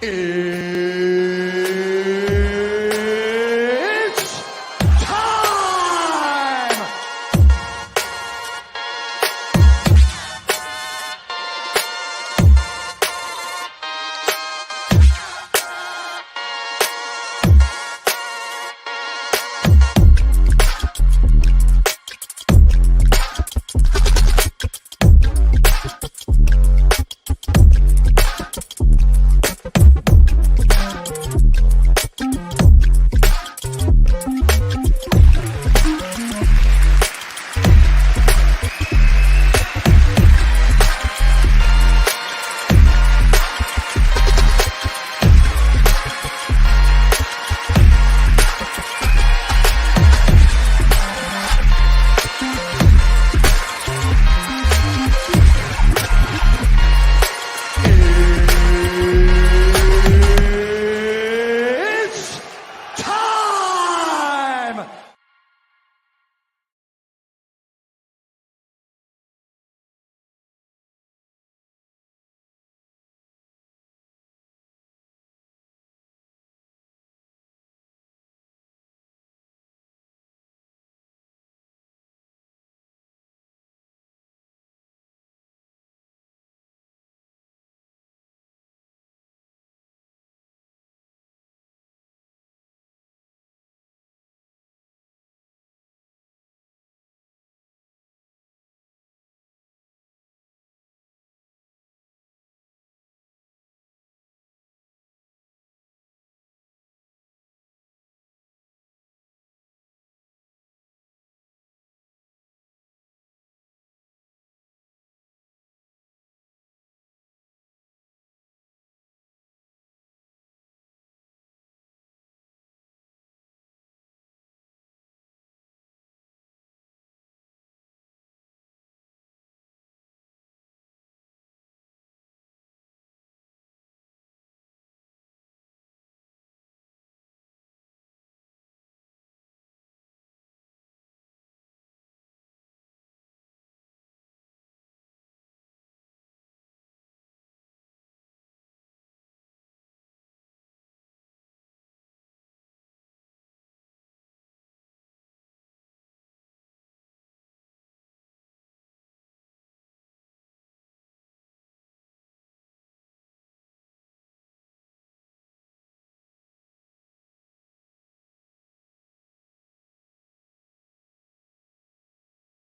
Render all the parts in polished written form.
It's time! It's time!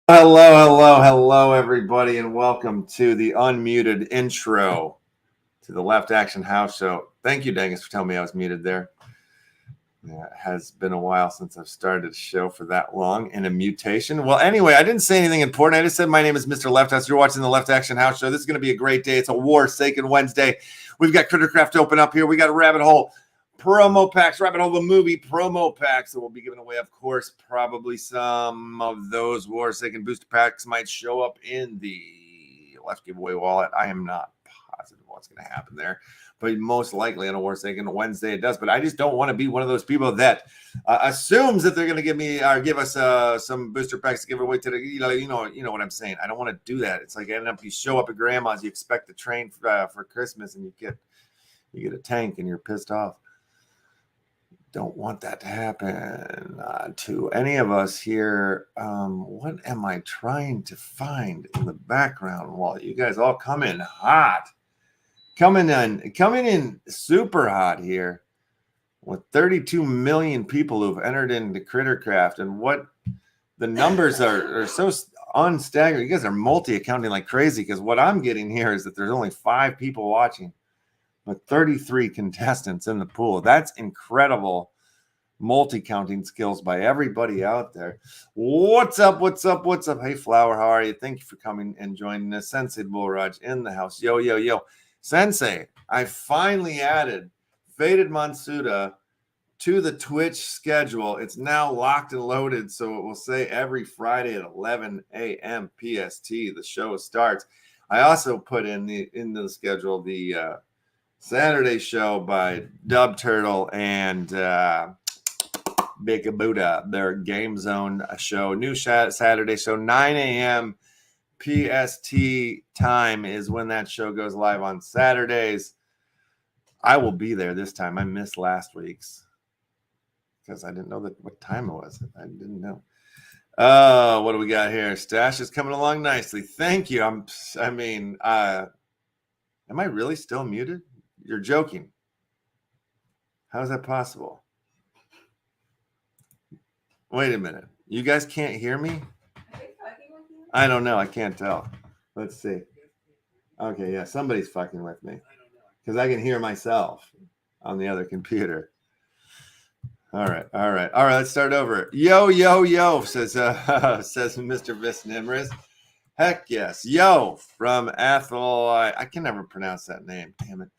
Hello, everybody, and welcome to the unmuted intro to the Left Action House Show. Thank you, Dangus, for telling me I was muted there. Yeah, it has been a while since I've started a show for that long in a mutation. Well, anyway, I didn't say anything important. I just said my name is Mr. LeftHouse. You're watching the Left Action House Show. This is going to be a great day. It's a WARSAKEN Wednesday. We've got Crittercraft open up here. We got a Rabbit Hole promo packs, Rabbit Hole the movie promo packs that we'll be giving away. Of course, probably some of those WARSAKEN booster packs might show up in the left giveaway wallet. I am not positive what's going to happen there, but most likely on a WARSAKEN Wednesday it does. But I just don't want to be one of those people that assumes that they're going to give me or give us some booster packs to give away to the you know what I'm saying. I don't want to do that. It's like ending up you show up at grandma's, you expect the train for Christmas, and you get a tank and you're pissed off. Don't want that to happen to any of us here. What am I trying to find in the background while you guys all come in hot? Coming in super hot here with 32 million people who've entered into Crittercraft, and what the numbers are so unstaggering. You guys are multi-accounting like crazy, because what I'm getting here is that there's only 5 people watching, but 33 contestants in the pool. That's incredible multi-counting skills by everybody out there. What's up? Hey, Flower, how are you? Thank you for coming and joining us. Sensei Bullraj in the house. Yo. Sensei, I finally added Faded Monsuda to the Twitch schedule. It's now locked and loaded, so it will say every Friday at 11 a.m. PST the show starts. I also put in the schedule the Saturday show by Dub Turtle and Big Buddha, their Game Zone show. New Saturday show, 9 a.m. PST time is when that show goes live on Saturdays. I will be there this time. I missed last week's because I didn't know what time it was. I didn't know. What do we got here? Stash is coming along nicely. Thank you. Am I really still muted? You're joking. How is that possible? Wait a minute. You guys can't hear me? I don't know. I can't tell. Let's see. Okay, yeah, somebody's fucking with me because I can hear myself on the other computer. All right. Let's start over. Yo, says Mr. Visnimris. Heck yes. Yo, from Athol. I can never pronounce that name. Damn it.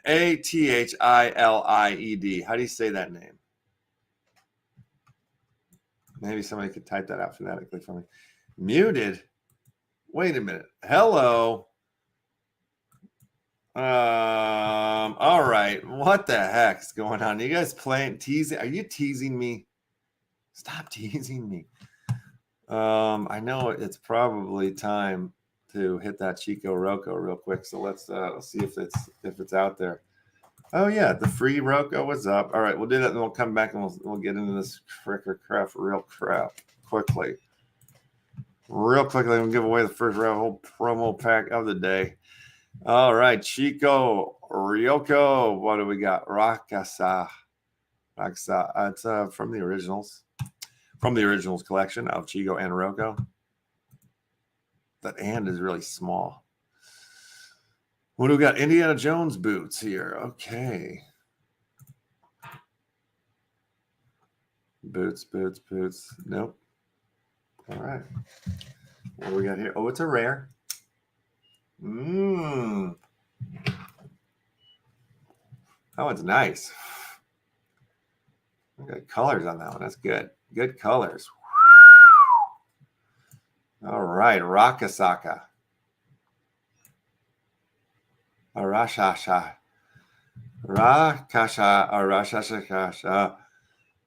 Athilied. How do you say that name? Maybe somebody could type that out phonetically for me. Muted. Wait a minute. Hello. All right. What the heck's going on? You guys teasing? Are you teasing me? Stop teasing me. I know it's probably time to hit that Chico Roco real quick. So let's see if it's out there. Oh yeah, the free Roco was up. All right, we'll do that, and we'll come back and we'll get into this crap quickly. Real quickly, we'll give away the first whole promo pack of the day. All right, Chico Ryoko. What do we got? Rakasa. It's from the originals. From the originals collection of Chico and Ryoko. That and is really small. What do we got? Indiana Jones boots here. Okay. Boots. Nope. All right. What do we got here? Oh, it's a rare. That one's nice. Okay, colors on that one. That's good. Good colors. All right, Rakasaka. Arashasha. Rakasha. Arashashakasha.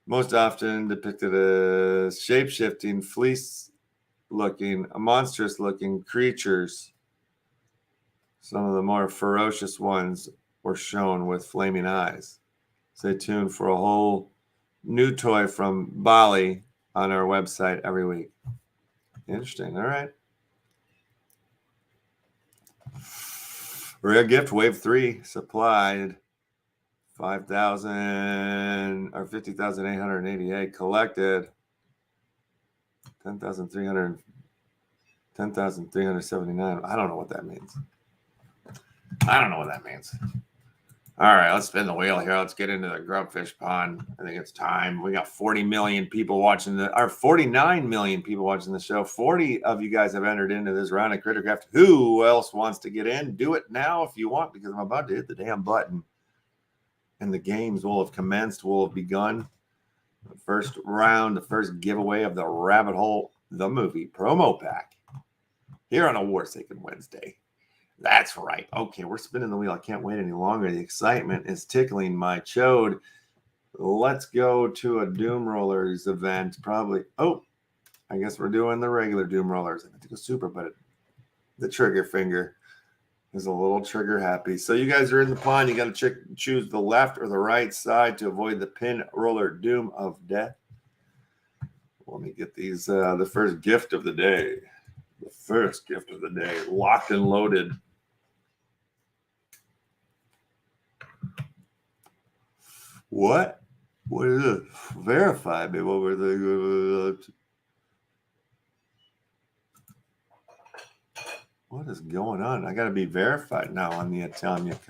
Most often depicted as shape-shifting, fleece-looking, monstrous-looking creatures. Some of the more ferocious ones were shown with flaming eyes. Stay tuned for a whole new toy from Bali on our website every week. Interesting. All right. Rare gift wave 3 supplied 5,000 or 50,888 collected 10,379. I don't know what that means. All right, let's spin the wheel here. Let's get into the grubfish pond. I think it's time. We got 40 million people watching 49 million people watching the show. 40 of you guys have entered into this round of Crittercraft. Who else wants to get in? Do it now if you want, because I'm about to hit the damn button. And the games will have commenced, will have begun. The first round, the first giveaway of the Rabbit Hole, the movie promo pack here on a Warsaken Wednesday. That's right. Okay, we're spinning the wheel. I can't wait any longer. The excitement is tickling my chode. Let's go to a Doom Rollers event. Probably. Oh, I guess we're doing the regular Doom Rollers. I have to go super, but the trigger finger is a little trigger happy. So you guys are in the pond. You got to choose the left or the right side to avoid the pin roller doom of death. Let me get these. The first gift of the day. The first gift of the day. Locked and loaded. What? What is it? Verify me. What were they? What is going on? I got to be verified now on the Atomic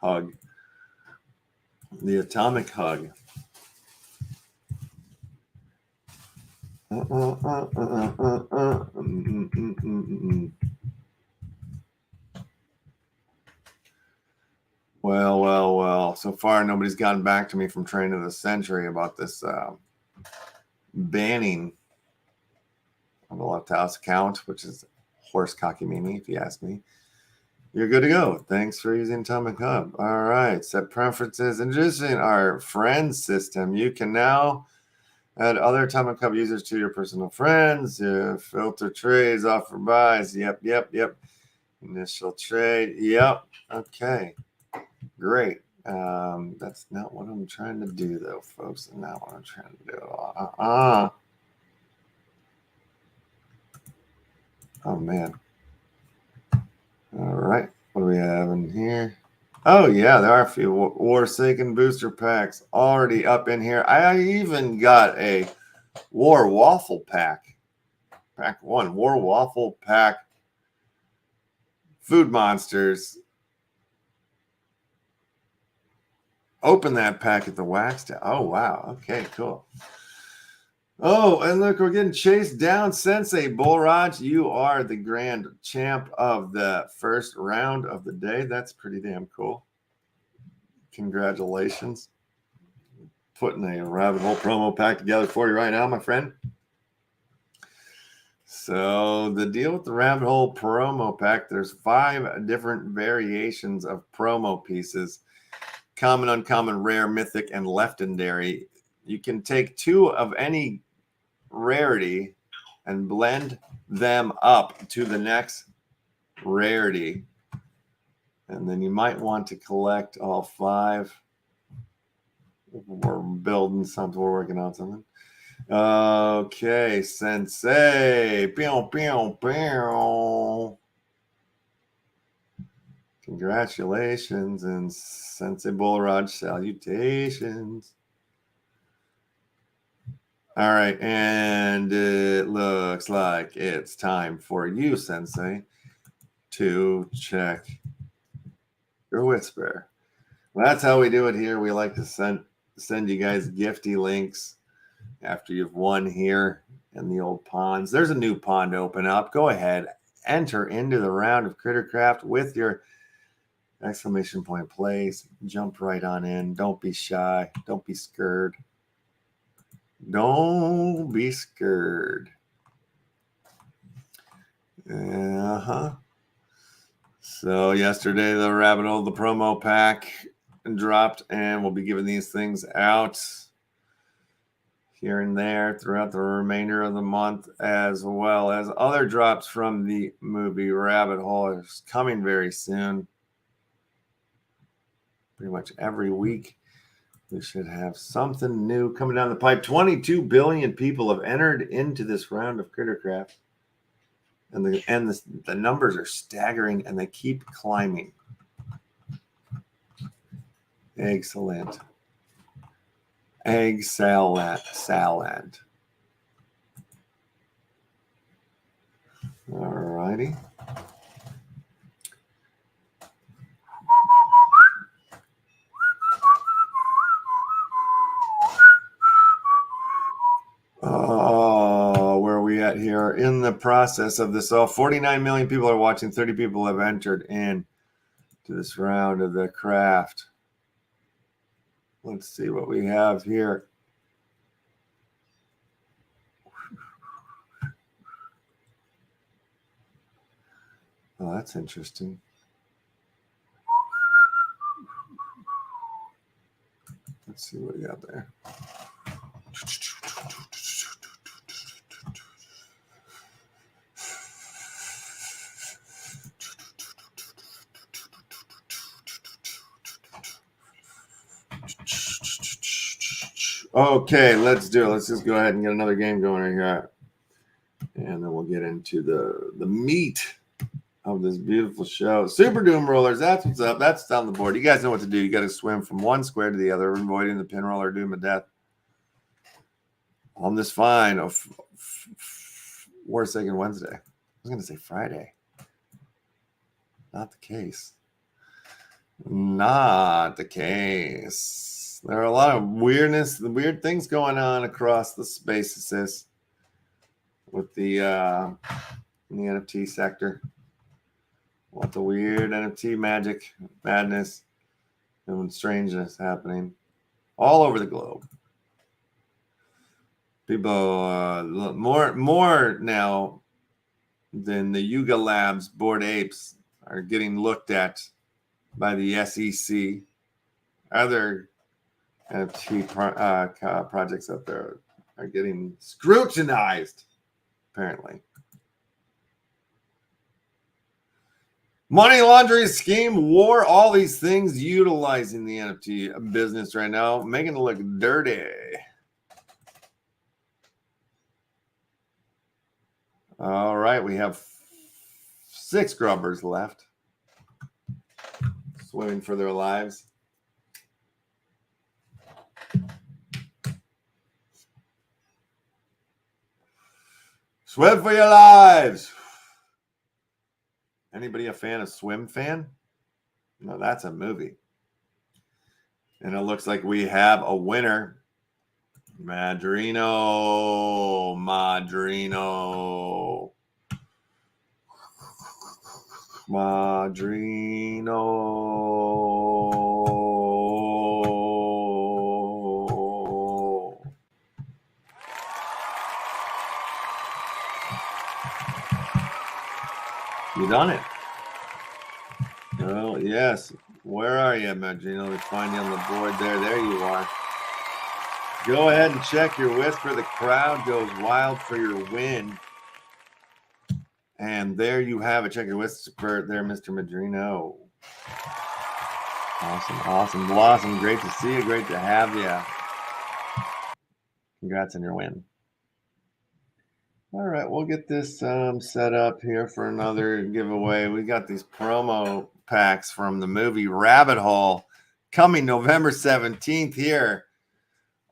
Hug. The Atomic Hug. Well. So far, nobody's gotten back to me from Train of the Century about this banning of the LeftHouse account, which is horse cockamamie, if you ask me. You're good to go. Thanks for using Atomic Hub. All right. Set preferences. Introducing our friends system. You can now add other Atomic Hub users to your personal friends. Filter trades, offer buys. Yep. Initial trade. Yep. Okay. Great. That's not what I'm trying to do, though, folks. That's not what I'm trying to do. Oh, man. All right. What do we have in here? Oh, yeah, there are a few WARSAKEN booster packs already up in here. I even got a War Waffle pack. Pack 1. War Waffle pack. Food Monsters. Open that pack at the wax table. Oh, wow. Okay, cool. Oh, and look, we're getting chased down. Sensei Bullraj, you are the grand champ of the first round of the day. That's pretty damn cool. Congratulations. Putting a rabbit hole promo pack together for you right now, my friend. So the deal with the rabbit hole promo pack, there's 5 different variations of promo pieces. Common, uncommon, rare, mythic, and legendary. You can take 2 of any rarity and blend them up to the next rarity. And then you might want to collect all 5. We're building something. We're working on something. Okay, Sensei. Pew, pew, pew. Congratulations, and Sensei Bullraj, salutations. All right, and it looks like it's time for you, Sensei, to check your whisper. Well, that's how we do it here. We like to send you guys gifty links after you've won here in the old ponds. There's a new pond open up. Go ahead, enter into the round of Crittercraft with your exclamation point plays. Jump right on in. Don't be shy. Don't be scared. Don't be scared. So yesterday, the rabbit hole, the promo pack dropped, and we'll be giving these things out here and there throughout the remainder of the month, as well as other drops from the movie Rabbit Hole is coming very soon. Pretty much every week, we should have something new coming down the pipe. 22 billion people have entered into this round of Crittercraft. And the numbers are staggering, and they keep climbing. Excellent. Egg salad. All righty. Oh, where are we at here? In the process of this, 49 million people are watching. 30 people have entered in to this round of the craft. Let's see what we have here. Oh, that's interesting. Let's see what we got there. Okay, let's do it. Let's just go ahead and get another game going right here. And then we'll get into the meat of this beautiful show. Super Doom Rollers, that's what's up. That's down the board. You guys know what to do. You got to swim from one square to the other, avoiding the pin roller doom of death. On this fine of WARSAKEN Wednesday. I was going to say Friday. Not the case. Not the case. There are a lot of weird things going on across the spaces with the in the NFT sector. What the weird NFT magic, madness, and strangeness happening all over the globe. People more now than the Yuga Labs Bored Apes are getting looked at by the SEC. Other NFT projects out there are getting scrutinized, apparently. Money laundering scheme, war, all these things utilizing the NFT business right now, making it look dirty. All right, we have 6 grubbers left, swimming for their lives. Swim for your lives. Anybody a fan of Swim Fan? No, that's a movie. And it looks like we have a winner. Madrino. You done it. Oh, yes. Where are you, Madrino? Let's find you on the board there. There you are. Go ahead and check your whisper. The crowd goes wild for your win. And there you have it. Check your whisper there, Mr. Madrino. Awesome. Blossom, great to see you. Great to have you. Congrats on your win. All right, we'll get this set up here for another giveaway. We got these promo packs from the movie Rabbit Hole coming November 17th here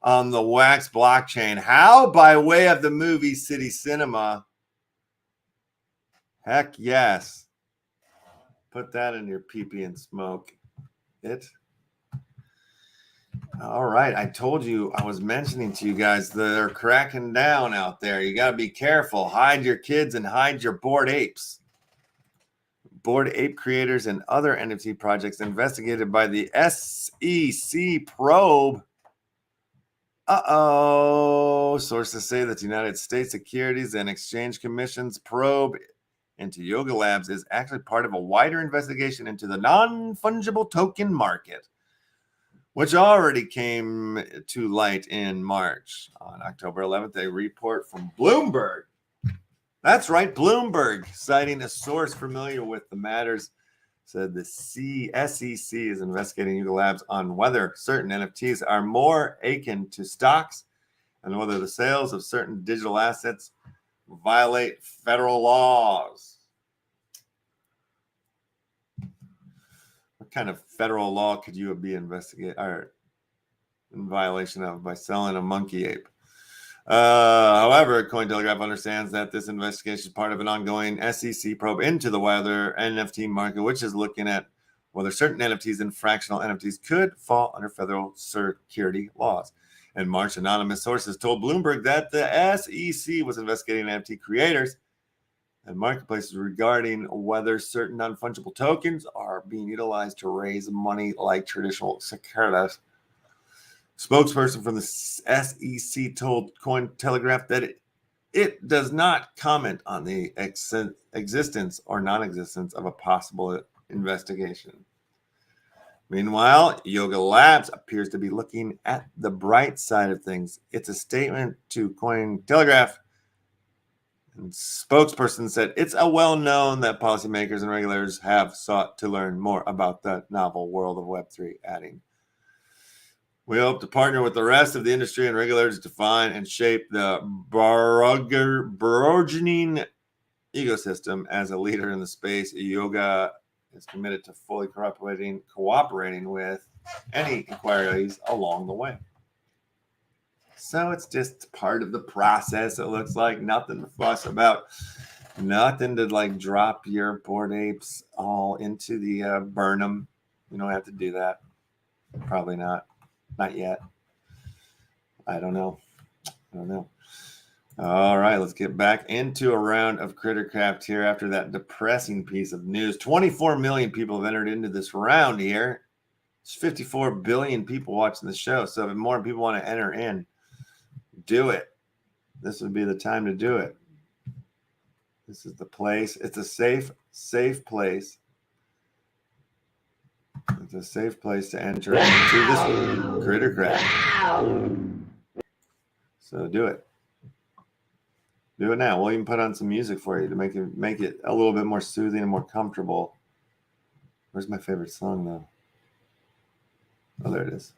on the Wax blockchain. How? By way of the movie City Cinema. Heck yes. Put that in your pee-pee and smoke it. All right. I told you, I was mentioning to you guys, they're cracking down out there. You got to be careful. Hide your kids and hide your Bored Apes. Bored Ape creators and other NFT projects investigated by the SEC probe. Sources say that the United States Securities and Exchange Commission's probe into Yoga Labs is actually part of a wider investigation into the non-fungible token market, which already came to light in March. On October 11th, a report from Bloomberg. That's right, Bloomberg, citing a source familiar with the matters, said the SEC is investigating Yuga Labs on whether certain NFTs are more akin to stocks and whether the sales of certain digital assets violate federal laws. What kind of federal law could you be in violation of by selling a monkey ape? However, Cointelegraph understands that this investigation is part of an ongoing SEC probe into the wider NFT market, which is looking at whether certain NFTs and fractional NFTs could fall under federal security laws. In March, anonymous sources told Bloomberg that the SEC was investigating NFT creators and marketplaces regarding whether certain non-fungible tokens are being utilized to raise money like traditional securities. Spokesperson from the SEC told Cointelegraph that it does not comment on the existence or non-existence of a possible investigation. Meanwhile, Yoga Labs appears to be looking at the bright side of things. It's a statement to Cointelegraph. And spokesperson said it's a well-known that policymakers and regulators have sought to learn more about the novel world of Web3, adding, we hope to partner with the rest of the industry and regulators to define and shape the burgeoning ecosystem. As a leader in the space, Yoga is committed to fully cooperating with any inquiries along the way. So it's just part of the process. It looks like nothing to fuss about, nothing to like drop your Bored Apes all into the Burnham. You don't have to do that. Probably not. Not yet. I don't know. All right, let's get back into a round of Crittercraft here after that depressing piece of news. 24 million people have entered into this round here. There's 54 billion people watching the show. So if more people want to enter in, do it. This would be the time to do it. This is the place. It's a safe place. It's a safe place to enter into this Crittercraft. So do it. Do it now. We'll even put on some music for you to make it a little bit more soothing and more comfortable Where's my favorite song, though? Oh, there it is.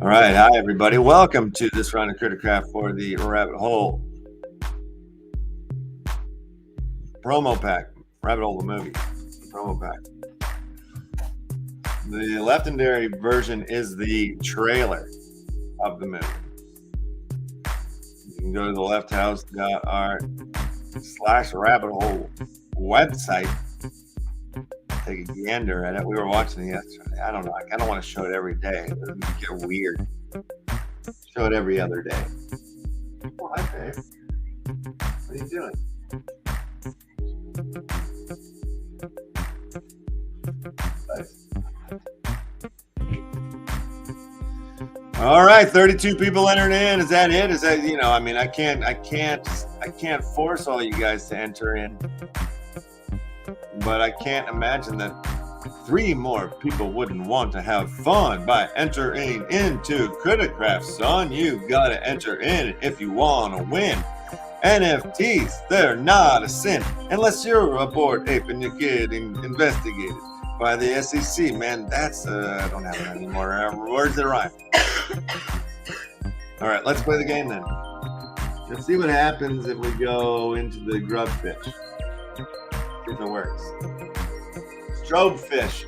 All right. Hi, everybody. Welcome to this round of Criticraft for the Rabbit Hole promo pack. Rabbit Hole, the movie promo pack. The legendary version is the trailer of the movie. You can go to the LeftHouse.art/rabbit hole website. Take a gander at it. We were watching it yesterday. I don't know. I kind of want to show it every day. It would get weird. Show it every other day. Oh, hi, babe. What are you doing? Nice. All right, 32 people entered in. Is that it? Is that, I mean, I can't force all you guys to enter in. But I can't imagine that 3 more people wouldn't want to have fun by entering into Criticraft, son. You gotta enter in if you want to win. NFTs, they're not a sin unless you're a bored ape and you're getting investigated by the SEC. Man, that's I don't have it anymore. Words that rhyme. All right, let's play the game then. Let's see what happens if we go into the grub fish. See if it works. Strobe fish.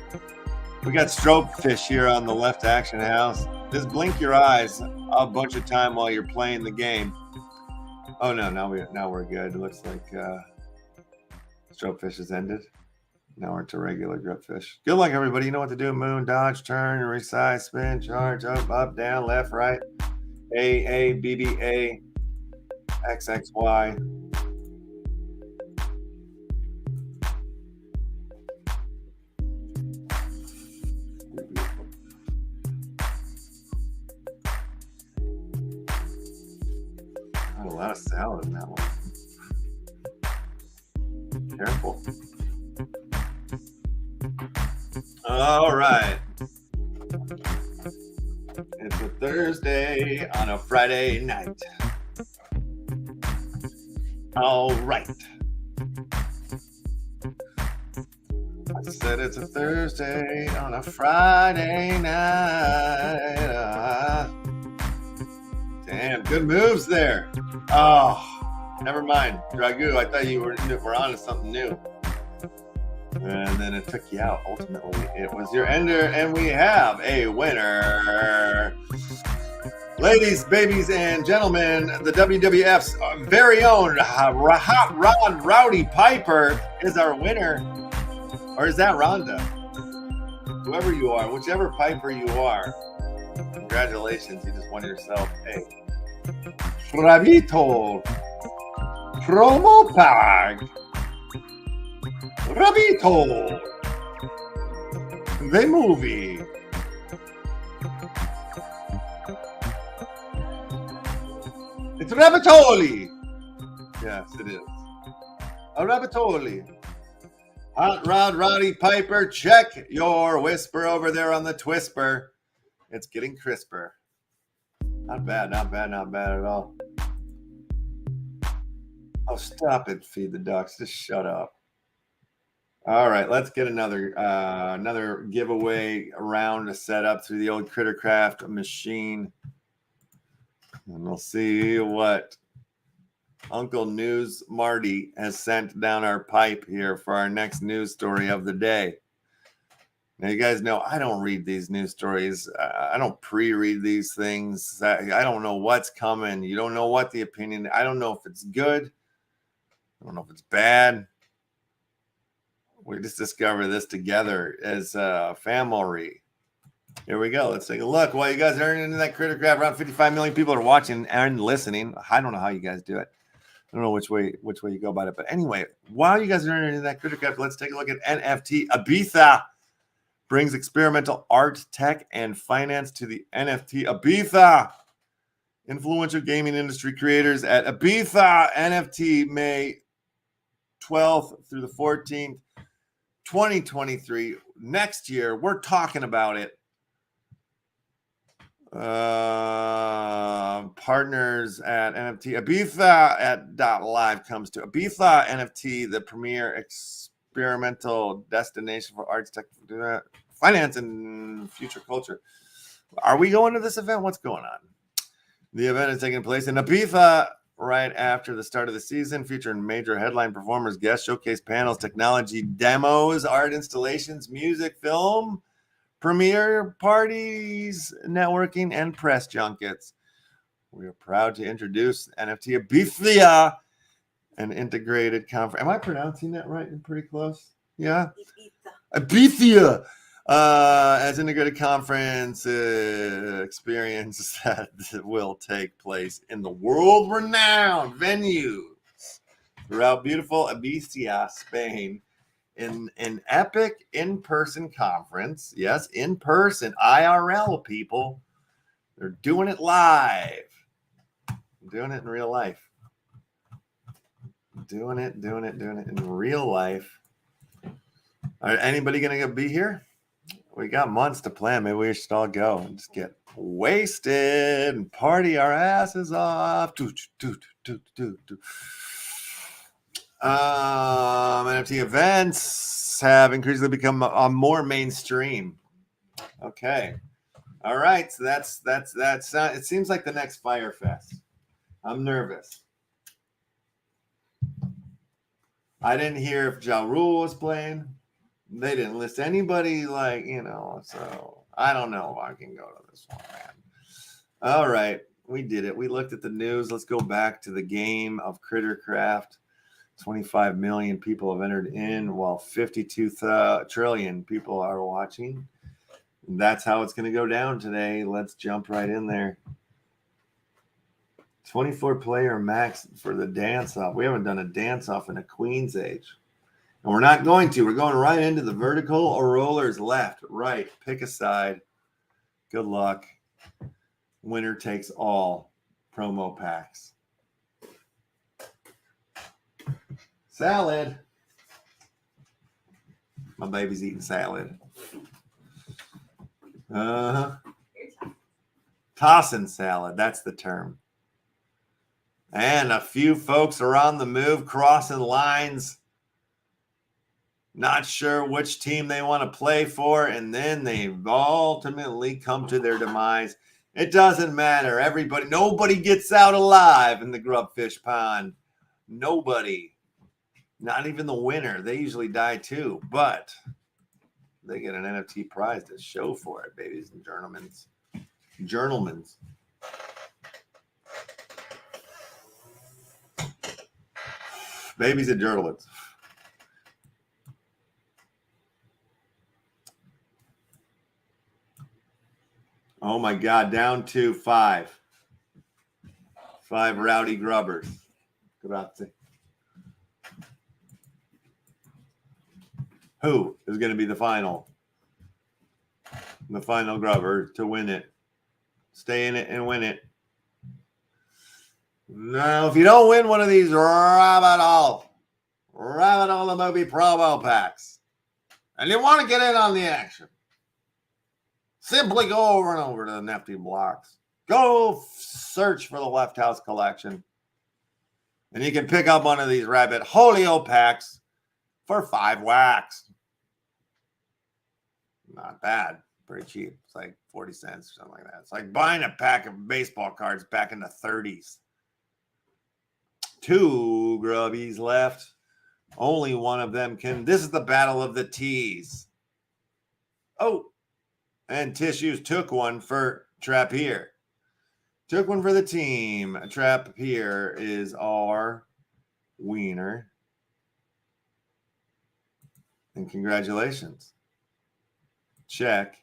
We got strobe fish here on the Left Action House. Just blink your eyes a bunch of time while you're playing the game. Oh no, now we're good. It looks like strobe fish has ended. Now we're to regular grub fish. Good luck, everybody. You know what to do. Moon, dodge, turn, resize, spin, charge, up, down, left, right. A, B, B, A, X, X, Y. A lot of salad in that one. Careful. All right. It's a Thursday on a Friday night. All right. I said it's a Thursday on a Friday night. Damn, good moves there. Oh, never mind. Dragoo, I thought you were on to something new. And then it took you out. Ultimately, it was your ender, and we have a winner. Ladies, babies, and gentlemen, the WWF's very own Hot Rod Rowdy Piper is our winner. Or is that Rhonda? Whoever you are, whichever Piper you are, congratulations. You just won yourself a Rabito promo pack. Rabito, the movie. It's Rabbitoli. Yes, it is. A Rabbitoli. Hot Rod Roddy Piper, check your whisper over there on the Twisper. It's getting crisper. Not bad, not bad, not bad at all. Oh, stop it, Feed the Ducks. Just shut up. All right, let's get another giveaway round to set up through the old Criticraft machine. And we'll see what Uncle News Marty has sent down our pipe here for our next news story of the day. Now, you guys know I don't read these news stories. I don't pre-read these things. I don't know what's coming. You don't know what the opinion. I don't know if it's good. I don't know if it's bad. We just discovered this together as a family. Here we go. Let's take a look. While you guys are into that Criticraft, around 55 million people are watching and listening. I don't know how you guys do it. I don't know which way you go about it. But anyway, while you guys are into that Criticraft, let's take a look at NFT. Ibiza brings experimental art, tech, and finance to the NFT. Ibiza. Influential gaming industry creators at Ibiza NFT May 12th through the 14th. 2023, next year. We're talking about it. Partners at NFT. Ibiza at .live comes to Ibiza NFT, the premier experimental destination for arts, tech, finance, and future culture. Are we going to this event? What's going on? The event is taking place in Ibiza right after the start of the season, featuring major headline performers, guest showcase panels, technology demos, art installations, music, film, premiere parties, networking, and press junkets. We are proud to introduce NFT Ibiza, an integrated conference. Am I pronouncing that right and pretty close? Yeah? Ibiza. As integrated conference experience that will take place in the world-renowned venue throughout beautiful Ibiza, Spain, in an epic in-person conference. Yes, in person, IRL people. They're doing it live. Doing it in real life. Doing it in real life. Are anybody gonna be here? We got months to plan. Maybe we should all go and just get wasted and party our asses off. NFT events have increasingly become more mainstream. Okay. All right. So that's it seems like the next Fire Fest. I'm nervous. I didn't hear if Ja Rule was playing. They didn't list anybody, so I don't know if I can go to this one, man. All right. We did it. We looked at the news. Let's go back to the game of Crittercraft. 25 million people have entered in, while 52 trillion people are watching. That's how it's going to go down today. Let's jump right in there. 24 player max for the dance off. We haven't done a dance off in a Queen's age. And we're not going to. We're going right into the vertical or rollers, left, right. Pick a side. Good luck. Winner takes all promo packs. Salad. My baby's eating salad. Tossing salad. That's the term. And a few folks are on the move, crossing lines. Not sure which team they want to play for, and then they ultimately come to their demise. It doesn't matter. Nobody gets out alive in the grubfish pond. Nobody. Not even the winner. They usually die too, but they get an NFT prize to show for it, babies and gentlemen's. Babies and journalists. Oh my God, down to 5. 5 rowdy grubbers. Grazie. Who is going to be the final grubber to win it? Stay in it and win it. Now, if you don't win one of these rabbit all the movie promo packs, and you want to get in on the action, simply go over and over to the Nifty Blocks. Go search for the LeftHouse collection, and you can pick up one of these Rabbit Holio packs for 5 wax. Not bad. Pretty cheap. It's like 40 cents or something like that. It's like buying a pack of baseball cards back in the 30s. 2 grubbies left. Only one of them can. This is the battle of the T's. Oh, and Tissues took one for Trap Here. Took one for the team. Trap Here is our wiener. And congratulations. Check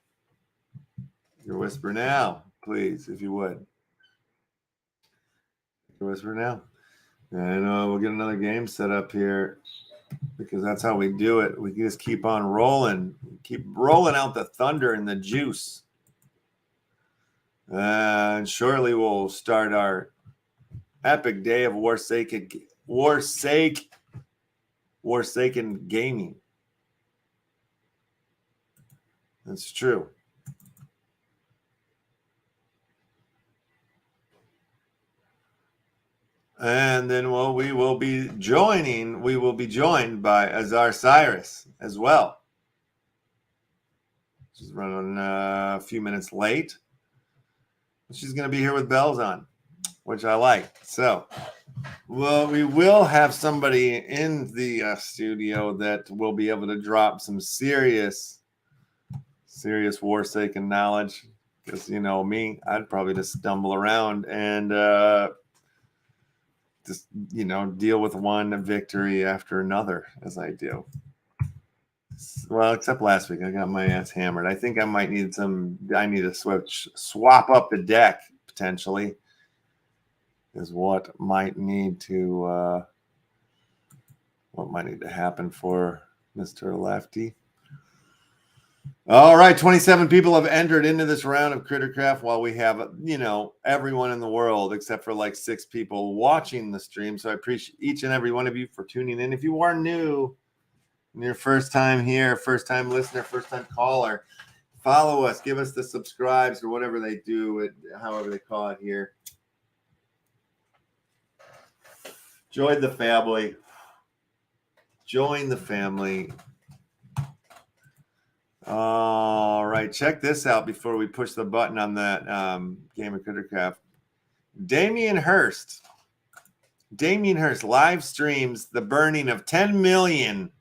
your whisper now, please, if you would. Your whisper now. And we'll get another game set up here because that's how we do it. We just keep on rolling. Keep rolling out the thunder and the juice. And shortly we'll start our epic day of Warsaken gaming. That's true. And then, well, we will be joined by Azar Cyrus as well. She's running a few minutes late. She's going to be here with bells on, which I like. So, well, we will have somebody in the studio that will be able to drop some serious Warsaken knowledge. Because, you know, me, I'd probably just stumble around and just, you know, deal with one victory after another as I do. Well, except last week, I got my ass hammered. I think I might need I need to swap up the deck potentially. Is what might need to happen for Mr. Lefty. All right, 27 people have entered into this round of Crittercraft while we have, you know, everyone in the world except for like 6 people watching the stream. So I appreciate each and every one of you for tuning in. If you are new and your first time here, first time listener, first time caller, follow us, give us the subscribes or whatever they do, however they call it here. Join the family. Join the family. All right, check this out before we push the button on that Game of Crittercraft. Damien Hirst live streams the burning of 10 million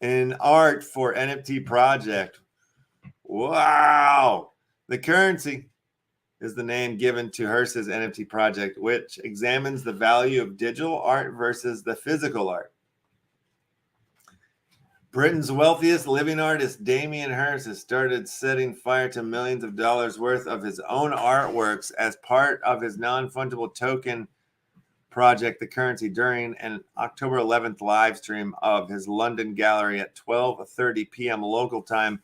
in art for NFT project. Wow. The Currency is the name given to Hirst's NFT project, which examines the value of digital art versus the physical art. Britain's wealthiest living artist, Damien Hirst, has started setting fire to millions of dollars worth of his own artworks as part of his non-fungible token project, The Currency, during an October 11th live stream of his London gallery at 12:30 p.m. local time.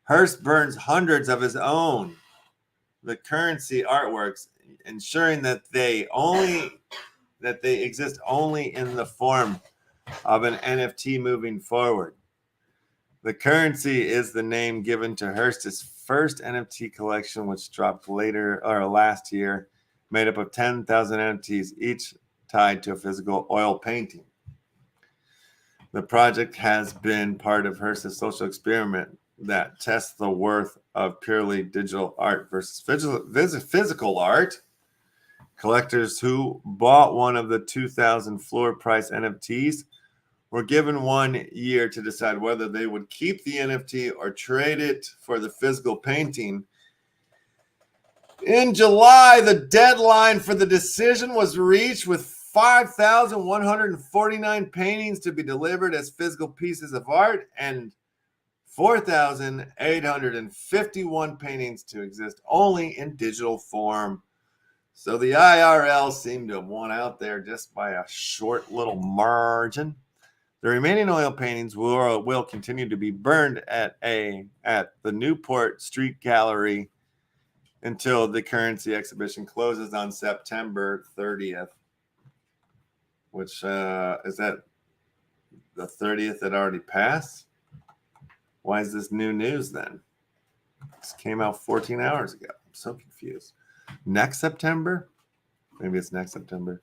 Hirst burns hundreds of his own The Currency artworks, ensuring that they exist only in the form of an NFT moving forward. The Currency is the name given to Hirst's first NFT collection, which dropped last year, made up of 10,000 NFTs, each tied to a physical oil painting. The project has been part of Hirst's social experiment that tests the worth of purely digital art versus physical art. Collectors who bought one of the 2,000 floor price NFTs were given 1 year to decide whether they would keep the NFT or trade it for the physical painting. In July, the deadline for the decision was reached, with 5,149 paintings to be delivered as physical pieces of art and 4,851 paintings to exist only in digital form. So the IRL seemed to have won out there just by a short little margin. The remaining oil paintings will continue to be burned at the Newport Street Gallery until the Currency exhibition closes on September 30th, which is that the 30th that already passed? Why is this new news then? This came out 14 hours ago. I'm so confused. Next September? Maybe it's next September.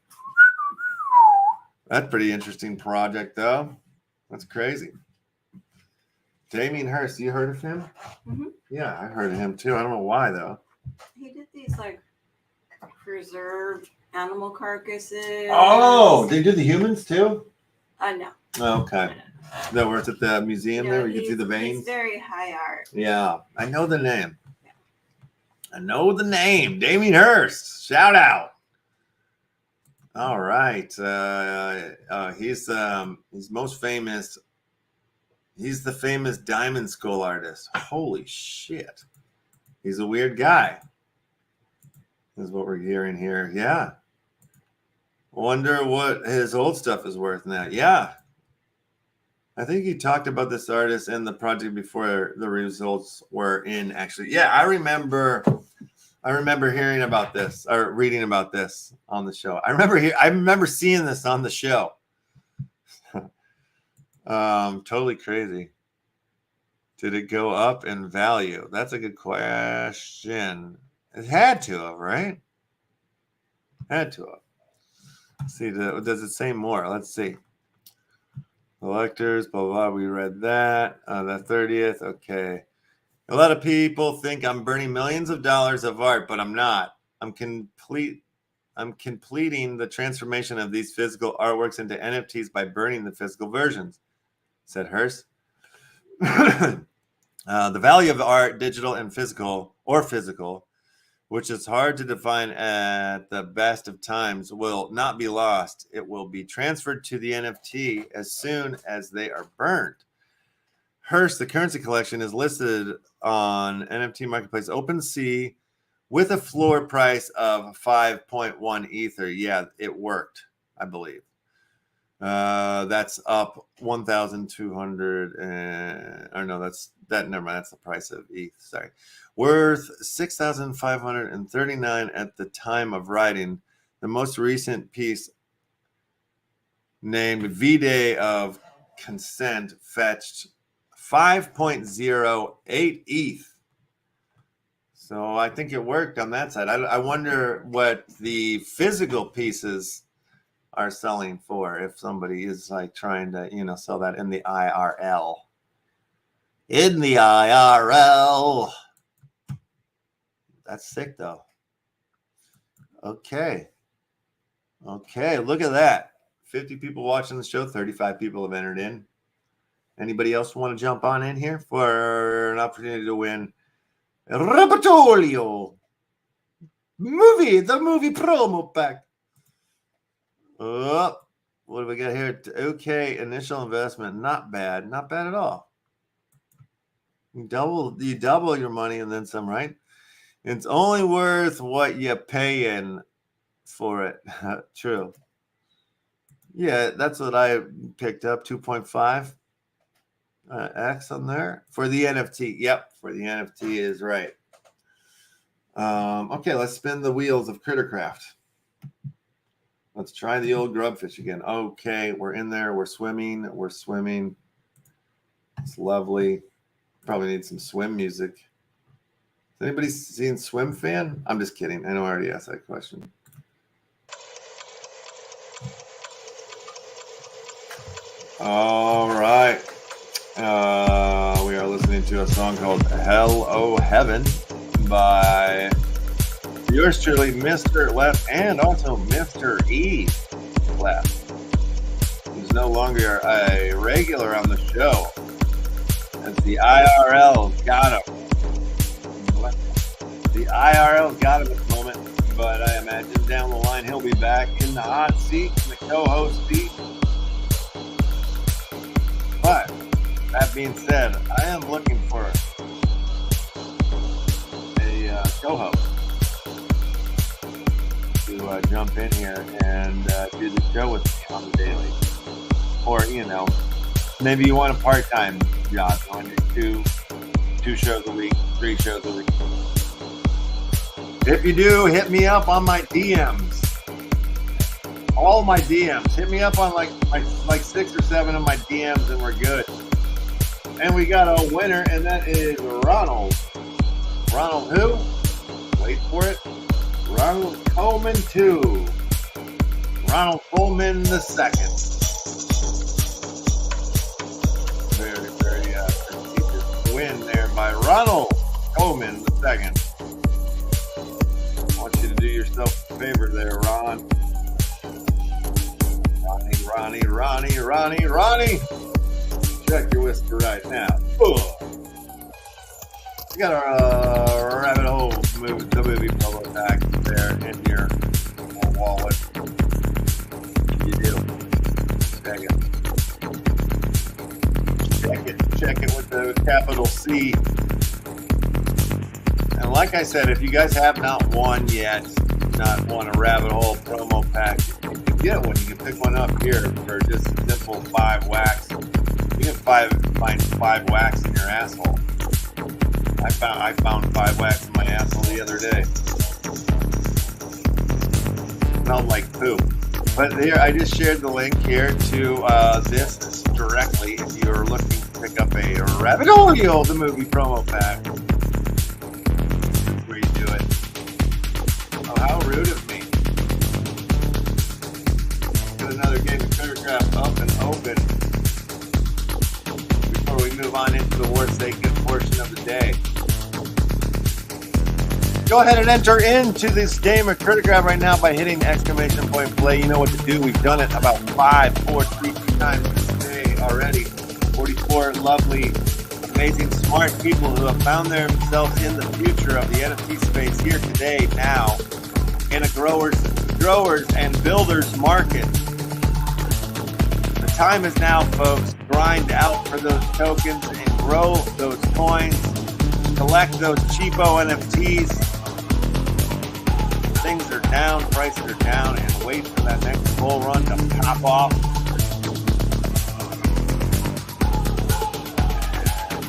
That's a pretty interesting project, though. That's crazy. Damien Hirst, you heard of him? Mm-hmm. Yeah, I heard of him, too. I don't know why, though. He did these, like, preserved animal carcasses. Oh, they do the humans, too? No. Okay. That where it's at the museum there, where you can see the veins? It's very high art. Yeah, I know the name. Yeah. I know the name. Damien Hirst. Shout out. All right. He's most famous. He's the famous Diamond Skull artist. Holy shit. He's a weird guy. This is what we're hearing here. Yeah. Wonder what his old stuff is worth now. Yeah. I think he talked about this artist and the project before the results were in, actually. Yeah, I remember hearing about this or reading about this on the show. I remember seeing this on the show. Totally crazy. Did it go up in value? That's a good question. It had to have, right? Had to have. See, does it say more? Let's see. Electors, blah, blah, blah. We read that. The 30th. Okay. A lot of people think I'm burning millions of dollars of art, but I'm not. I'm completing the transformation of these physical artworks into NFTs by burning the physical versions, said Hearst. The value of art, digital and physical, which is hard to define at the best of times, will not be lost. It will be transferred to the NFT as soon as they are burned. Hearst, the currency collection, is listed on NFT Marketplace OpenSea with a floor price of 5.1 Ether. Yeah, it worked, I believe. That's up 1,200. Never mind. That's the price of ETH. Sorry. Worth 6,539 at the time of writing. The most recent piece, named V-Day of Consent, fetched 5.08 ETH. So I think it worked on that side. I wonder what the physical pieces are selling for if somebody is like trying to, sell that in the IRL. In the IRL. That's sick, though. Okay. Look at that. 50 people watching the show. 35 people have entered in. Anybody else want to jump on in here for an opportunity to win Repertorio the movie promo pack? Oh, what do we got here? Okay, initial investment. Not bad at all. You double your money and then some, right? It's only worth what you pay in for it. True. Yeah, that's what I picked up. 2.5 X on there for the NFT. Yep, for the NFT is right. Okay, let's spin the wheels of Crittercraft. Let's try the old grubfish again. Okay, we're in there. We're swimming. It's lovely. Probably need some swim music. Has anybody seen Swim Fan? I'm just kidding. I know I already asked that question. All right. We are listening to a song called Hell O Heaven by yours truly, Mr. Left, and also Mr. E. Left, who's no longer a regular on the show. As the IRL got him. The IRL got him at the moment, but I imagine down the line he'll be back in the hot seat, in the co-host seat. But that being said, I am looking for a co-host to jump in here and do the show with me on the daily. Or, maybe you want a part-time job. You want to do two shows a week, 3 shows a week. If you do, hit me up on my DMs. All my DMs. Hit me up on like 6 or 7 of my DMs and we're good. And we got a winner, and that is Ronald. Ronald who? Wait for it. Ronald Coleman 2. Ronald Coleman the second. Very, very prestigious win there by Ronald Coleman the second. I want you to do yourself a favor there, Ron. Ronnie. Check your whisper right now. We got our rabbit hole the movie polo pack there in your wallet. You do. Check it with the capital C. And like I said, if you guys have not won yet, not won a rabbit hole promo pack, you can get one. You can pick one up here for just simple 5 wax. You can find 5 wax in your asshole. I found 5 wax in my asshole the other day. Smelled like poop. But here, I just shared the link here to this directly if you're looking to pick up a rabbit hole the movie promo pack. Where you do it. Oh, how rude of me. Go ahead and enter into this game or Critter Grab right now by hitting exclamation point play. You know what to do. We've done it about 5, 4, 3 times today already. 44 lovely, amazing, smart people who have found themselves in the future of the NFT space here today, now, in a growers and builders market. The time is now, folks. Grind out for those tokens and grow those coins. Collect those cheapo NFTs. Things are down, prices are down, and wait for that next bull run to pop off.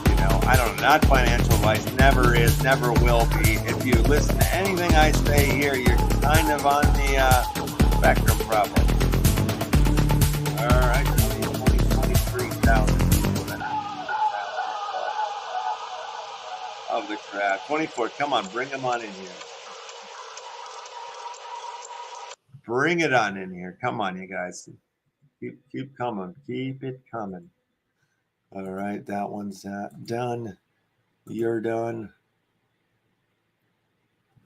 You know, I don't know, not financial advice, never is, never will be. If you listen to anything I say here, you're kind of on the spectrum probably. All right, 23,000. Of the crowd. 24, come on, bring them on in here. Bring it on in here. Come on, you guys. Keep coming. Keep it coming. All right, that one's done. You're done.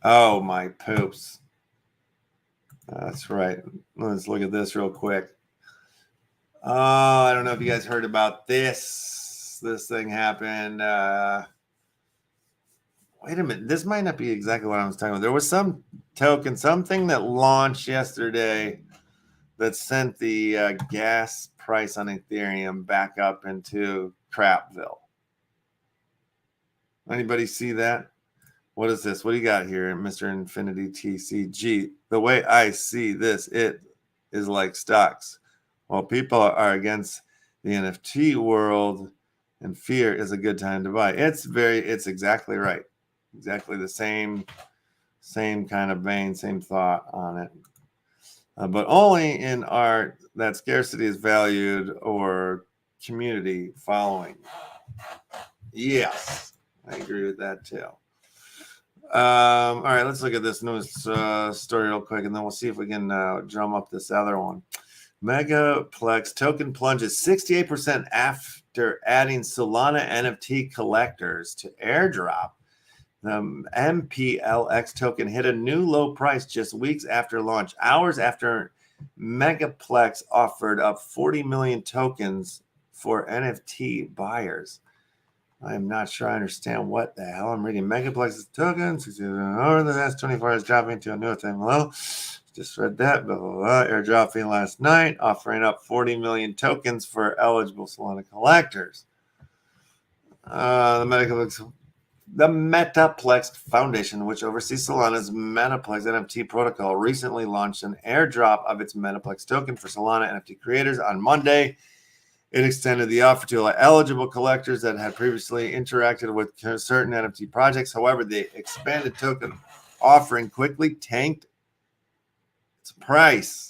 Oh, my poops. That's right. Let's look at this real quick. Oh, I don't know if you guys heard about this. This thing happened. Wait a minute. This might not be exactly what I was talking about. There was some token, something that launched yesterday that sent the gas price on Ethereum back up into Crapville. Anybody see that? What is this? What do you got here, Mr. Infinity TCG? The way I see this, it is like stocks. While people are against the NFT world and fear is a good time to buy. It's exactly right. Exactly the same kind of vein, same thought on it. But only in art that scarcity is valued or community following. Yes, I agree with that too. All right, let's look at this news story real quick, and then we'll see if we can drum up this other one. Megaplex token plunges 68% after adding Solana NFT collectors to airdrop. The MPLX token hit a new low price just weeks after launch, hours after Megaplex offered up 40 million tokens for NFT buyers. I am not sure I understand what the hell I'm reading. Megaplex's tokens over the last 24 hours dropping to a new time low. Just read that. Blah, blah, blah. Airdropping last night, offering up 40 million tokens for eligible Solana collectors. The Metaplex Foundation, which oversees Solana's Metaplex NFT protocol, recently launched an airdrop of its Metaplex token for Solana NFT creators on Monday. It extended the offer to eligible collectors that had previously interacted with certain NFT projects. However, the expanded token offering quickly tanked its price.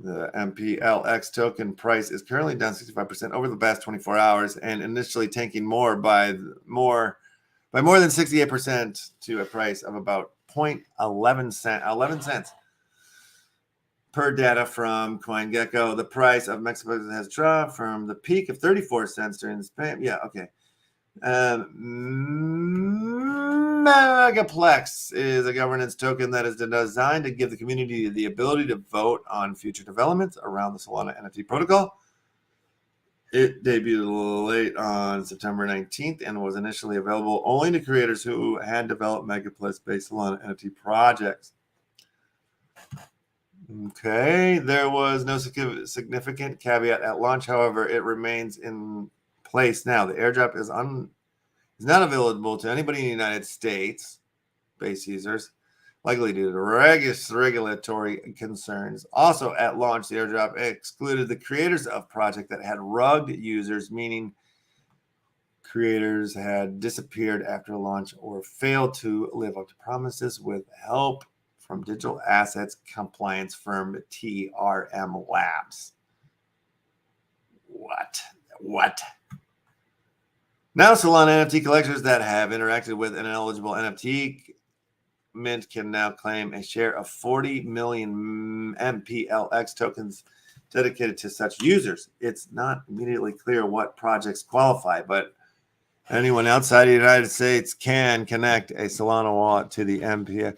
The MPLX token price is currently down 65% over the past 24 hours and initially tanking by more than 68% to a price of about 11 cents. Per data from CoinGecko, the price of Mexico has dropped from the peak of 34 cents during the span. Yeah, okay. Megaplex is a governance token that is designed to give the community the ability to vote on future developments around the Solana NFT protocol. It debuted late on September 19th and was initially available only to creators who had developed Megaplex-based Solana NFT projects. Okay, there was no significant caveat at launch. However, it remains in place now. The airdrop is not available to anybody in the United States, base users, likely due to regulatory concerns. Also, at launch, the airdrop excluded the creators of project that had rugged users, meaning creators had disappeared after launch or failed to live up to promises with help from digital assets compliance firm TRM Labs. What? Now, Solana NFT collectors that have interacted with an eligible NFT mint can now claim a share of 40 million MPLX tokens dedicated to such users. It's not immediately clear what projects qualify, but Anyone outside the United States can connect a Solana wallet to the MPA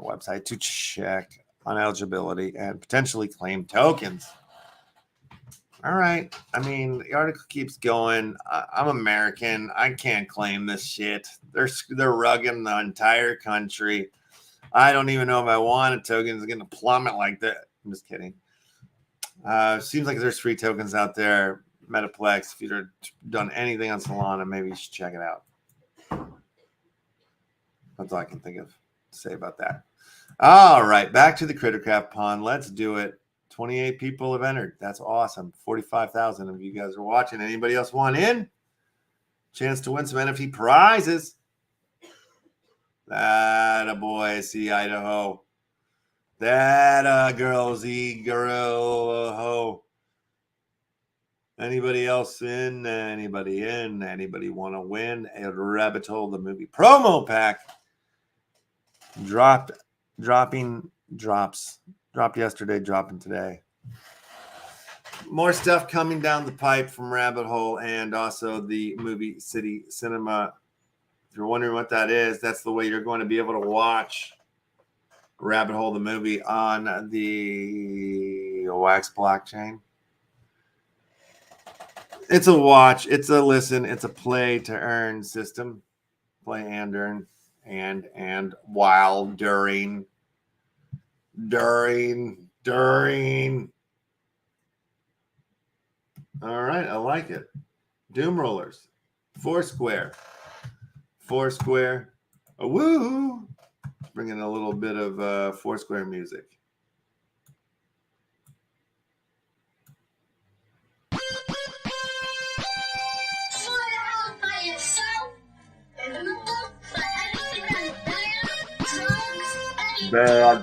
website to check on eligibility and potentially claim tokens. All right. I mean, the article keeps going. I'm American. I can't claim this shit. They're rugging the entire country. I don't even know if I want a token. It's going to plummet like that. I'm just kidding. Seems like there's free tokens out there. Metaplex, if you've done anything on Solana, maybe you should check it out. That's all I can think of to say about that. All right, back to the Crittercraft pond. Let's do it. 28 people have entered. That's awesome. 45,000 of you guys are watching. Anybody else want in? Chance to win some NFT prizes. That a boy, see Idaho. That girl, Z girl. Anybody else in? Anybody in? Anybody want to win a Rabbit Hole the Movie promo pack? Dropped yesterday, dropping today. More stuff coming down the pipe from Rabbit Hole and also the Movie City Cinema. If you're wondering what that is, that's the way you're going to be able to watch Rabbit Hole the movie on the Wax blockchain. It's a watch, it's a listen, it's a play to earn system. Play and earn and while during. All right, I like it. Doom Rollers. Foursquare. A woo! Bringing a little bit of Foursquare music. Bad.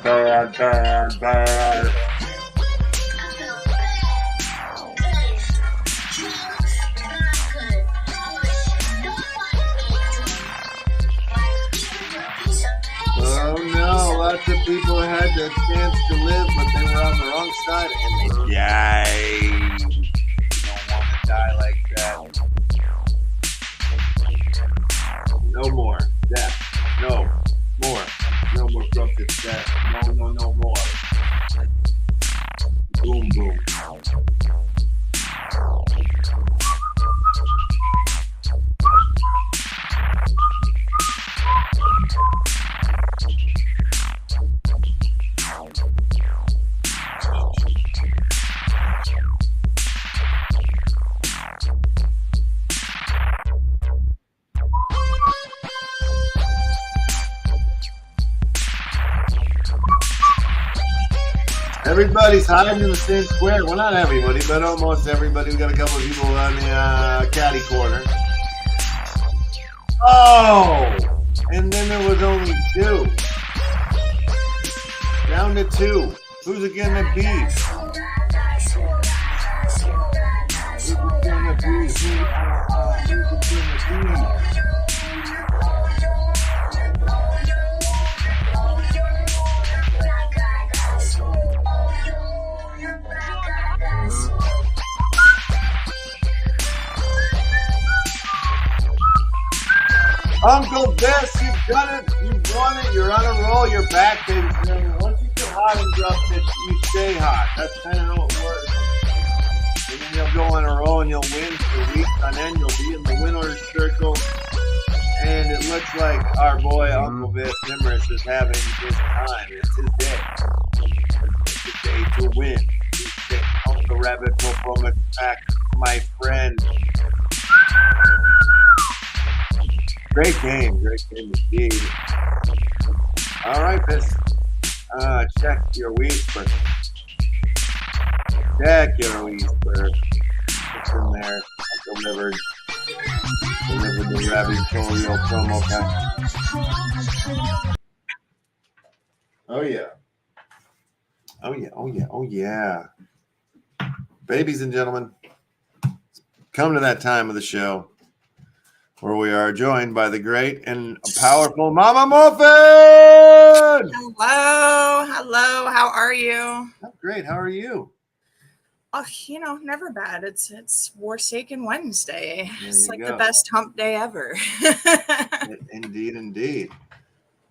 Oh no, lots of people had the chance to live, but they were on the wrong side and they died. You don't want to die like that. No more death. No more. No more corrupted death. No more. Boom, boom. Everybody's hiding in the same square. Well, not everybody, but almost everybody. We got a couple of people on the caddy corner. Oh! And then there was only two. Down to two. Who's it gonna be? Who's it gonna be? Who's it gonna be? Uncle Bess, you've done it. You've won it. You're on a roll. You're back, baby. Once you get hot and drop it, you stay hot. That's kind of how it works. And then you'll go on a roll and you'll win for weeks on end. You'll be in the winner's circle. And it looks like our boy, Uncle Bess Nimrus, is having his time. It's his day. It's his day to win. He's taking Uncle Rabbit Hole from back, my friend. Great game indeed. All right, Bess. Check your whisper. Check your whisper. It's in there. I delivered the Rabbit Polio promo pack. Oh yeah. Ladies and gentlemen, come to that time of the show where we are joined by the great and powerful Mama Muffin. Hello. How are you? I'm great. How are you? Oh, never bad. It's Warsaken Wednesday. It's like the go. best hump day ever. Indeed, indeed.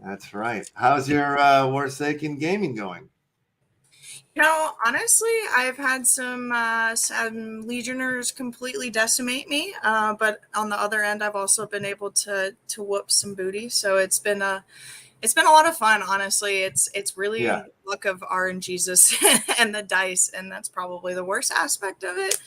That's right. How's your Warsaken gaming going? Honestly, I've had some Legioners completely decimate me, but on the other end, I've also been able to whoop some booty. So it's been a lot of fun. Honestly, it's really luck of RNGesus and the dice, and that's probably the worst aspect of it,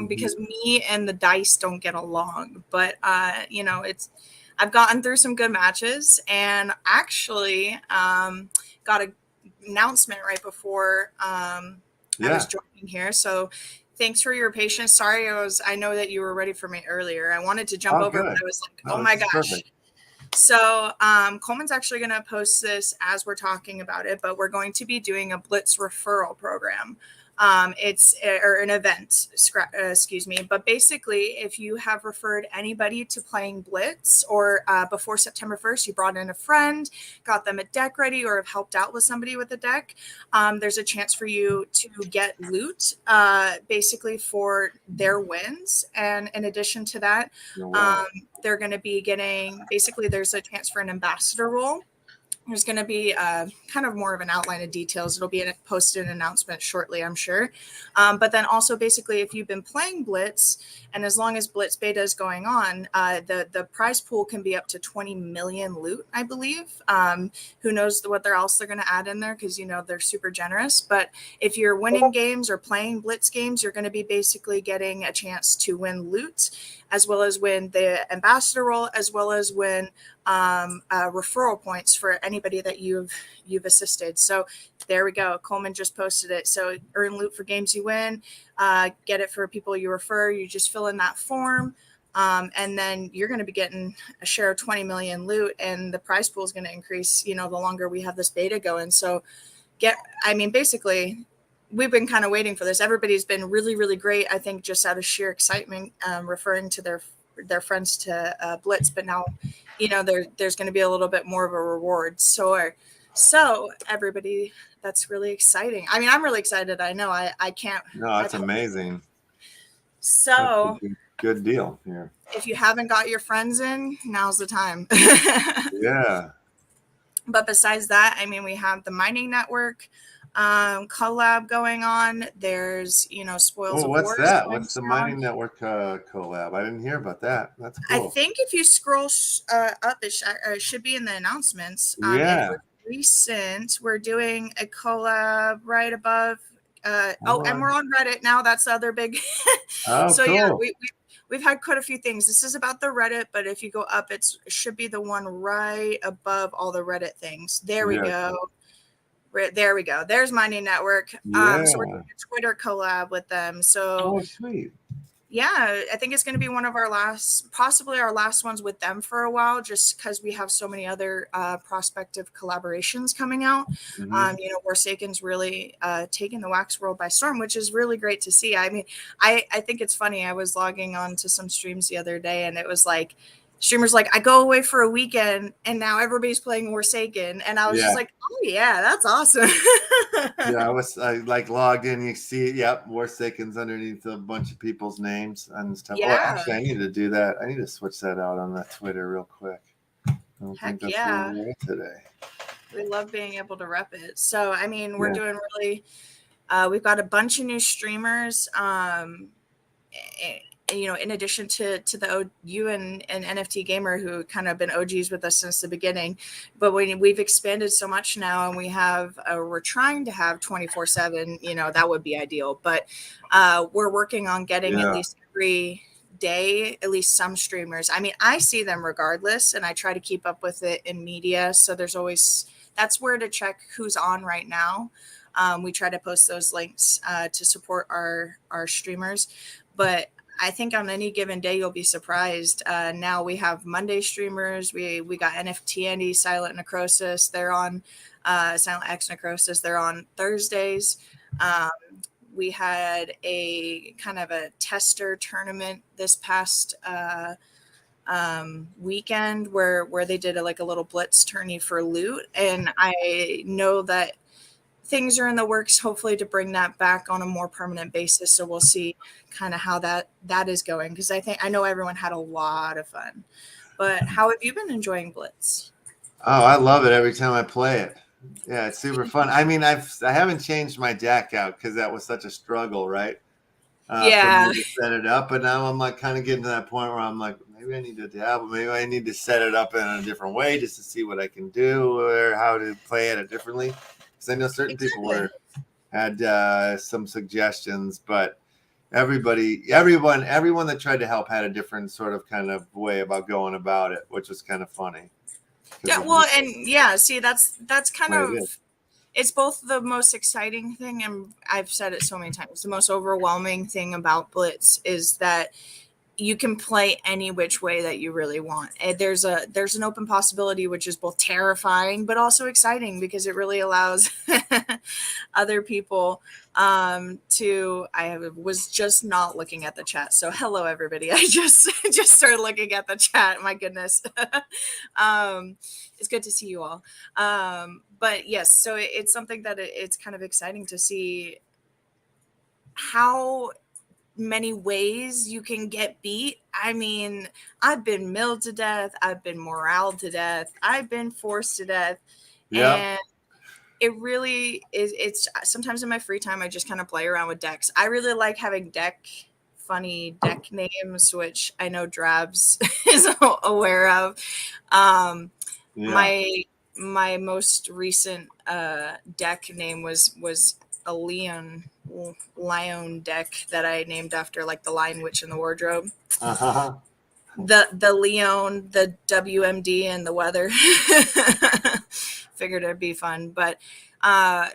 because me and the dice don't get along. But I've gotten through some good matches, and actually got a announcement right before I was joining here. So thanks for your patience. Sorry, I know that you were ready for me earlier. I wanted to jump over, but I was like, oh my gosh. Perfect. So Coleman's actually going to post this as we're talking about it, but we're going to be doing a BLITZ referral program. It's an event, excuse me. But basically, if you have referred anybody to playing BLITZ, or before September 1st, you brought in a friend, got them a deck ready, or have helped out with somebody with a deck, there's a chance for you to get loot, basically for their wins. And in addition to that, they're going to be getting, basically there's a chance for an ambassador role. There's going to be kind of more of an outline of details. It'll be posted an announcement shortly, I'm sure. But then also, basically, if you've been playing Blitz, and as long as Blitz beta is going on, the prize pool can be up to 20 million loot, I believe. Who knows what else they're going to add in there, because, they're super generous. But if you're winning games or playing Blitz games, you're going to be basically getting a chance to win loot, as well as win the ambassador role, as well as win referral points for anybody that you've assisted. So there we go. Coleman just posted it. So earn loot for games you win, get it for people you refer. You just fill in that form, and then you're going to be getting a share of 20 million loot, and the prize pool is going to increase, the longer we have this beta going. So basically, we've been kind of waiting for this. Everybody's been really, really great, I think, just out of sheer excitement, referring to their friends to Blitz. But now, there's going to be a little bit more of a reward. So everybody, that's really exciting. I'm really excited. I know I can't. No, that's amazing. So that's a good deal here. If you haven't got your friends in, now's the time. Yeah. But besides that, we have the mining network collab going on. There's, Spoils of Wars. What's that? What's the mining network collab? I didn't hear about that. That's cool. I think if you scroll up, it should be in the announcements. Yeah. Recent, we're doing a collab right above. And we're on Reddit now. That's the other big. Oh, so cool. yeah, we've had quite a few things. This is about the Reddit, but if you go up, it should be the one right above all the Reddit things. There we go. There we go. There's Mining Network. Yeah. So we're doing a Twitter collab with them. So sweet. Yeah, I think it's going to be one of our possibly our last ones with them for a while, just because we have so many other prospective collaborations coming out. Mm-hmm. Warsaken's really taking the wax world by storm, which is really great to see. I think it's funny. I was logging on to some streams the other day, and it was like, streamers like, I go away for a weekend and now everybody's playing Warsaken, and I was just like, oh yeah, that's awesome. I logged in, you see, Warsaken's underneath a bunch of people's names and stuff. Yeah. Oh, actually, I need to do that. I need to switch that out on that Twitter real quick. I don't think that's where we're at today. We love being able to rep it. So we're doing really we've got a bunch of new streamers. In addition to the you and NFT Gamer, who kind of been OGs with us since the beginning, but we've expanded so much now, and we're trying to have 24/7. That would be ideal, but we're working on getting at least every day, at least some streamers. I see them regardless, and I try to keep up with it in media. So that's where to check who's on right now. We try to post those links to support our streamers, but I think on any given day, you'll be surprised. Now we have Monday streamers. We got NFT Andy, Silent Necrosis. They're on Silent X Necrosis. They're on Thursdays. We had a kind of a tester tournament this past weekend where they did a little blitz tourney for loot. And I know that things are in the works, hopefully, to bring that back on a more permanent basis. So we'll see kind of how that is going, because I know everyone had a lot of fun. But how have you been enjoying Blitz? Oh, I love it every time I play it. Yeah, it's super fun. I mean, I haven't changed my deck out because that was such a struggle, right? For Yeah, me to set it up, but now I'm like kind of getting to that point where I'm like, maybe I need to dabble, maybe I need to set it up in a different way just to see what I can do or how to play it differently. Because I know certain people had some suggestions, but everyone that tried to help had a different sort of kind of way about going about it, which was kind of funny. yeah. Well, and yeah, see, that's kind Way it of, is. it's both the most exciting thing, and I've said it so many times, the most overwhelming thing about Blitz is that you can play any which way that you really want. And there's an open possibility, which is both terrifying but also exciting, because it really allows other people to. I was just not looking at the chat, so hello everybody. I just started looking at the chat. My goodness. It's good to see you all. But yes, so it's something that it's kind of exciting to see how many ways you can get beat. I mean, I've been milled to death, I've been moraled to death, I've been forced to death. Yeah. And it really is, it's sometimes in my free time I just kind of play around with decks. I really like having funny deck names, which I know Drabs is aware of. My most recent deck name was a lion deck that I named after like the Lion Witch in the Wardrobe. Uh-huh. The Leon, the WMD, and the weather. Figured it'd be fun. But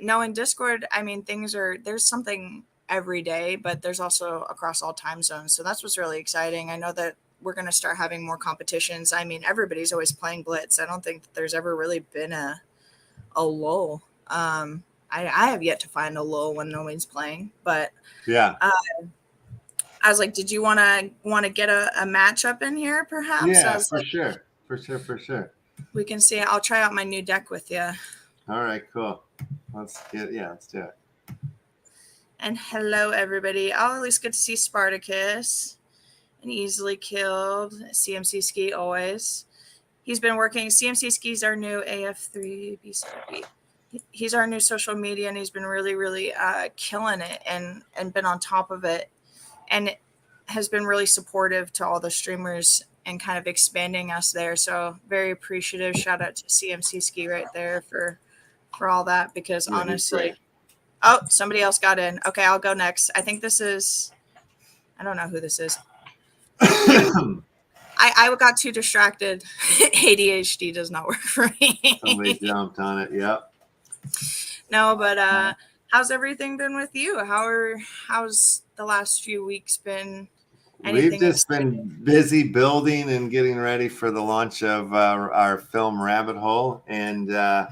no, in Discord, I mean, there's something every day, but there's also across all time zones. So that's what's really exciting. I know that we're going to start having more competitions. I mean, everybody's always playing Blitz. I don't think that there's ever really been a lull. I have yet to find a lull when no one's playing, but yeah. I was like, did you want to get a matchup in here, perhaps? Yeah, for sure. We can see. I'll try out my new deck with you. All right, cool. Let's do it. And hello, everybody. Oh, at least good to see Spartacus. And easily killed. CMC Ski always. He's been working. CMC Ski's our new AF3 BCB. He's our new social media, and he's been really, really killing it and been on top of it, and has been really supportive to all the streamers and kind of expanding us there. So very appreciative. Shout out to CMC Ski right there for all that, because honestly, oh, somebody else got in. Okay, I'll go next. I think this is, I don't know who this is. I got too distracted. ADHD does not work for me. Somebody jumped on it. Yep. No, but how's everything been with you? How's the last few weeks been? We've just been busy building and getting ready for the launch of our film Rabbit Hole, and the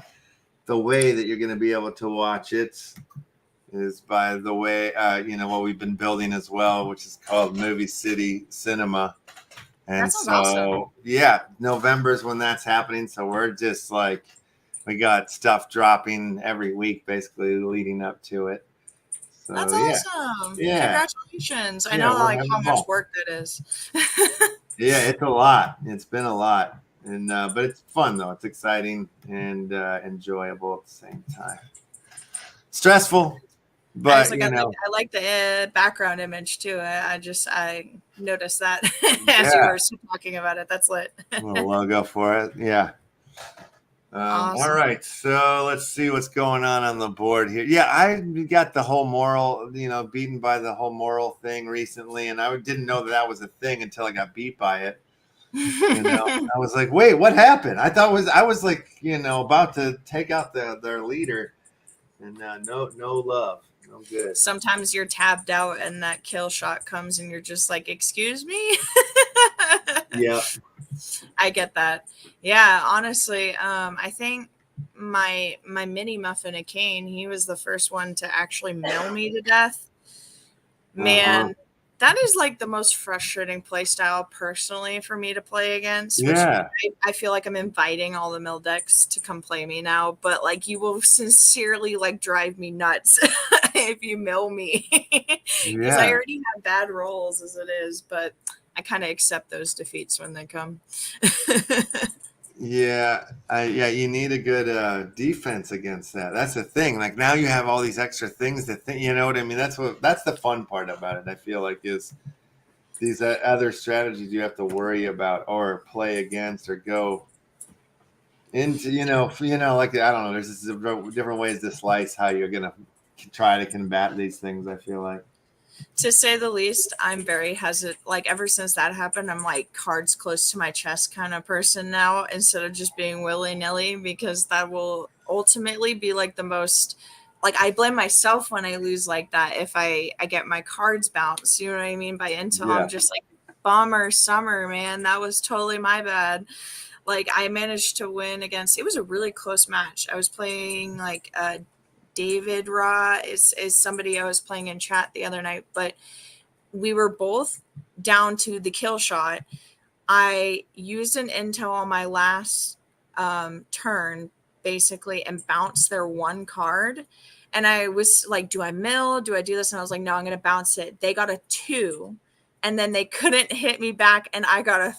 way that you're going to be able to watch it is by the way, what we've been building as well, which is called Movie City Cinema. And so, awesome. Yeah, November is when that's happening. So we're just like, we got stuff dropping every week, basically leading up to it. So, that's awesome. Yeah. Congratulations. I know like how much work that is. Yeah, it's a lot. It's been a lot. And but it's fun though. It's exciting and enjoyable at the same time. Stressful. But I like the background image too. I noticed that as you were talking about it. That's lit. A little logo for it. Yeah. Awesome. All right. So let's see what's going on the board here. Yeah, I got the whole moral, beaten by the whole moral thing recently. And I didn't know that was a thing until I got beat by it. I was like, wait, what happened? I was like, about to take out their leader. And no love. No good. Sometimes you're tabbed out and that kill shot comes and you're just like, excuse me? Yeah. I get that. Yeah, honestly, I think my mini muffin of Kane, he was the first one to actually mill me to death. Man, That is like the most frustrating play style personally for me to play against, which Yeah. I feel like I'm inviting all the mill decks to come play me now, but like you will sincerely like drive me nuts if you mill me because I Yeah. already have bad rolls as it is, but I kind of accept those defeats when they come. Yeah, you need a good defense against that. That's the thing. Like now you have all these extra things to think. You know what I mean? That's the fun part about it. I feel like is these other strategies you have to worry about or play against or go into. Like I don't know. There's just different ways to slice how you're gonna try to combat these things. I feel like. To say the least, I'm very hesitant. Like ever since that happened, I'm like cards close to my chest kind of person now instead of just being willy-nilly, because that will ultimately be like the most, like I blame myself when I lose like that. If I get my cards bounced, you know what I mean? By Intel, Yeah. I'm just like, bummer summer, man. That was totally my bad. Like I managed to win against, it was a really close match. I was playing like David Raw is somebody I was playing in chat the other night, but we were both down to the kill shot. I used an intel on my last turn basically and bounced their one card. And I was like, do I mill? Do I do this? And I was like, no, I'm going to bounce it. They got a 2 and then they couldn't hit me back. And I got a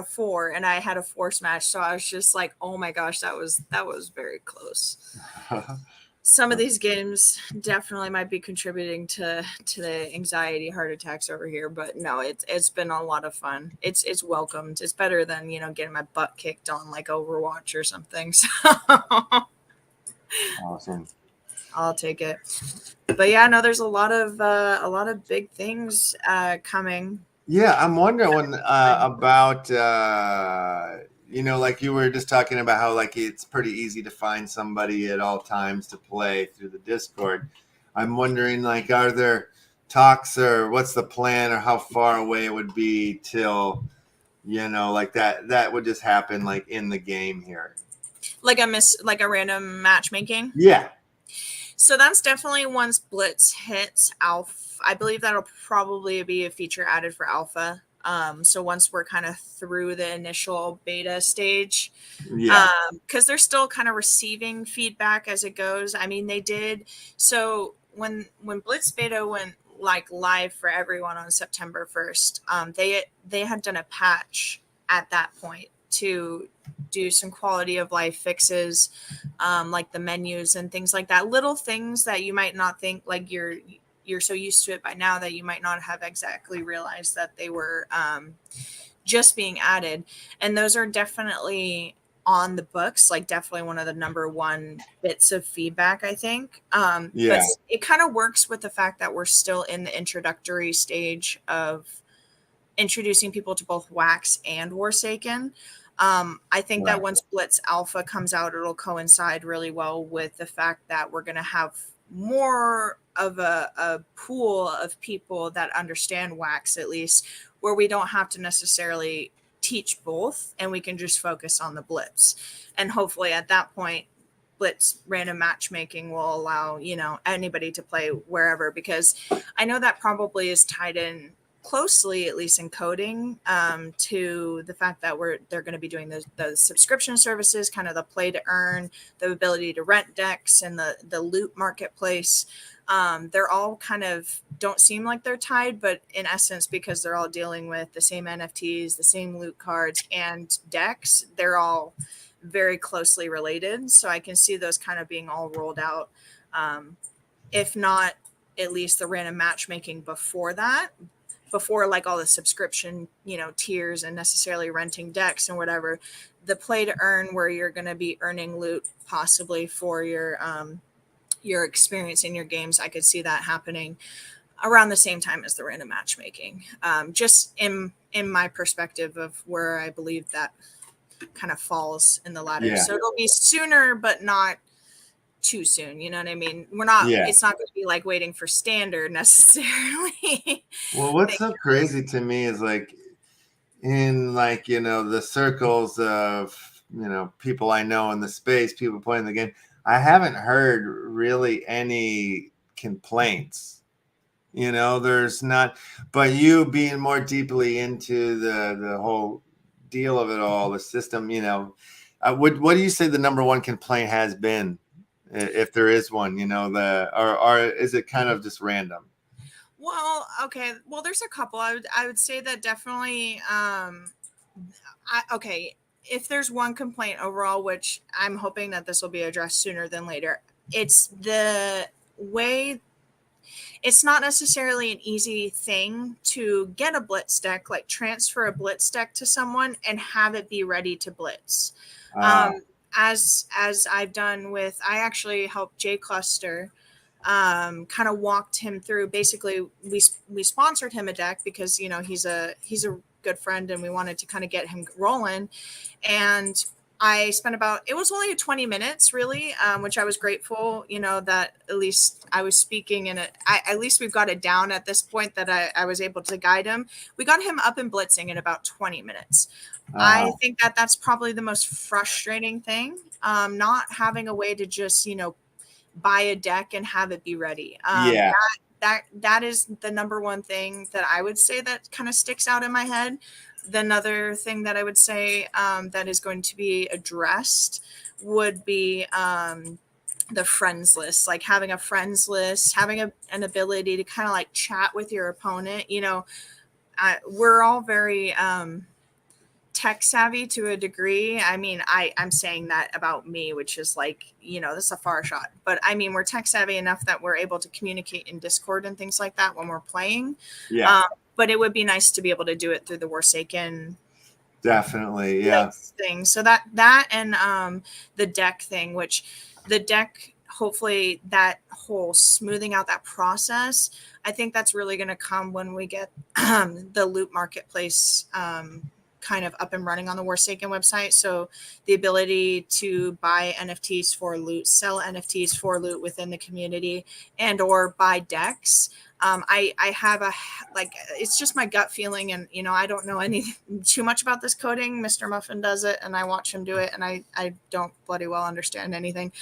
4 and I had a force match. So I was just like, oh my gosh, that was very close. Some of these games definitely might be contributing to the anxiety, heart attacks over here, but no, it's been a lot of fun. It's welcomed. It's better than getting my butt kicked on like Overwatch or something. So Awesome. I'll take it. But yeah, no, there's a lot of big things coming. Yeah, I'm wondering about like you were just talking about how like it's pretty easy to find somebody at all times to play through the Discord. I'm wondering like are there talks or what's the plan or how far away it would be till like that would just happen like in the game here. Like a random matchmaking? Yeah. So that's definitely once Blitz hits alpha. I believe that'll probably be a feature added for alpha. So once we're kind of through the initial beta stage, because they're still kind of receiving feedback as it goes. I mean, they did. So when Blitz beta went like live for everyone on September 1st, they had done a patch at that point to do some quality of life fixes, like the menus and things like that. Little things that you might not think, like you're so used to it by now that you might not have exactly realized that they were just being added. And those are definitely on the books, like definitely one of the number one bits of feedback, I think. But it kind of works with the fact that we're still in the introductory stage of introducing people to both Wax and Warsaken. I think that once Blitz Alpha comes out, it'll coincide really well with the fact that we're going to have more of a pool of people that understand Wax, at least, where we don't have to necessarily teach both and we can just focus on the Blitz. And hopefully at that point, Blitz random matchmaking will allow, anybody to play wherever, because I know that probably is tied in closely, at least in coding, to the fact that they're going to be doing the subscription services, kind of the play to earn, the ability to rent decks, and the loot marketplace. They're all kind of don't seem like they're tied, but in essence, because they're all dealing with the same NFTs, the same loot cards and decks, they're all very closely related. So I can see those kind of being all rolled out. If not, at least the random matchmaking before like all the subscription, tiers and necessarily renting decks and whatever, the play to earn where you're going to be earning loot possibly for your experience in your games. I could see that happening around the same time as the random matchmaking. Just in my perspective of where I believe that kind of falls in the ladder. Yeah. So it'll be sooner, but not too soon. You know what I mean? It's not going to be like waiting for standard necessarily. Well, what's so crazy to me is like in like, the circles of, people I know in the space, people playing the game, I haven't heard really any complaints There's not, but you being more deeply into the whole deal of it all, the system, what do you say the number one complaint has been, if there is one, or is it kind of just random? Well, okay. Well, there's a couple. I would say that definitely. Okay. If there's one complaint overall, which I'm hoping that this will be addressed sooner than later, it's the way. It's not necessarily an easy thing to get a blitz deck, like transfer a blitz deck to someone and have it be ready to blitz. As I've done with, I actually helped J Cluster, kind of walked him through. Basically, we sponsored him a deck because he's a good friend and we wanted to kind of get him rolling. And I spent it was only 20 minutes really, which I was grateful, that at least I was speaking and at least we've got it down at this point that I was able to guide him. We got him up and blitzing in about 20 minutes. I think that's probably the most frustrating thing. Not having a way to just, buy a deck and have it be ready. That is the number one thing that I would say that kind of sticks out in my head. The another thing that I would say that is going to be addressed would be the friends list, like having a friends list, having an ability to kind of like chat with your opponent. We're all very tech savvy to a degree. I mean, I'm saying that about me, which is like, this is a far shot, but I mean, we're tech savvy enough that we're able to communicate in Discord and things like that when we're playing. Yeah. But it would be nice to be able to do it through the Warsaken definitely. Yeah. thing. So that and the deck thing, which the deck, hopefully that whole smoothing out that process, I think that's really going to come when we get the loot marketplace kind of up and running on the Warsaken website. So the ability to buy NFTs for loot, sell NFTs for loot within the community, and or buy decks. I have it's just my gut feeling, and I don't know too much about this coding. Mr. Muffin does it and I watch him do it, and I don't bloody well understand anything.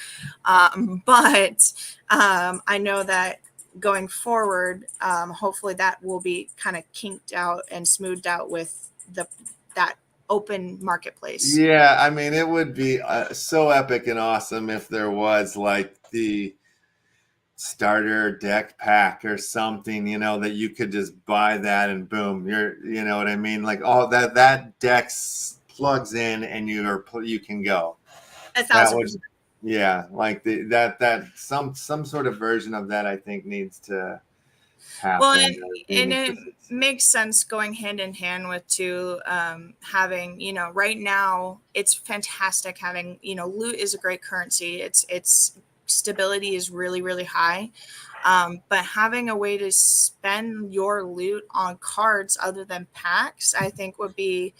But I know that going forward, hopefully that will be kind of kinked out and smoothed out with that open marketplace. Yeah, I mean, it would be so epic and awesome if there was like the starter deck pack or something, that you could just buy that and boom, you know what I mean? Like all that deck plugs in and you can go. 1,000%. Yeah, like that some sort of version of that I think needs to happen. Well, and it makes sense going hand in hand with having, right now it's fantastic having, loot is a great currency. It's stability is really, really high. But having a way to spend your loot on cards other than packs, I think would be,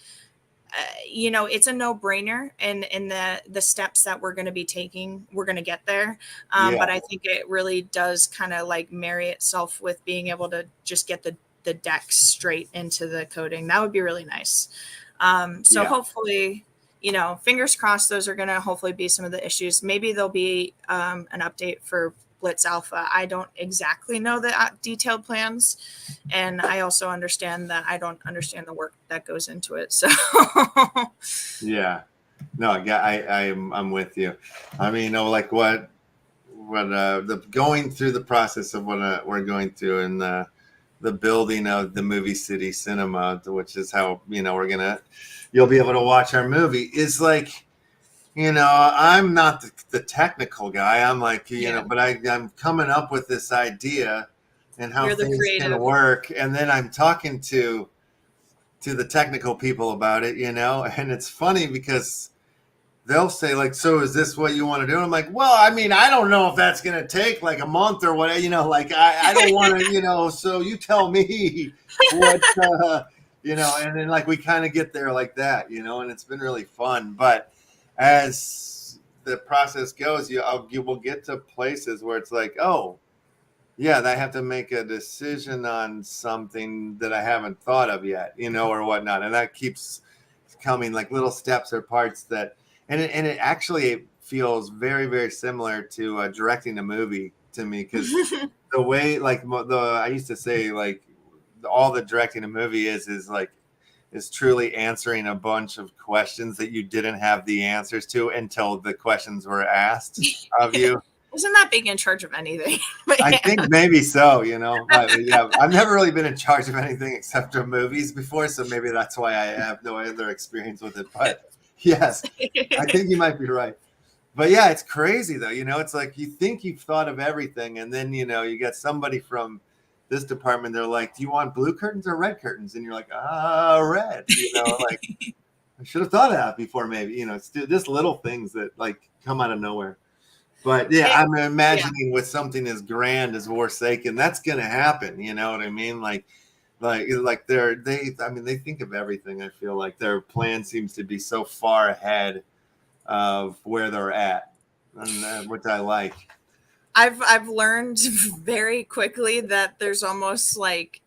it's a no-brainer in the steps that we're going to be taking. We're going to get there. But I think it really does kind of like marry itself with being able to just get the deck straight into the coding. That would be really nice. Hopefully, fingers crossed, those are going to hopefully be some of the issues. Maybe there'll be an update for Blitz Alpha. I don't exactly know the detailed plans, and I also understand that I don't understand the work that goes into it. So yeah, no, I'm with you. I mean, like what the going through the process of what we're going through in the building of the Movie City Cinema, which is how you'll be able to watch our movie, is like. I'm not the technical guy. I'm like, but I'm coming up with this idea and how things can work. And then I'm talking to the technical people about it, and it's funny because they'll say like, so is this what you want to do? And I'm like, well, I mean, I don't know if that's going to take like a month or whatever, like I don't want to, so you tell me what, and then like we kind of get there like that, and it's been really fun. But as the process goes, you will get to places where it's like, oh, yeah, I have to make a decision on something that I haven't thought of yet, or whatnot. And that keeps coming like little steps or parts that, and it actually feels very, very similar to directing a movie to me because the way, like I used to say, like all the directing a movie is truly answering a bunch of questions that you didn't have the answers to until the questions were asked of you. Isn't that being in charge of anything? I think maybe so, but yeah, I've never really been in charge of anything except for movies before, so maybe that's why I have no other experience with it. But yes, I think you might be right. But yeah, it's crazy though. It's like you think you've thought of everything, and then you get somebody from this department. They're like, "Do you want blue curtains or red curtains?" And you're like, red." Like I should have thought of that before. Maybe it's just little things that like come out of nowhere. But yeah, I'm imagining with something as grand as Warsaken, that's gonna happen. You know what I mean? Like they think of everything. I feel like their plan seems to be so far ahead of where they're at, and which I like. I've learned very quickly that there's almost like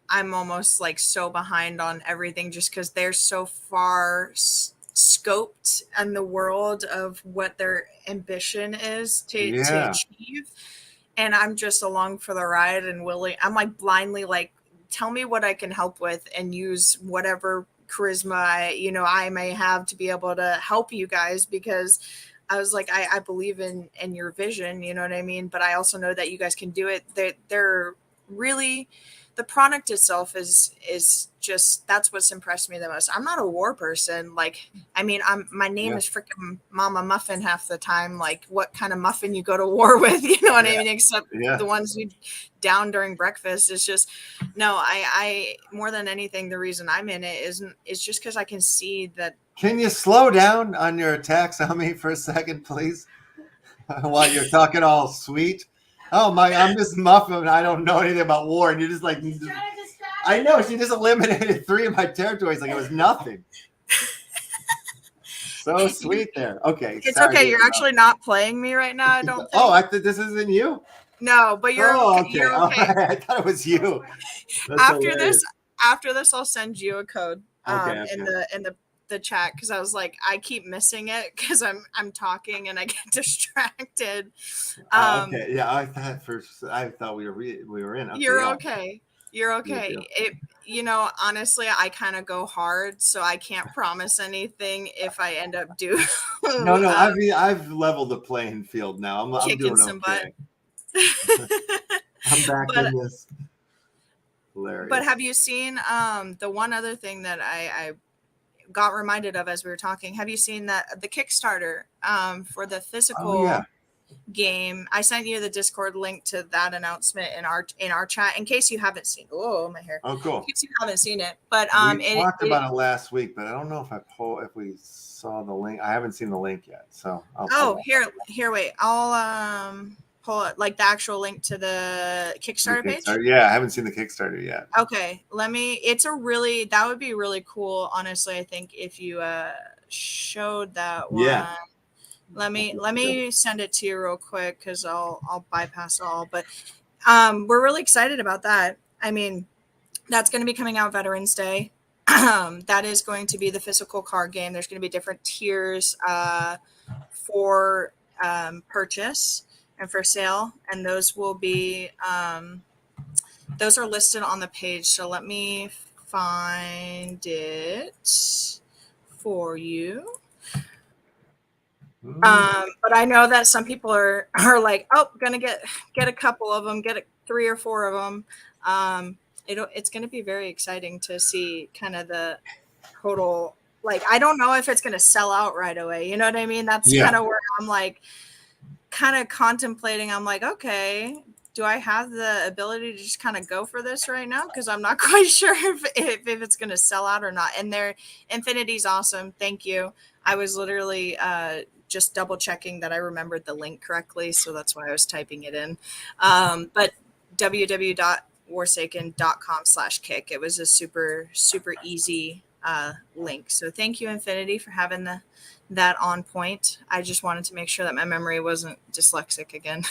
I'm almost like so behind on everything just because they're so far scoped in the world of what their ambition is to achieve, and I'm just along for the ride and I'm like blindly like, tell me what I can help with and use whatever charisma I may have to be able to help you guys, because I was like, I believe in your vision, you know what I mean? But I also know that you guys can do it. They're really, the product itself is just, that's what's impressed me the most. I'm not a war person. Like, I mean, my name is freaking Mama Muffin half the time. Like, what kind of muffin you go to war with, you know what I mean? Except the ones you down during breakfast. It's just, no, I more than anything, the reason I'm in it is just because I can see that. Can you slow down on your attacks on me for a second, please? While you're talking all sweet. Oh my, I'm just Muffin. I don't know anything about war. And you're just like, I know, she just eliminated 3 of my territories like it was nothing. So sweet there. Okay. It's okay. You're actually not playing me right now, I don't think. Oh, I thought this isn't you? No, but you're okay. Okay. You're okay. Right. I thought it was you. After this, I'll send you a code in the chat, because I was like, I keep missing it because I'm talking and I get distracted. Okay. Yeah, I thought we were in. Okay, you're okay. You're okay. Honestly, I kind of go hard, so I can't promise anything if I end up doing. No, I've leveled the playing field now. I'm doing some okay. I'm back in this. Hilarious. But have you seen the one other thing that I got reminded of as we were talking? Have you seen that the Kickstarter for the physical game? I sent you the Discord link to that announcement in our chat in case you haven't seen. Oh, my hair. Oh, cool. In case you haven't seen it, but we talked about it last week, but I don't know if we saw the link. I haven't seen the link yet, so. Here, wait. I'll pull it, like the actual link to the Kickstarter page. Yeah, I haven't seen the Kickstarter yet. Okay, that would be really cool. Honestly, I think if you showed that one. Yeah. Let me send it to you real quick because I'll bypass all. But we're really excited about that. I mean, that's going to be coming out Veterans Day. That is going to be the physical card game. There's going to be different tiers for purchase and for sale, and those will be those are listed on the page. So let me find it for you. But I know that some people are like, oh, gonna get a couple of them, get 3 or 4 of them. It's gonna be very exciting to see kind of the total. Like, I don't know if it's gonna sell out right away. You know what I mean? That's kind of where I'm like, kind of contemplating. I'm like, okay, do I have the ability to just kind of go for this right now? Because I'm not quite sure if it's gonna sell out or not. And their Infinity's awesome. Thank you. I was literally just double checking that I remembered the link correctly. So that's why I was typing it in. But www.warsaken.com/kick. It was a super, super easy link. So thank you, Infinity, for having that on point. I just wanted to make sure that my memory wasn't dyslexic again.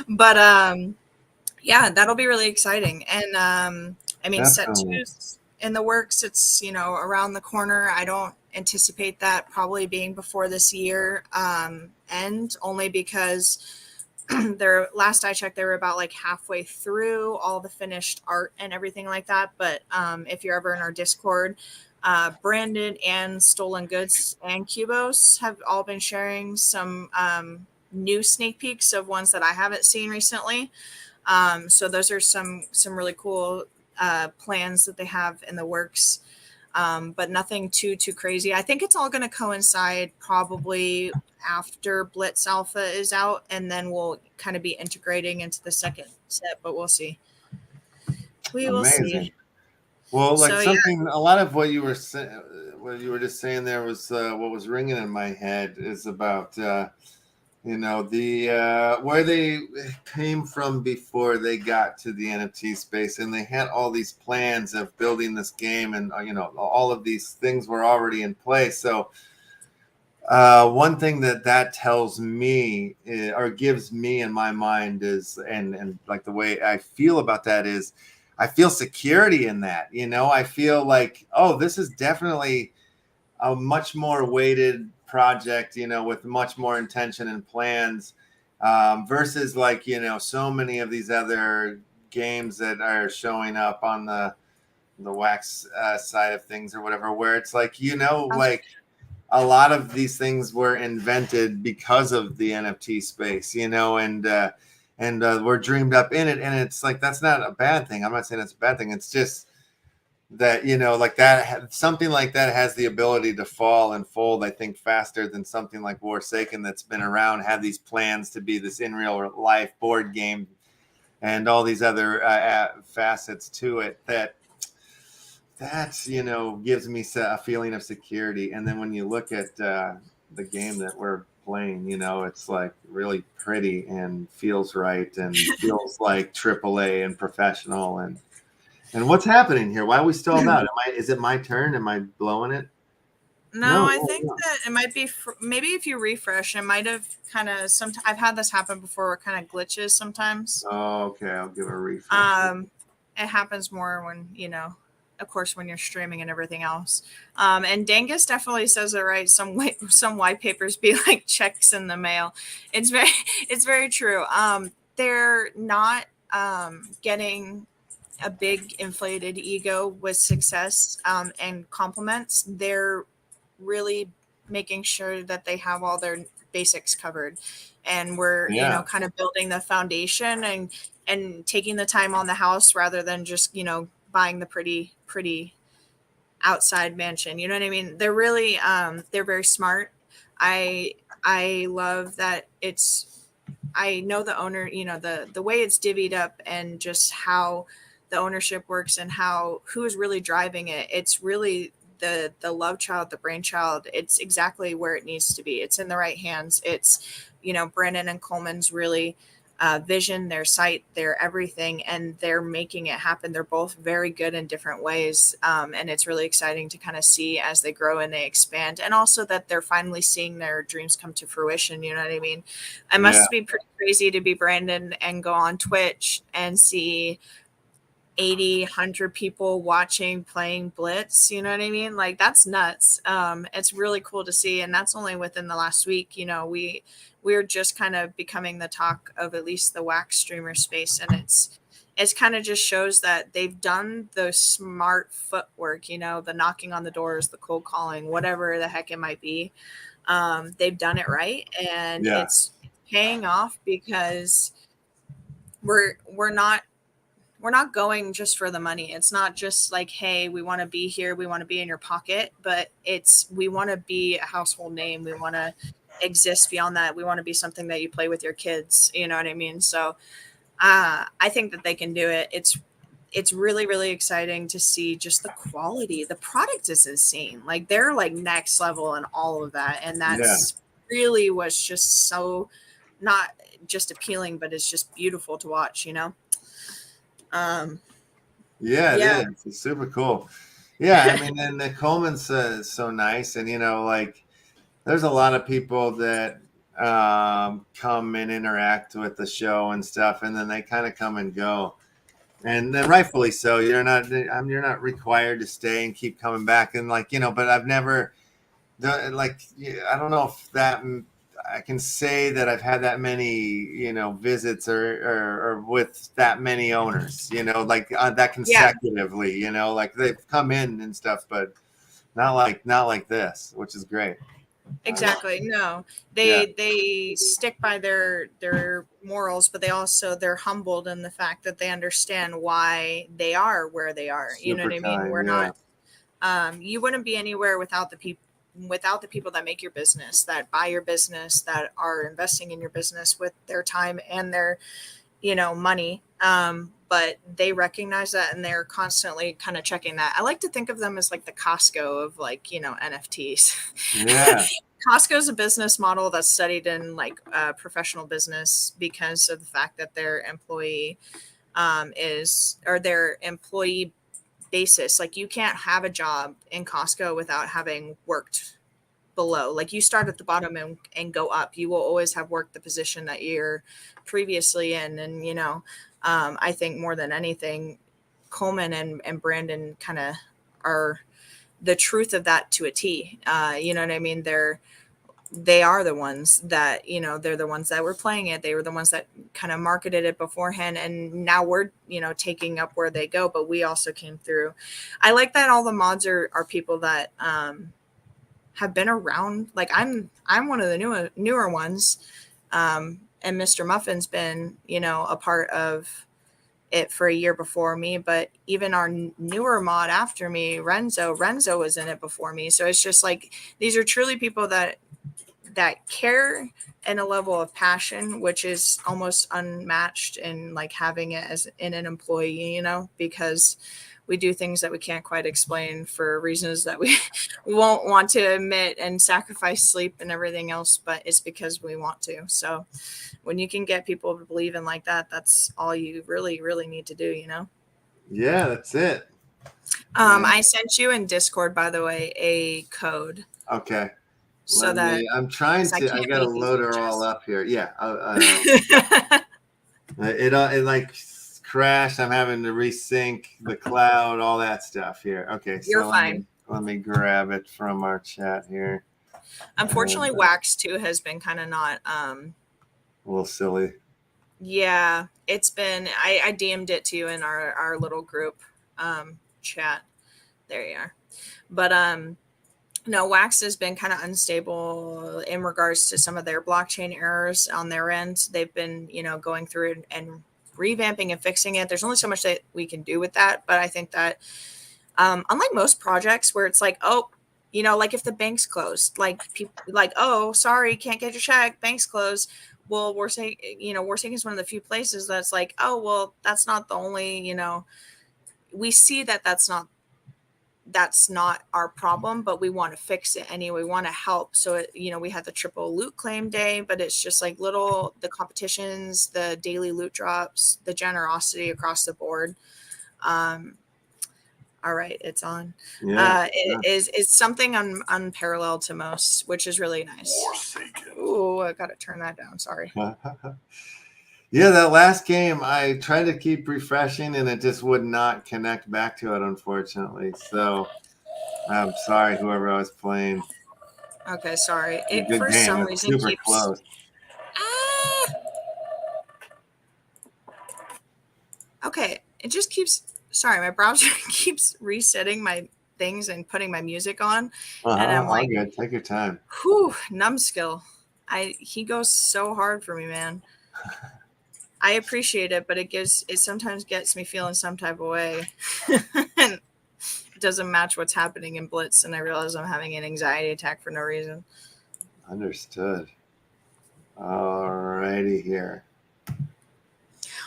But that'll be really exciting. And I mean, set 2's in the works. It's, around the corner. I don't anticipate that probably being before this year end, only because They're last I checked, they were about like halfway through all the finished art and everything like that. But if you're ever in our Discord, Brandon and Stolen Goods and Cubos have all been sharing some new sneak peeks of ones that I haven't seen recently. So those are some really cool plans that they have in the works. But nothing too crazy. I think it's all going to coincide probably after Blitz Alpha is out, and then we'll kind of be integrating into the second set. But we'll see. We will see. Well, like So, something, a lot of what you were just saying there was what was ringing in my head is about the where they came from before they got to the NFT space, and they had all these plans of building this game, and all of these things were already in place. So one thing that tells me or gives me in my mind is, and like the way I feel about that is, I feel security in that. I feel like, oh, this is definitely a much more weighted project, with much more intention and plans, versus like, so many of these other games that are showing up on the wax side of things or whatever, where it's like, like a lot of these things were invented because of the NFT space, and we're dreamed up in it. And it's like, that's not a bad thing. I'm not saying it's a bad thing. It's just that, like that, something like that has the ability to fall and fold, I think, faster than something like Warsaken that's been around, had these plans to be this in real life board game and all these other facets to it that gives me a feeling of security. And then when you look at the game that we're playing, it's like really pretty and feels right and feels like AAA and professional. And what's happening here? Why are we stalled out? Is it my turn? Am I blowing it? No, I think that it might be maybe if you refresh, it might have kind of I've had this happen before where it kind of glitches sometimes. Oh, okay. I'll give a refresh. It happens more when, of course, when you're streaming and everything else. And Dangus definitely says it right. Some white papers be like checks in the mail. It's very true. They're not getting a big inflated ego with success and compliments. They're really making sure that they have all their basics covered, and we're kind of building the foundation and taking the time on the house rather than just buying the pretty outside mansion. You know what I mean? They're really they're very smart. I love that I know the owner, the way it's divvied up and just how the ownership works and who's really driving it. It's really the love child, the brainchild. It's exactly where it needs to be. It's in the right hands. It's, Brandon and Coleman's really vision, their site, their everything, and they're making it happen. They're both very good in different ways. And it's really exciting to kind of see as they grow and they expand, and also that they're finally seeing their dreams come to fruition. You know what I mean? It must be pretty crazy to be Brandon and go on Twitch and see 80, 100 people watching playing Blitz. You know what I mean? Like, that's nuts. It's really cool to see. And that's only within the last week. We're just kind of becoming the talk of at least the wax streamer space. And it's kind of just shows that they've done the smart footwork, the knocking on the doors, the cold calling, whatever the heck it might be. They've done it right. And it's paying off because we're not going just for the money. It's not just like, hey, we want to be here, we want to be in your pocket, but we want to be a household name. We want to exist beyond that. We want to be something that you play with your kids. You know what I mean? So I think that they can do it. It's really, really exciting to see just the quality. The product is insane. Like, they're like next level and all of that. And that's really was just so not just appealing, but it's just beautiful to watch, It is. It's super cool. I mean, and the Coleman's so nice, and like there's a lot of people that come and interact with the show and stuff, and then they kind of come and go, and then rightfully so. You're not required to stay and keep coming back, and but I've never done, I don't know if that I can say that I've had that many, visits or with that many owners, like that consecutively, like they've come in and stuff, but not like this, which is great. Exactly. No, they stick by their morals, but they're humbled in the fact that they understand why they are where they are. You know what I mean? Kind, We're not. You wouldn't be anywhere without the people that make your business, that buy your business, that are investing in your business with their time and their, money. But they recognize that and they're constantly kind of checking that. I like to think of them as like the Costco of like, NFTs. Yeah. Costco is a business model that's studied in like professional business because of the fact that their employee their employee basis. Like you can't have a job in Costco without having worked below. Like you start at the bottom and go up. You will always have worked the position that you're previously in. And, I think more than anything, Coleman and Brandon kind of are the truth of that to a T. You know what I mean? They are the ones that, they're the ones that were playing it. They were the ones that kind of marketed it beforehand. And now we're, taking up where they go, but we also came through. I like that all the mods are people that have been around. Like I'm one of the newer ones. And Mr. Muffin's been, a part of it for a year before me, but even our newer mod after me, Renzo was in it before me. So it's just like, these are truly people that care and a level of passion, which is almost unmatched in like having it as in an employee, because we do things that we can't quite explain for reasons that we won't want to admit and sacrifice sleep and everything else, but it's because we want to. So when you can get people to believe in like that, that's all you really, really need to do, Yeah, that's it. I sent you in Discord, by the way, a code. Okay. So I'm trying to. I gotta load her all up here. Yeah. It like crashed. I'm having to resync the cloud, all that stuff here. Okay. You're fine. Let me grab it from our chat here. Unfortunately, Wax 2 has been kind of not a little silly. Yeah, it's been. I DM'd it to you in our little group chat. There you are. But no, Wax has been kind of unstable in regards to some of their blockchain errors on their end. They've been, going through it and revamping and fixing it. There's only so much that we can do with that. But I think that unlike most projects where it's like, oh, like if the bank's closed, like people like, oh, sorry, can't get your check, bank's closed. Well, Warsaken is one of the few places that's like, oh, well, that's not the only, we see that that's not our problem, but we want to fix it anyway. We want to help. So, we had the triple loot claim day, but it's just like the competitions, the daily loot drops, the generosity across the board. All right, it's on. Yeah, It's something unparalleled to most, which is really nice. Oh, I got to turn that down. Sorry. Yeah, that last game, I tried to keep refreshing and it just would not connect back to it, unfortunately. So I'm sorry, whoever I was playing. Okay, sorry. It good for game. some It's reason super keeps close. Okay, it just keeps. Sorry, my browser keeps resetting my things and putting my music on, and I'm like, good. Take your time. Whew, numbskill. He goes so hard for me, man. I appreciate it, but it sometimes gets me feeling some type of way. And it doesn't match what's happening in Blitz, and I realize I'm having an anxiety attack for no reason. Understood. Alrighty here.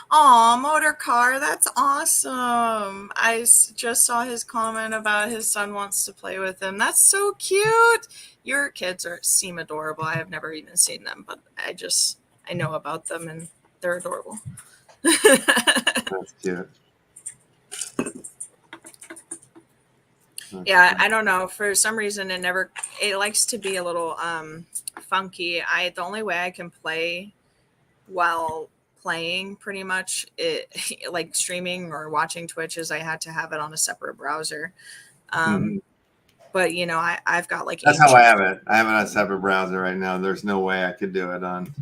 Aw, motor car, that's awesome. I just saw his comment about his son wants to play with him. That's so cute. Your kids seem adorable. I have never even seen them, but I know about them and they're adorable. That's cute. Yeah, I don't know. For some reason, it likes to be a little funky. The only way I can play while playing pretty much like streaming or watching Twitch is I had to have it on a separate browser. But I've got like That's how I have ancient- it. I have it on a separate browser right now. There's no way I could do it on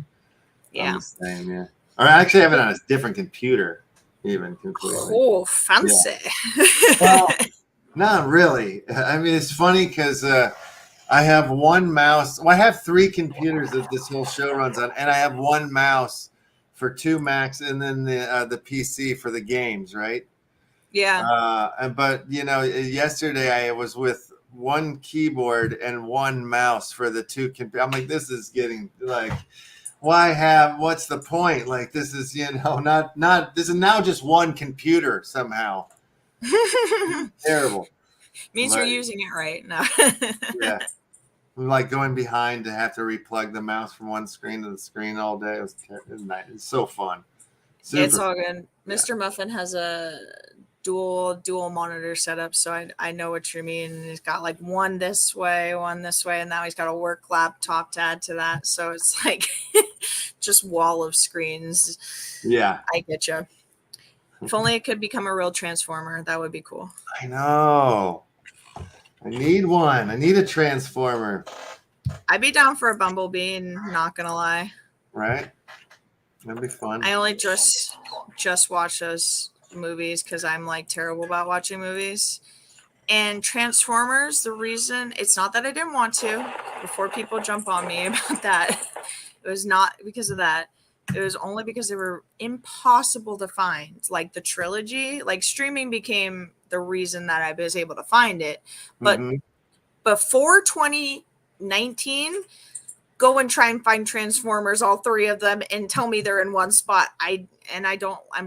Yeah. the same. Yeah. Or I actually have it on a different computer, even completely. Oh, fancy. Well, not really. I mean, it's funny because I have one mouse. Well, I have 3 computers that this whole show runs on, and I have one mouse for 2 Macs, and then the PC for the games, right? Yeah. But yesterday I was with one keyboard and one mouse for the 2 computers. I'm like, this is getting like, what's the point? Like, this is not this is now just one computer somehow. Terrible. Means But, you're using it right now. yeah. Like going behind to have to replug the mouse from one screen to the screen all day. It was nice. It's so fun. It's all good. Mr. Muffin has a dual monitor setup, so I know what you mean. He's got like one this way, and now he's got a work laptop to add to that. So it's like just wall of screens. Yeah. I get you. If only it could become a real transformer, that would be cool. I know. I need one. I need a transformer. I'd be down for a Bumblebee, not gonna lie. Right? That'd be fun. I only just watch those movies because I'm like terrible about watching movies. And Transformers, the reason it's not that I didn't want to, before people jump on me about that, it was not because of that. It was only because they were impossible to find. Like the trilogy, like streaming became the reason that I was able to find it. But before 2019, go and try and find Transformers, all 3 of them, and tell me they're in one spot. I'm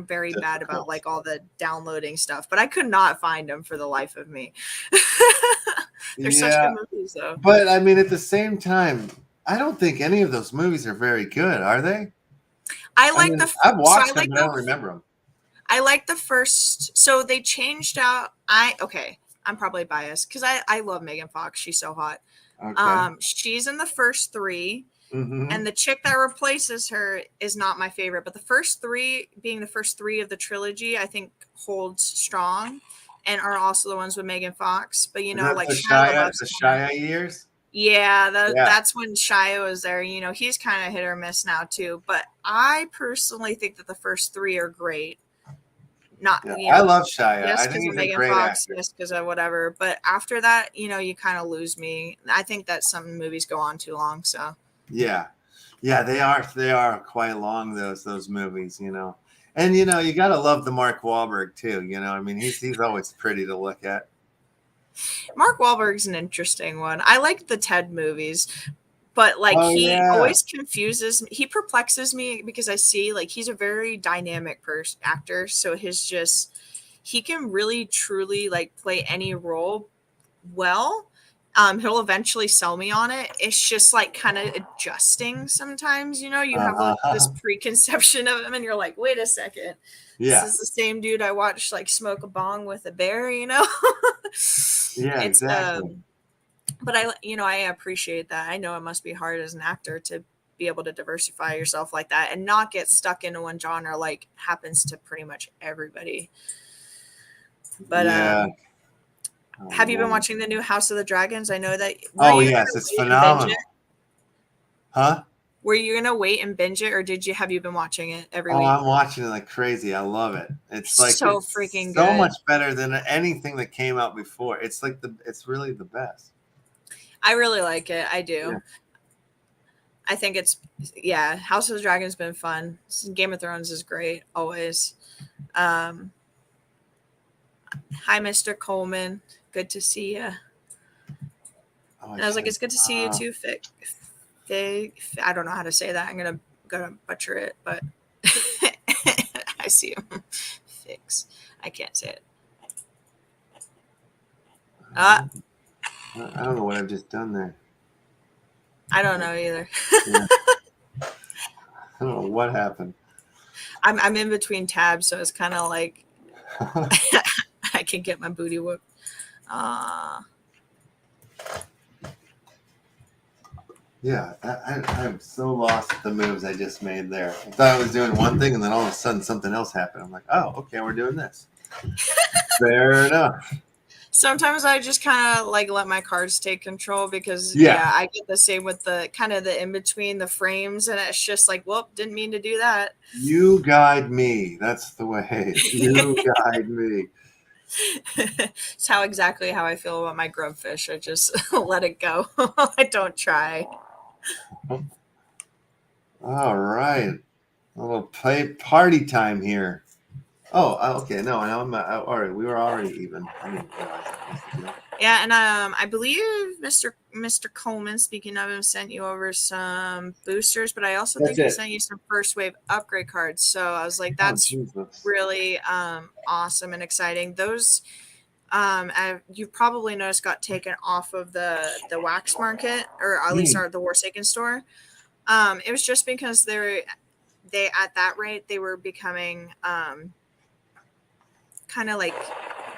very bad about like all the downloading stuff, but I could not find them for the life of me. They're such good movies though. But I mean, at the same time, I don't think any of those movies are very good, are they? I've watched them, but I don't remember them. I like the first. So they changed out. I'm probably biased because I love Megan Fox. She's so hot. Okay. She's in the first 3, and the chick that replaces her is not my favorite. But the first 3, being the first 3 of the trilogy, I think holds strong, and are also the ones with Megan Fox. But like the Shia years. Yeah, that's when Shia was there. He's kind of hit or miss now too. But I personally think that the first 3 are great. I love Shia. Yes, I think he's Megan a great Fox, actor. yes, because of whatever. But after that, you kind of lose me. I think that some movies go on too long. So yeah, they are quite long. Those movies, and you gotta love the Mark Wahlberg too. I mean, he's always pretty to look at. Mark Wahlberg's an interesting one. I like the Ted movies, but like always confuses me. He perplexes me because I see like he's a very dynamic actor. So he can really truly like play any role well. He'll eventually sell me on it. It's just like kind of adjusting sometimes, you have like this preconception of him and you're like, wait a second. Yeah. This is the same dude I watched like smoke a bong with a bear, Yeah, exactly. But I appreciate that. I know it must be hard as an actor to be able to diversify yourself like that and not get stuck into one genre like happens to pretty much everybody. But have you been watching the new House of the Dragons? I know that. Yes, it's phenomenal. Huh? Were you gonna wait and binge it, or have you been watching it every week? I'm watching it like crazy. I love it. It's like so freaking so good. Much better than anything that came out before. It's like it's really the best. I really like it. I do. Yeah. I think House of the Dragon's been fun. Game of Thrones is great always. Hi, Mr. Coleman. Good to see you. And I was like, it's good to see you too, Fick. I don't know how to say that. I'm gonna butcher it, but I see him. Fix. I can't say it. I don't know what I've just done there. I don't know either. Yeah. I don't know what happened. I'm in between tabs, so it's kind of like I can get my booty whooped. Yeah, I'm so lost at the moves I just made there. I thought I was doing one thing, and then all of a sudden something else happened. I'm like, oh, okay, we're doing this. Fair enough. Sometimes I just kind of like let my cards take control because Yeah. I get the same with the kind of the in between the frames, and it's just like, well, didn't mean to do that. You guide me. That's the way. You guide me. It's exactly how I feel about my grubfish. I just let it go. I don't try. All right. A little party time here. Oh, okay. No, I'm all right. We were already even. I didn't realize that was the deal. Yeah, and I believe Mr. Coleman, speaking of him, sent you over some boosters, but I also think he sent you some first wave upgrade cards. So I was like, that's really awesome and exciting. Those you probably noticed got taken off of the wax market, or at least the WARSAKEN store. It was just because they at that rate they were becoming kind of like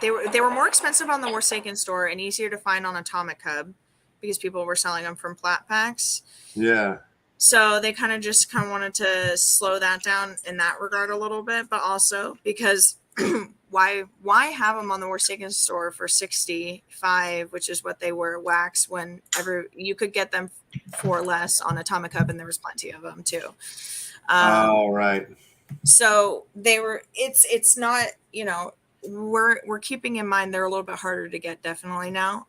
they were more expensive on the WARSAKEN store and easier to find on Atomic Hub because people were selling them from flat packs. Yeah. So they kind of wanted to slow that down in that regard a little bit, but also because why have them on the WARSAKEN store for $65, which is what they were wax, whenever you could get them for less on Atomic Hub, and there was plenty of them too. All right. So they were. It's not, we're keeping in mind they're a little bit harder to get definitely now.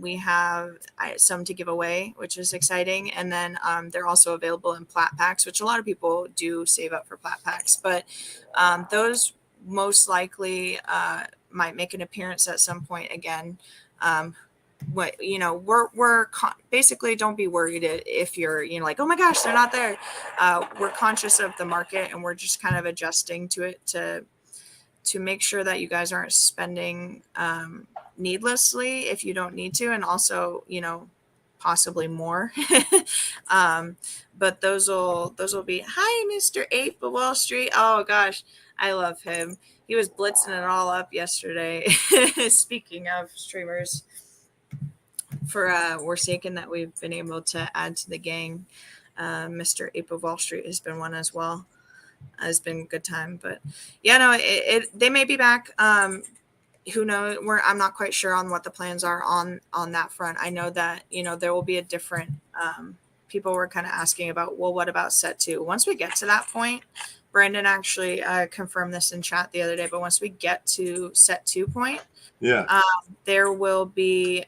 We have some to give away, which is exciting, and then they're also available in plat packs, which a lot of people do save up for plat packs, but those most likely might make an appearance at some point again. We're basically, don't be worried if you're like, oh my gosh, they're not there. We're conscious of the market, and we're just kind of adjusting to it to make sure that you guys aren't spending needlessly if you don't need to, and also possibly more. But those will be, hi Mr. 8 of Wall Street. Oh gosh, I love him. He was blitzing it all up yesterday. Speaking of streamers for WARSAKEN that we've been able to add to the gang, Mr. 8 of Wall Street has been one as well. Has been a good time, but yeah, no, they may be back. Who knows? I'm not quite sure on what the plans are on that front. I know that there will be a different. People were kind of asking about, well, what about set 2? Once we get to that point, Brandon actually confirmed this in chat the other day. But once we get to set 2 point, there will be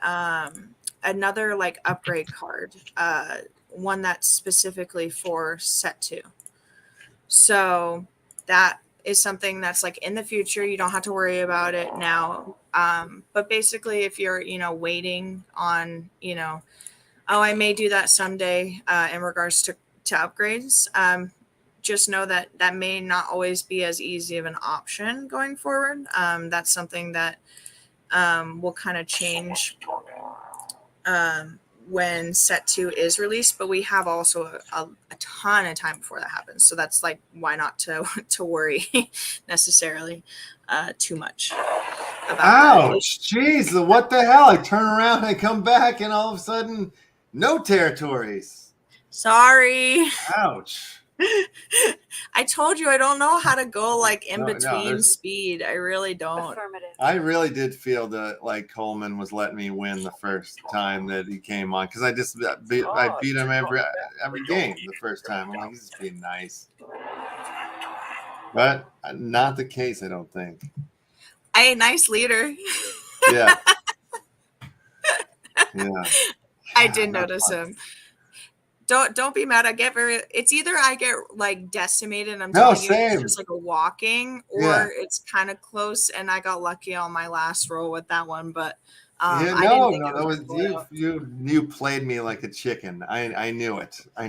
another like upgrade card, one that's specifically for set 2. So that is something that's like in the future. You don't have to worry about it now. But basically, if you're, waiting on, oh, I may do that someday in regards to upgrades, just know that that may not always be as easy of an option going forward. That's something that will kind of change when set 2 is released, but we have also a ton of time before that happens. So that's like, why not to worry necessarily too much about Ouch. Jeez, what the hell? I turn around, I come back, and all of a sudden, no territories. Sorry. Ouch. I told you I don't know how to go like in between speed. I really don't. Affirmative. I really did feel that like Coleman was letting me win the first time that he came on, because I beat him every game the first time. I'm like, he's just being nice, but not the case, I don't think. Nice leader. Yeah. Yeah. I did notice him. Don't be mad. It's either I get like decimated and I'm telling you it's just like a walking, or it's kind of close and I got lucky on my last roll with that one. But that was you played me like a chicken. I knew it. I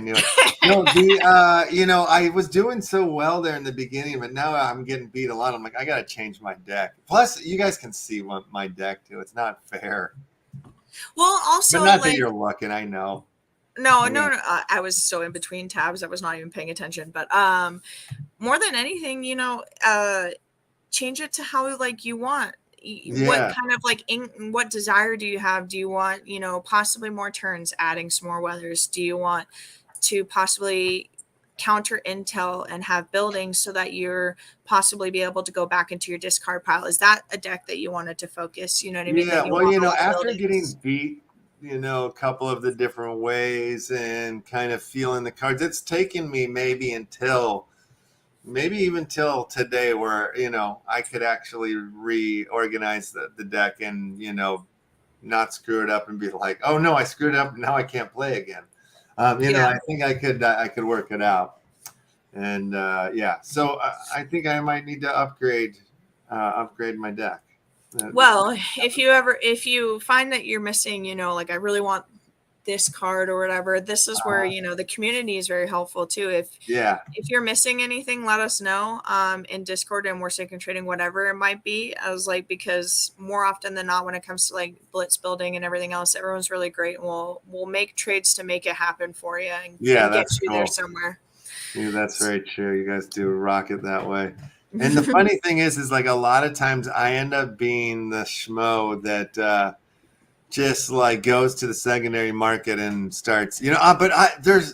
was doing so well there in the beginning, but now I'm getting beat a lot. I'm like, I gotta change my deck. Plus, you guys can see my deck too. It's not fair. Well, also, but not that you're looking. I know. No. I was so in between tabs. I was not even paying attention. But more than anything, change it to how like you want. What kind of like what desire do you have? Do you want, possibly more turns, adding some more weathers? Do you want to possibly counter intel and have buildings so that you're possibly be able to go back into your discard pile. Is that a deck that you wanted to focus? You know what I mean? Yeah, That you well, want all the after getting buildings? beat, a couple of the different ways and kind of feeling the cards, it's taken me maybe even till today where, I could actually reorganize the deck and, not screw it up and be like, oh no, I screwed it up. Now I can't play again. Yeah. I think I could work it out. And so I think I might need to upgrade my deck. Well, if you find that you're missing, like I really want this card or whatever, this is where, the community is very helpful too. If you're missing anything, let us know in Discord and Warsaken Trading, whatever it might be. I was like, because more often than not, when it comes to like blitz building and everything else, everyone's really great. And we'll make trades to make it happen for you and get you there somewhere. Yeah, that's very true. You guys do rock it that way. And the funny thing is like a lot of times I end up being the schmo that just like goes to the secondary market and starts, but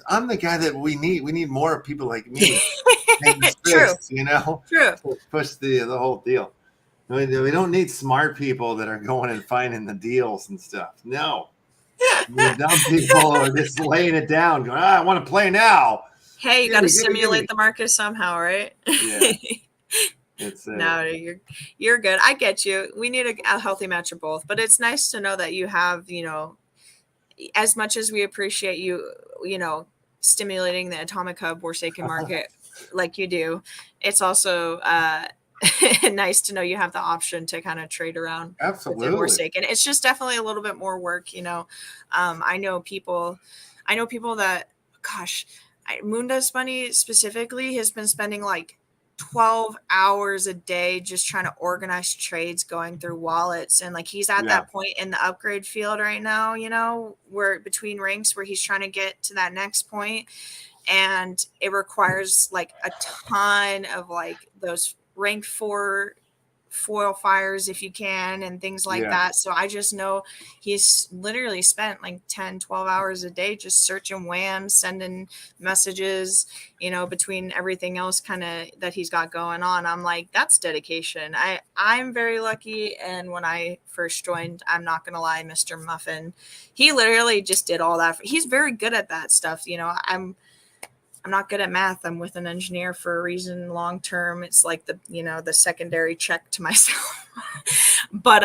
I'm the guy that we need more people like me. True. True. To push the whole deal. We don't need smart people that are going and finding the deals and stuff. No. Dumb people are just laying it down, going, I want to play now. Hey, you got to simulate the market somehow, right? Yeah. No, you're good. I get you. We need a healthy match of both, but it's nice to know that you have, as much as we appreciate you, stimulating the Atomic Hub Warsaken market like you do. It's also nice to know you have the option to kind of trade around. Absolutely. Warsaken. It's just definitely a little bit more work, I know people that, gosh, Moondust Bunny specifically has been spending like 12 hours a day just trying to organize trades, going through wallets, and like he's at that point in the upgrade field right now, where between ranks where he's trying to get to that next point, and it requires like a ton of like those rank 4 foil fires if you can and things like that. So I just know he's literally spent like 10-12 hours a day just searching WAM, sending messages, between everything else kind of that he's got going on. I'm like, that's dedication. I'm very lucky, and when I first joined, I'm not gonna lie, Mr. Muffin, he literally just did all that. He's very good at that stuff. I'm not good at math. I'm with an engineer for a reason. Long term, it's like the secondary check to myself. But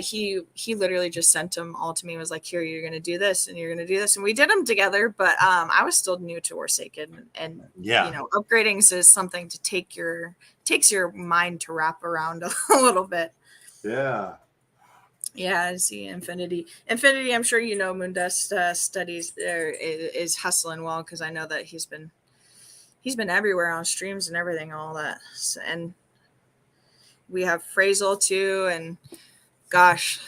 he literally just sent them all to me. Was like, here, you're gonna do this and you're gonna do this, and we did them together. But I was still new to Warsaken, and upgrading is something to takes your mind to wrap around a little bit. Yeah. Yeah, I see Infinity. I'm sure Moondust Studies there is hustling well, because I know that he's been everywhere on streams and everything and all that. So, and we have Phrasal too, and gosh,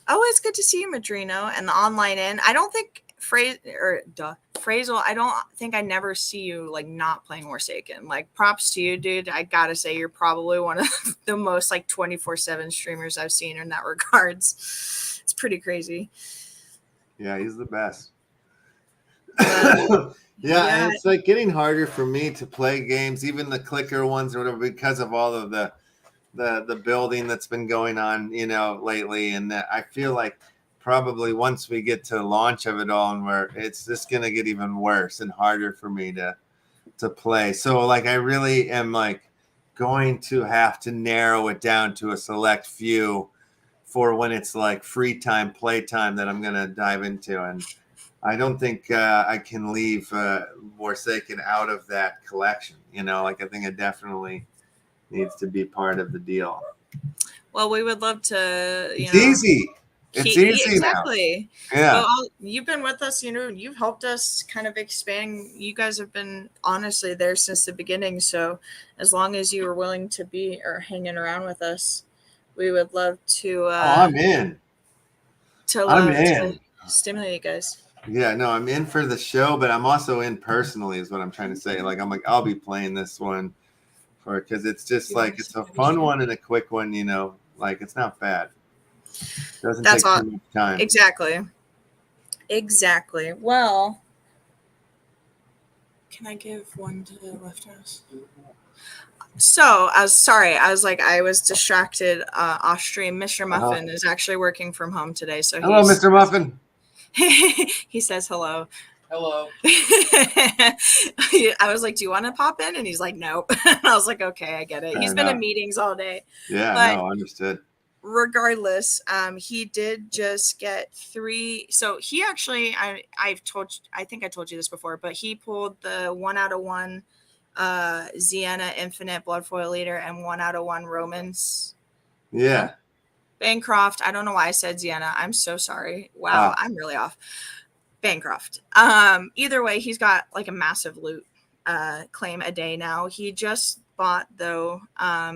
it's good to see you, Madrino, and the online in. I don't think Phrasal, I don't think I never see you like not playing Warsaken. Like, props to you, dude. I gotta say, you're probably one of the most like 24/7 streamers I've seen in that regards. It's pretty crazy. Yeah, he's the best. And it's like getting harder for me to play games, even the clicker ones or whatever, because of all of the building that's been going on, lately. And I feel like probably once we get to launch of it all, and where it's just going to get even worse and harder for me to play. So like, I really am like going to have to narrow it down to a select few for when it's like free time, play time that I'm going to dive into. And I don't think I can leave Warsaken out of that collection. I think it definitely needs to be part of the deal. Well, we would love to, It's easy. It's easy exactly. Now. Yeah. Well, you've been with us, you've helped us kind of expand. You guys have been honestly there since the beginning. So as long as you were willing to be or hanging around with us, we would love to. I'm in. To stimulate you guys. Yeah, no, I'm in for the show, but I'm also in personally, is what I'm trying to say. Like, I'm like, I'll be playing this one because it's just like, it's a fun one and a quick one, like it's not bad. Doesn't take too much time. Exactly. Well, Can I give one to LeftHouse? So I was sorry. I was distracted off stream. Mr. Muffin is actually working from home today. So hello, Mr. Muffin. He says hello. Hello. I was like, do you want to pop in? And he's like, nope. I was like, okay, I get it. He's been in meetings all day. Yeah, but no, understood. Regardless, he did just get 3. So he actually, I think I told you this before, but he pulled the 1 out of 1 Ziena Infinite Blood Foil Leader and 1 out of 1 Romans. Yeah. Bancroft. I don't know why I said Ziena. I'm so sorry. Wow, I'm really off. Bancroft. Either way, he's got like a massive loot claim a day now. He just bought though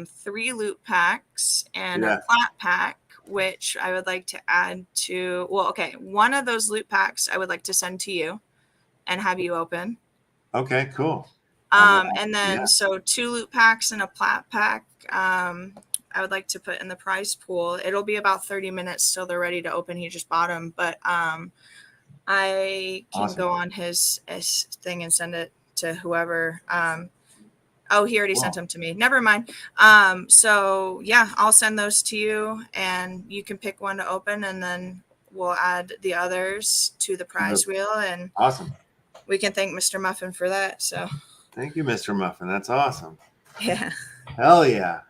3 loot packs and a plat pack, which I would like to add to. Well, okay, one of those loot packs I would like to send to you and have you open. Okay, cool. And then so 2 loot packs and a plat pack. I would like to put in the prize pool. It'll be about 30 minutes till they're ready to open. He just bought them, but I can go on his thing and send it to whoever. Oh, he already sent them to me. Never mind. So yeah, I'll send those to you and you can pick one to open and then we'll add the others to the prize wheel and awesome. We can thank Mr. Muffin for that. So thank you, Mr. Muffin. That's awesome. Yeah. Hell yeah.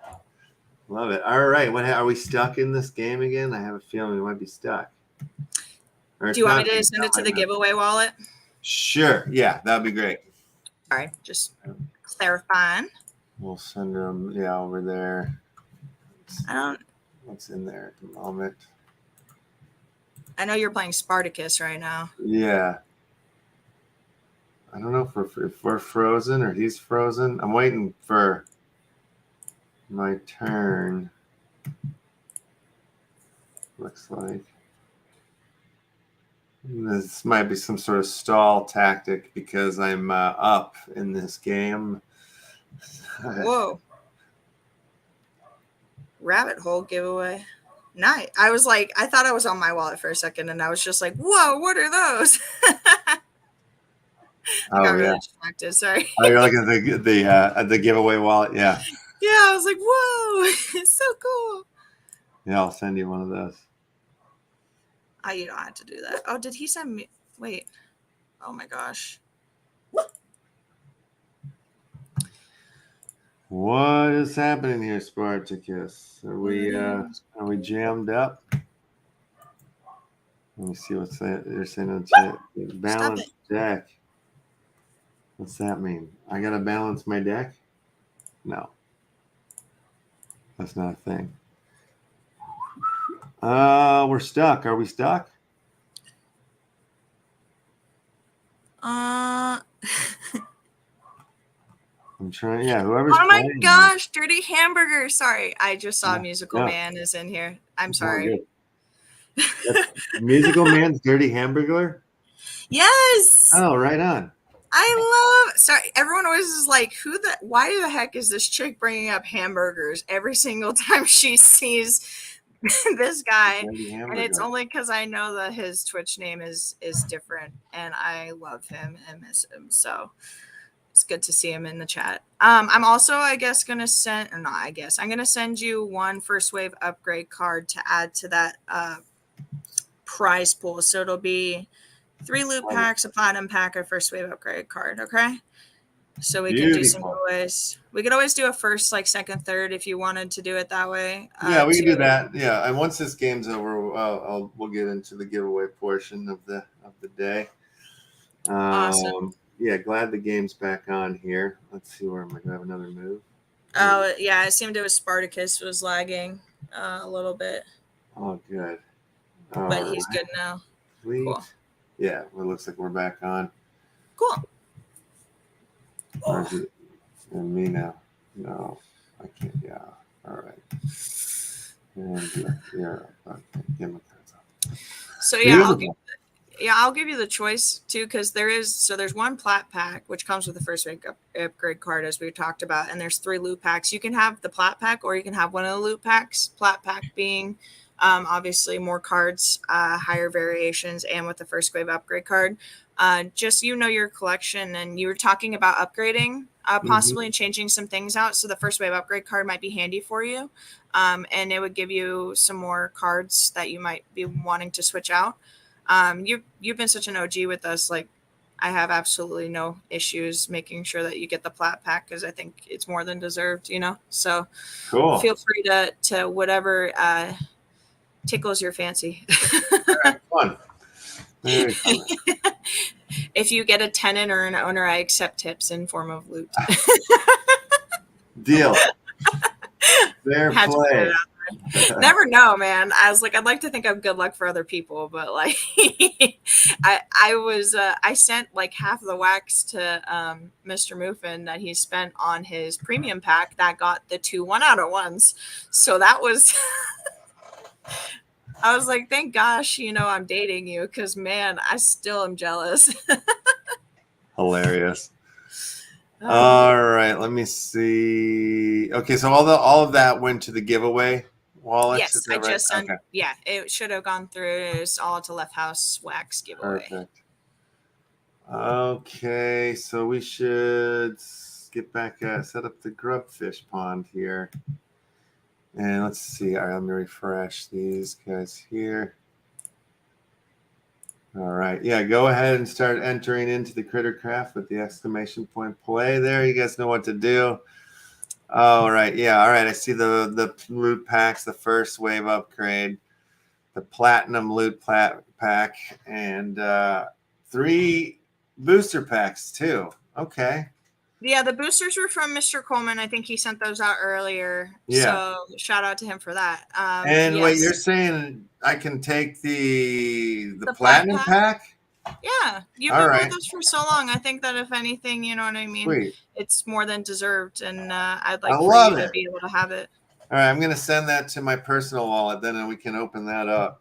Love it. All right. Are we stuck in this game again? I have a feeling we might be stuck. Do you want me to send it to the giveaway wallet? Sure. Yeah, that'd be great. All right. Just clarifying. We'll send them, over there. What's in there at the moment? I know you're playing Spartacus right now. Yeah. I don't know if we're frozen or he's frozen. I'm waiting for my turn. Looks like. This might be some sort of stall tactic because I'm up in this game. Whoa. Rabbit hole giveaway. Nice. I thought I was on my wallet for a second and I was just like, whoa, what are those? I got really distracted. Sorry. Oh, you're looking at the giveaway wallet. Yeah. Yeah. I was like, whoa, it's so cool. Yeah. I'll send you one of those. Oh, you don't have to do that. Oh, did he send me? Wait. Oh my gosh. What is happening here, Spartacus? Are we jammed up? Let me see what's that. They're saying on chat. Balance deck. What's that mean? I gotta balance my deck? No. That's not a thing. We're stuck. Are we stuck? I'm trying. Yeah, whoever's. Oh my gosh, Dirty Hamburger. Sorry, I just saw Musical Man is in here. I'm sorry. Musical Man's Dirty Hamburger? Yes. Oh, right on. Sorry, everyone always is like, why the heck is this chick bringing up hamburgers every single time she sees this guy? And it's only because I know that his Twitch name is different and I love him and miss him. So it's good to see him in the chat. I'm also, I'm going to send you one first wave upgrade card to add to that prize pool. So it'll be 3 loot packs, a platinum pack, a first wave upgrade card. Okay. So we can do some giveaways. We could always do a first, second, third if you wanted to do it that way. Yeah, we can do that. Yeah, and once this game's over, we'll get into the giveaway portion of the day. Awesome. Yeah, glad the game's back on here. Let's see where am I going to have another move. Oh yeah, it seemed Spartacus was lagging a little bit. Oh, good. But he's good now. Sweet. Cool. Yeah, well, it looks like we're back on. Cool. Or is it me now? No, I can't. Yeah. All right. And yeah. Okay. Get my cards up. So yeah, I'll give you the choice too, because there's one plat pack which comes with the first upgrade card as we talked about, and there's 3 loot packs. You can have the plat pack or you can have one of the loot packs. Plat pack being Obviously, more cards, higher variations, and with the first wave upgrade card. Just your collection, and you were talking about upgrading, possibly and changing some things out. So the first wave upgrade card might be handy for you, and it would give you some more cards that you might be wanting to switch out. You've been such an OG with us. Like, I have absolutely no issues making sure that you get the plat pack because I think it's more than deserved. So Cool. feel free to whatever tickles your fancy. All right, fun. Very fun. If you get a tenant or an owner, I accept tips in form of loot. Deal. Fair play. Never know, man. I was like, I'd like to think I'm good luck for other people, but like, I sent like half of the wax to Mr. Muffin that he spent on his premium pack that got the 2 1-out-of-1s. So that was. I was like, thank gosh, I'm dating you, because man, I still am jealous. Hilarious. All right, let me see. Okay, so all of that went to the giveaway wallet. Yes, I just sent. Okay. Yeah, it should have gone through. It's all to LeftHouse wax giveaway. Perfect. Okay, so we should get back, set up the grubfish pond here. And let's see. All right, let me refresh these guys here. All right. Yeah, go ahead and start entering into the Crittercraft with the exclamation point play there. You guys know what to do. All right. Yeah. All right. I see the loot packs, the first wave upgrade, the platinum loot pack, and 3 booster packs too. Okay. Yeah, the boosters were from Mr. Coleman. I think he sent those out earlier. Yeah. So shout out to him for that. And yes. wait, you're saying I can take the platinum pack? Yeah. You've been with us for so long. I think that if anything, you know what I mean? Sweet. It's more than deserved. And I'd like for you to be able to have it. All right. I'm going to send that to my personal wallet then, and we can open that up.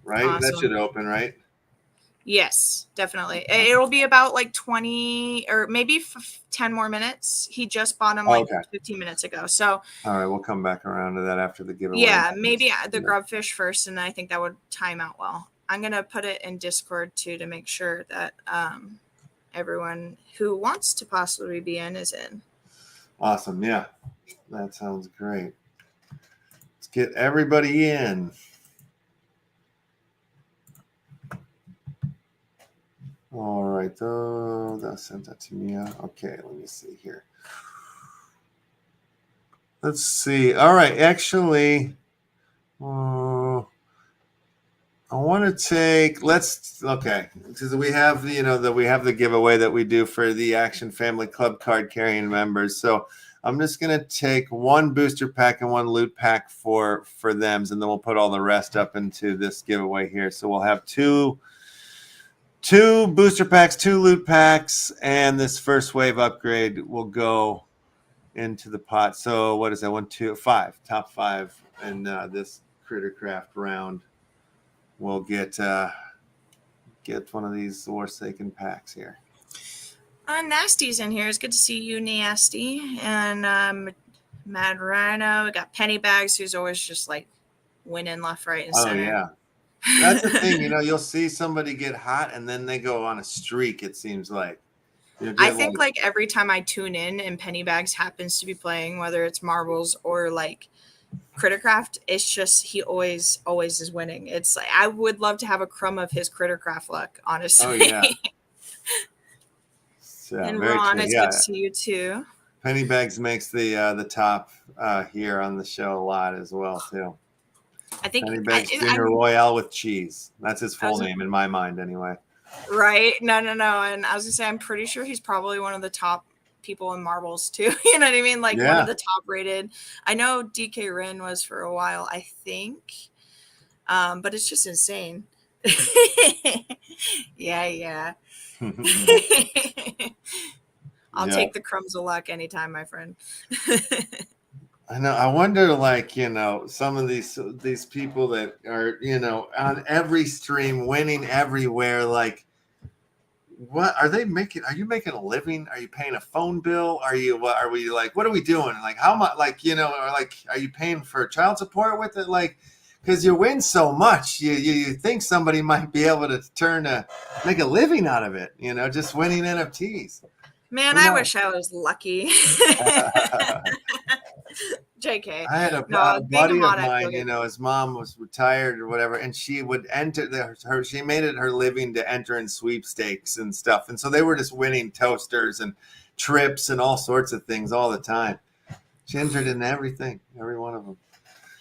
Right? Awesome. That should open, right? Yes, definitely. It'll be about like 20 or maybe 10 more minutes. He just bought them like 15 minutes ago. So, all right, we'll come back around to that after the giveaway. Yeah, maybe the grubfish first, and I think that would time out well. I'm going to put it in Discord too to make sure that everyone who wants to possibly be in is in. Awesome. Yeah, that sounds great. Let's get everybody in. All right, though, that sent that to me. Okay, let me see here. Let's see. All right, actually, I want to take. Okay, because we have the giveaway that we do for the Action Family Club card carrying members. So I'm just gonna take 1 booster pack and 1 loot pack for them, and then we'll put all the rest up into this giveaway here. So we'll have two booster packs, 2 loot packs, and this first wave upgrade will go into the pot. So what is that? 1, 2, 5. Top 5 in this Crittercraft round. We'll get one of these Forsaken packs here. Nasty's in here. It's good to see you, Nasty. And Mad Rhino. We got Penny Bags, who's always just like winning left, right, and center. Oh, yeah. That's the thing, you'll see somebody get hot and then they go on a streak, it seems like. I think like every time I tune in and Pennybags happens to be playing, whether it's marbles or like Crittercraft, it's just he always is winning. It's like I would love to have a crumb of his Crittercraft luck, honestly. Oh, yeah. And Ron, it's good to see you too. Pennybags makes the top here on the show a lot as well, too. I think Pennybags Junior Royale with cheese. That's his full name in my mind, anyway. Right? No. And I was gonna say, I'm pretty sure he's probably one of the top people in marbles too. You know what I mean? Like one of the top rated. I know DK Rin was for a while, I think, but it's just insane. Yeah. I'll take the crumbs of luck anytime, my friend. I know. I wonder, some of these people that are, on every stream, winning everywhere. Like, what are they making? Are you making a living? Are you paying a phone bill? Are we like? What are we doing? Like, how much? Like, or like, are you paying for child support with it? Like, because you win so much, you think somebody might be able to make a living out of it, just winning NFTs. Man, I wish I was lucky. JK. I had a buddy of mine, his mom was retired or whatever, and she would enter she made it her living to enter in sweepstakes and stuff. And so they were just winning toasters and trips and all sorts of things all the time. She entered in everything, every one of them.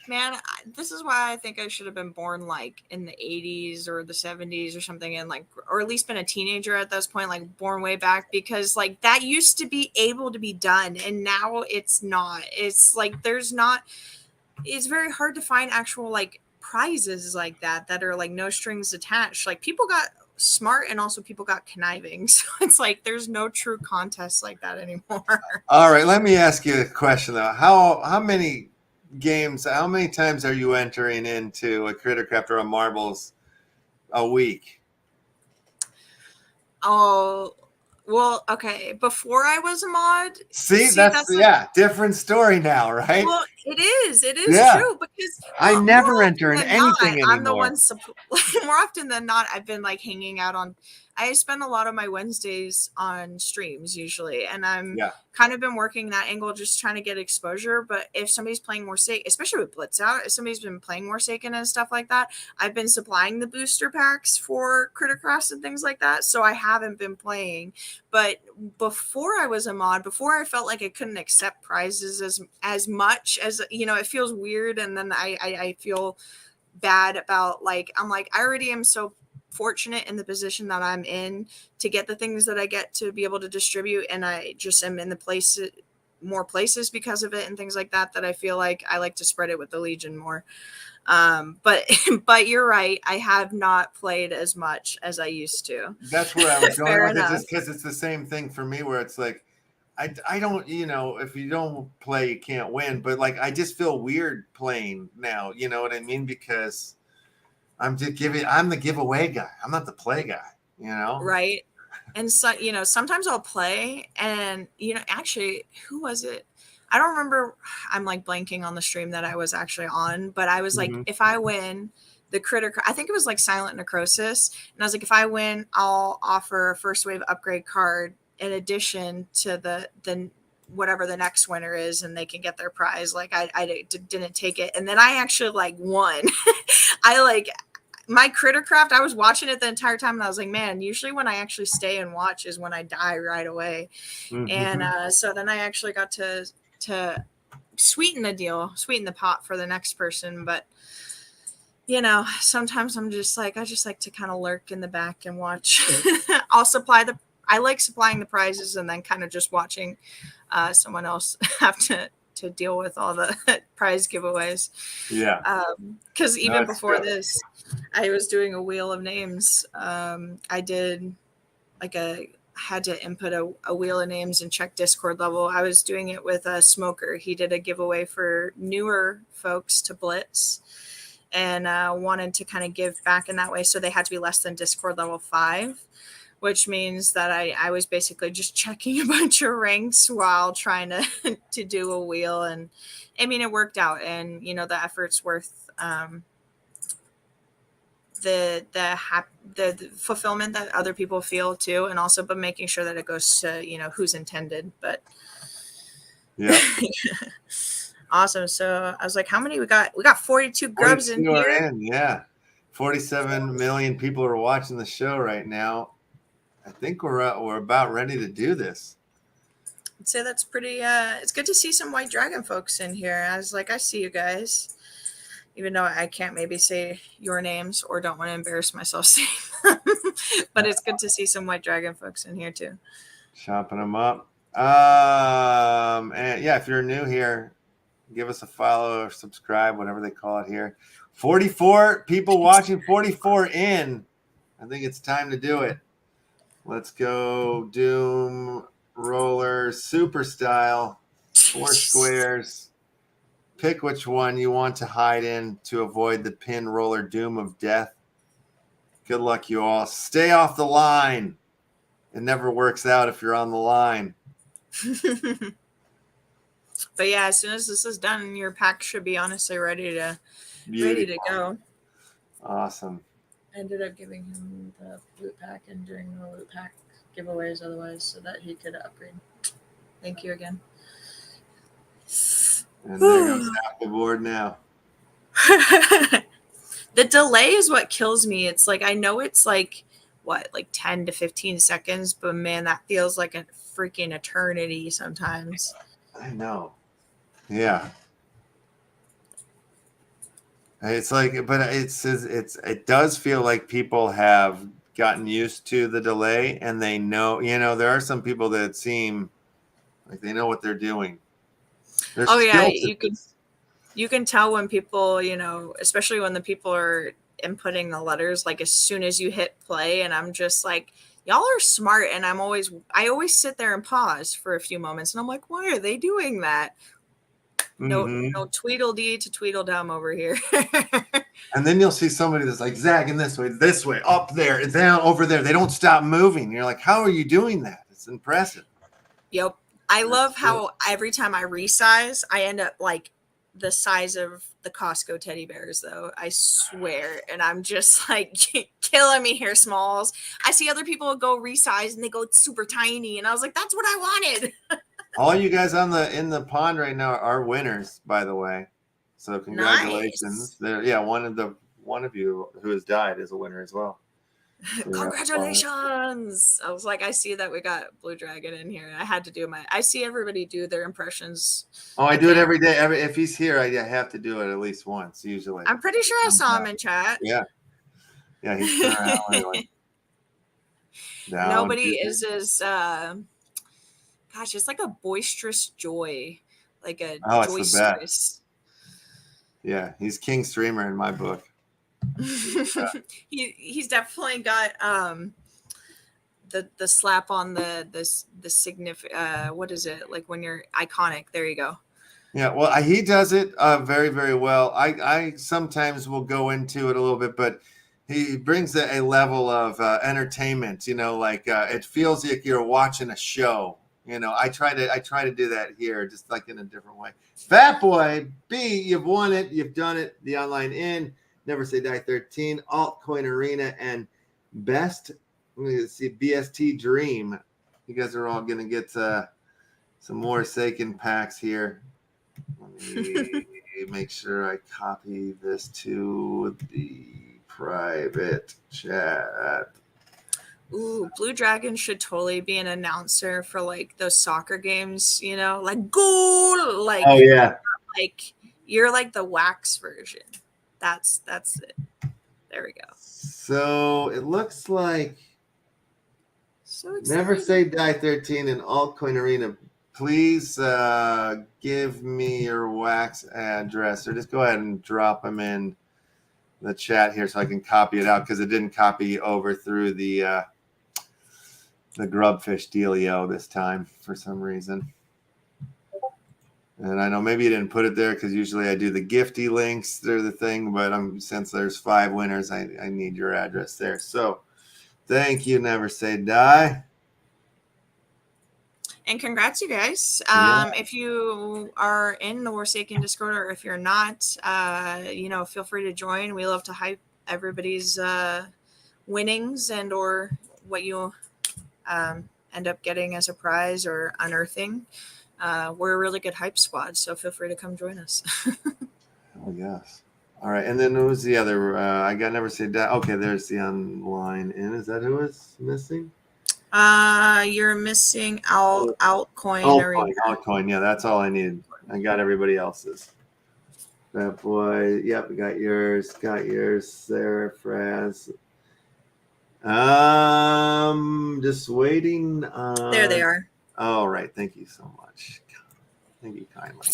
Man, this is why I think I should have been born like in the 80s or the 70s or something, and or at least been a teenager at this point, like born way back, because like that used to be able to be done, and now it's not. It's like it's very hard to find actual like prizes like that are like no strings attached. Like people got smart and also people got conniving, so it's like there's no true contest like that anymore. All right, let me ask you a question though. How many games, how many times are you entering into a Crittercraft or a Marbles a week? Oh, well, okay. Before I was a mod, that's different story now, right? Well, it is true, because I never enter in anything anymore. I'm the one more often than not. I've been like hanging out on. I spend a lot of my Wednesdays on streams usually, and I'm kind of been working that angle, just trying to get exposure. But if somebody's playing Warsaken, especially with Blitz out, if somebody's been playing Warsaken and stuff like that, I've been supplying the booster packs for Crittercraft and things like that. So I haven't been playing. But before I was a mod, before I felt like I couldn't accept prizes as much as, it feels weird. And then I feel bad about like, I'm like, I already am so fortunate in the position that I'm in to get the things that I get to be able to distribute. And I just am in the more places because of it and things like that I feel like I like to spread it with the Legion more. But you're right. I have not played as much as I used to. That's where I was going with it, just because it's the same thing for me where it's like, I don't, if you don't play, you can't win. But like, I just feel weird playing now. You know what I mean? Because I'm the giveaway guy. I'm not the play guy, Right. And so, sometimes I'll play and, actually, who was it? I don't remember. I'm like blanking on the stream that I was actually on, but I was like, if I win the I think it was like Silent Necrosis. And I was like, if I win, I'll offer a first wave upgrade card in addition to the whatever the next winner is, and they can get their prize. Like I didn't take it. And then I actually like won. My Crittercraft, I was watching it the entire time, and I was like, man, usually when I actually stay and watch is when I die right away. And so then I actually got to sweeten the pot for the next person. But sometimes I'm just like, I just like to kind of lurk in the back and watch. I like supplying the prizes and then kind of just watching someone else have to deal with all the prize giveaways. Because even before this, I was doing a wheel of names. I did had to input a wheel of names and check Discord level. I was doing it with a Smoker. He did a giveaway for newer folks to Blitz and wanted to kind of give back in that way. So they had to be less than Discord level 5, which means that I was basically just checking a bunch of ranks while trying to do a wheel. And I mean, it worked out, and the effort's worth the fulfillment that other people feel too, and also but making sure that it goes to who's intended. But awesome. So I was like, how many we got 42 grubs in here. 47 million people are watching the show right now. I think we're about ready to do this. I'd say that's pretty it's good to see some White Dragon folks in here. I was like, I see you guys, even though I can't maybe say your names or don't want to embarrass myself saying them. But it's good to see some White Dragon folks in here too. Chopping them up. And if you're new here, give us a follow or subscribe, whatever they call it here. 44 people watching, 44 in. I think it's time to do it. Let's go Doom Roller Super Style. 4 squares. Pick which one you want to hide in to avoid the pin roller doom of death. Good luck, you all. Stay off the line. It never works out if you're on the line. But yeah, as soon as this is done, your pack should be honestly ready to ready to go. Awesome. Ended up giving him the loot pack and doing the loot pack giveaways otherwise so that he could upgrade. Thank you again. And there goes half the board now. The delay is what kills me. It's like, I know it's like, what, like 10 to 15 seconds, but man, that feels like a freaking eternity sometimes. I know. Yeah. It's like, but it does feel like people have gotten used to the delay, and they know, there are some people that seem like they know what they're doing. There's Oh yeah, this. you can tell when people, especially when the people are inputting the letters, like as soon as you hit play, and I'm just like, y'all are smart, and I always sit there and pause for a few moments, and I'm like, why are they doing that? No Tweedledee to Tweedledum over here. And then you'll see somebody that's like zagging this way, up there, down, over there. They don't stop moving. You're like, how are you doing that? It's impressive. Yep. I love how every time I resize, I end up like the size of the Costco teddy bears, though. I swear. And I'm just like killing me here, Smalls. I see other people go resize and they go super tiny. And I was like, that's what I wanted. All you guys in the pond right now are winners, by the way. So congratulations. Nice. Yeah, one of you who has died is a winner as well. Congratulations. I was like, I see that we got Blue Dragon in here. I had to do I see everybody do their impressions. Oh, I do it every day. If he's here, I have to do it at least once, usually. I'm pretty sure I saw him in chat. Yeah. Yeah, he's around like down. Nobody is as gosh, it's like a boisterous joy. Like a it's the best. Yeah, he's king streamer in my book. Yeah. He's definitely got the slap on the significant what is it, like when you're iconic. There you go. Yeah, well, he does it very, very well. I sometimes will go into it a little bit, but he brings a level of entertainment. Like it feels like you're watching a show. I try to do that here, just like in a different way. Fat Boy B, you've won it. You've done it. The online in. Never Say Die 13, Altcoin Arena, and Best. Let me see, BST Dream. You guys are all going to get some WARSAKEN packs here. Let me make sure I copy this to the private chat. Ooh, Blue Dragon should totally be an announcer for like those soccer games, like goal. Like, oh yeah, like you're like the wax version. That's it. There we go. So it looks like Never Say Die 13 and Altcoin Arena. Please give me your wax address, or just go ahead and drop them in the chat here so I can copy it out, because it didn't copy over through the Grubfish dealio this time for some reason. And I know maybe you didn't put it there because usually I do the gifty links. They're the thing, but since there's 5 winners, I need your address there. So thank you, Never Say Die. And congrats, you guys. If you are in the WARSAKEN Discord, or if you're not, feel free to join. We love to hype everybody's winnings and or what you end up getting as a prize or unearthing. We're a really good hype squad, so feel free to come join us. Oh, yes. All right. And then who was the other? I got Never Say Die. Okay, there's the online in. Is that who is missing? You're missing Altcoin. Altcoin. Yeah, that's all I need. I got everybody else's. That boy. Yep, we got yours. Sarah Fraz. Just waiting. There they are. All right. Thank you so much. Thank you kindly.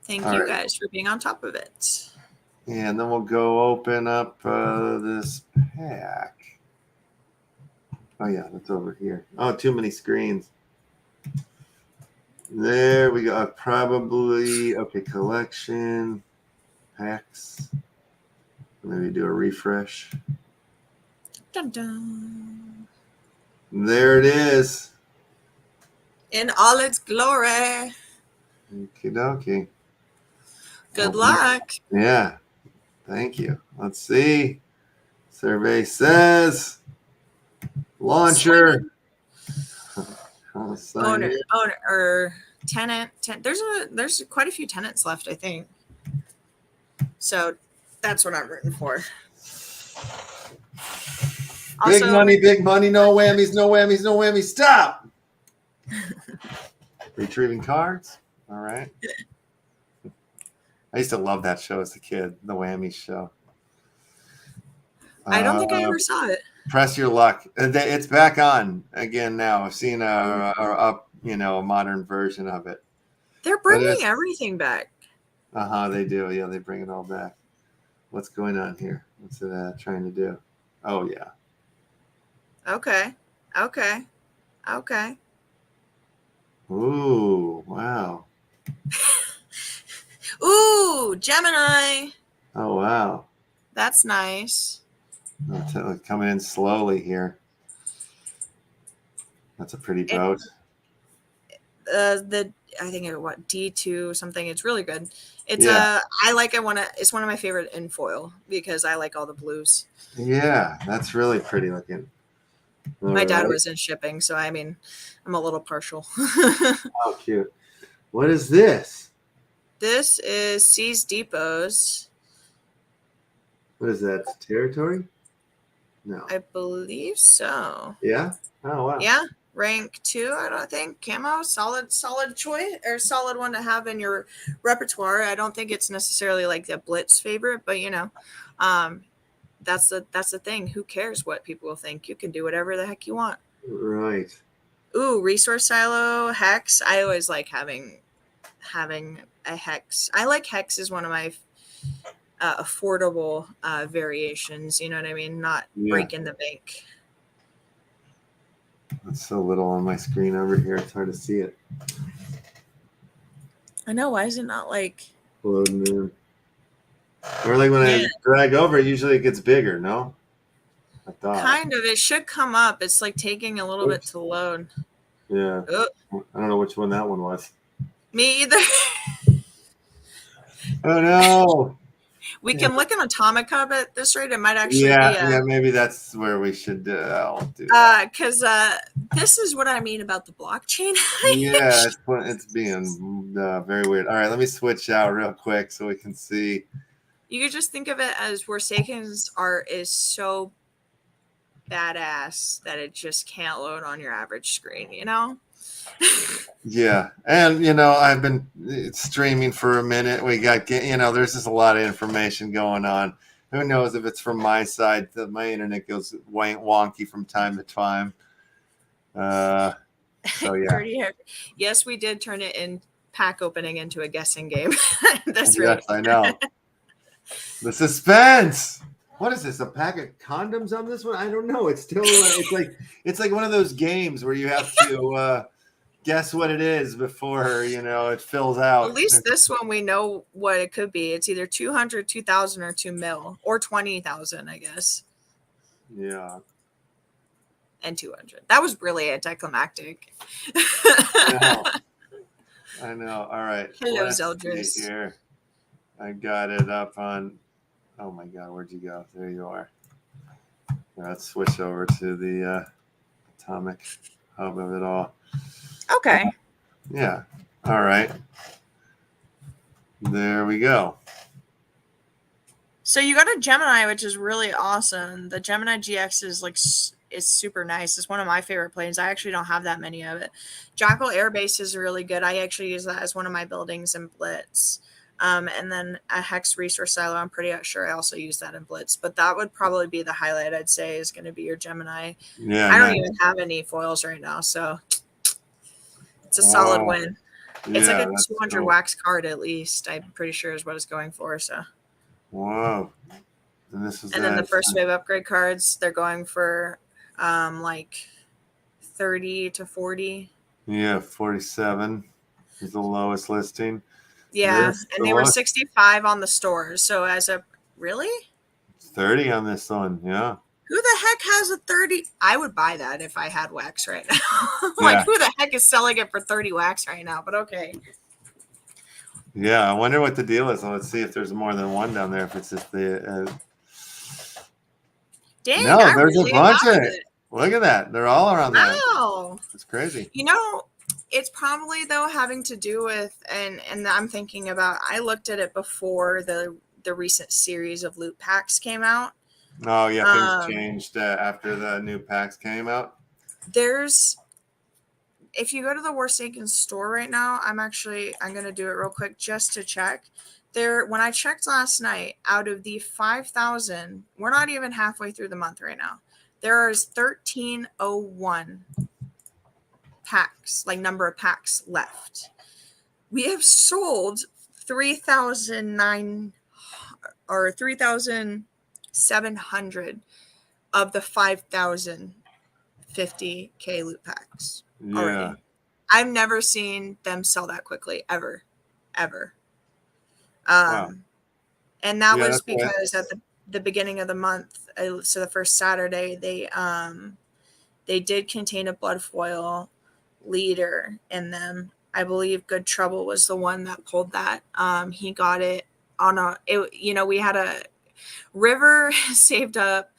Thank you guys for being on top of it. And then we'll go open up this pack. Oh, yeah, that's over here. Oh, too many screens. There we go. Probably, okay, collection, packs. Maybe do a refresh. Dun, dun. There it is. In all its glory. Okie dokie. Good luck. Yeah. Thank you. Let's see. Survey says launcher. Owner, or tenant. There's quite a few tenants left, I think. So that's what I'm rooting for. Big money, no whammies, no whammies, no whammies. Stop. Retrieving cards. All right. I used to love that show as a kid, the Whammies show. I don't think I ever saw it. Press your luck. It's back on again now. I've seen a modern version of it. They're bringing everything back. They do. Yeah, they bring it all back. What's going on here? What's it trying to do? Oh yeah. Okay. Ooh, wow. Ooh, Gemini. Oh wow. That's nice. Coming in slowly here. That's a pretty boat. I think D2 something. It's really good. It's I like it it's one of my favorite in foil because I like all the blues. Yeah, that's really pretty looking. My dad was in shipping, so I mean, I'm a little partial. Oh, cute. What is this? This is Seas Depots. What is that? Territory? No. I believe so. Yeah? Oh, wow. Yeah. Rank 2, I don't think. Camo, solid choice or solid one to have in your repertoire. I don't think it's necessarily like the Blitz favorite, but that's the thing. Who cares what people will think? You can do whatever the heck you want. Right. Ooh, resource silo, hex. I always like having a hex. I like hex as one of my affordable variations. You know what I mean? Not breaking the bank. It's so little on my screen over here. It's hard to see it. I know. Why is it not like loading in? Or like when I drag over, usually it gets bigger. No, I thought kind of. It should come up. It's like taking a little bit to load. Yeah. I don't know which one that one was. Me either. Oh no. We can look an Atomic Hub at this rate. It might actually be maybe that's where we should do that. Because this is what I mean about the blockchain. Yeah, it's being very weird. All right, let me switch out real quick so we can see. You could just think of it as Warsaken's art is so badass that it just can't load on your average screen, you know? Yeah, and I've been streaming for a minute. We got there's just a lot of information going on. Who knows if it's from my side that my internet goes wonky from time to time. So yeah. Yes, we did turn it in pack opening into a guessing game. That's right. Yes, I know. The suspense. What is this? A pack of condoms on this one? I don't know. It's still it's like one of those games where you have to guess what it is before it fills out. At least this one we know what it could be. It's either 200, 2,000, or 2 mil, or 20,000, I guess. Yeah. And 200. That was really anticlimactic. I know. All right. Hello, Zeldris. Here, I got it up on. Oh my God, where'd you go? There you are. Let's switch over to the Atomic Hub of it all. Okay. Yeah. All right. There we go. So you got a Gemini, which is really awesome. The Gemini GX is super nice. It's one of my favorite planes. I actually don't have that many of it. Jackal Air Base is really good. I actually use that as one of my buildings in Blitz. And then a Hex Resource Silo, I'm pretty sure I also use that in Blitz. But that would probably be the highlight, I'd say, is going to be your Gemini. Yeah, I don't even have any foils right now, so it's a solid win. It's like a 200 wax card at least, I'm pretty sure is what it's going for. So. Whoa. And then the first wave upgrade cards, they're going for like 30 to 40. Yeah, 47 is the lowest listing. Yeah, and they were 65 on the stores. So as a really 30 on this one, yeah. Who the heck has a 30? I would buy that if I had wax right now. Like, who the heck is selling it for 30 wax right now? But okay. Yeah, I wonder what the deal is. Let's see if there's more than one down there. If it's just the Dang, no, I'm there's a really bunch of about it. it. Look at that. They're all around there. Wow. It's crazy. You know, it's probably though having to do with and I'm thinking about I looked at it before the recent series of loot packs came out. Oh yeah, things changed after the new packs came out. There's if you go to the Warsaken store right now, I'm going to do it real quick just to check. There, when I checked last night, out of the 5,000, we're not even halfway through the month right now. There is 1,301 packs, like number of packs left. We have sold 3,009 or 3,700 of the 5,050K loot packs already. I've never seen them sell that quickly ever. Wow. And that was because at the beginning of the month, so the first Saturday, they did contain a blood foil leader in them. I believe Good Trouble was the one that pulled that. He got it on we had a River saved up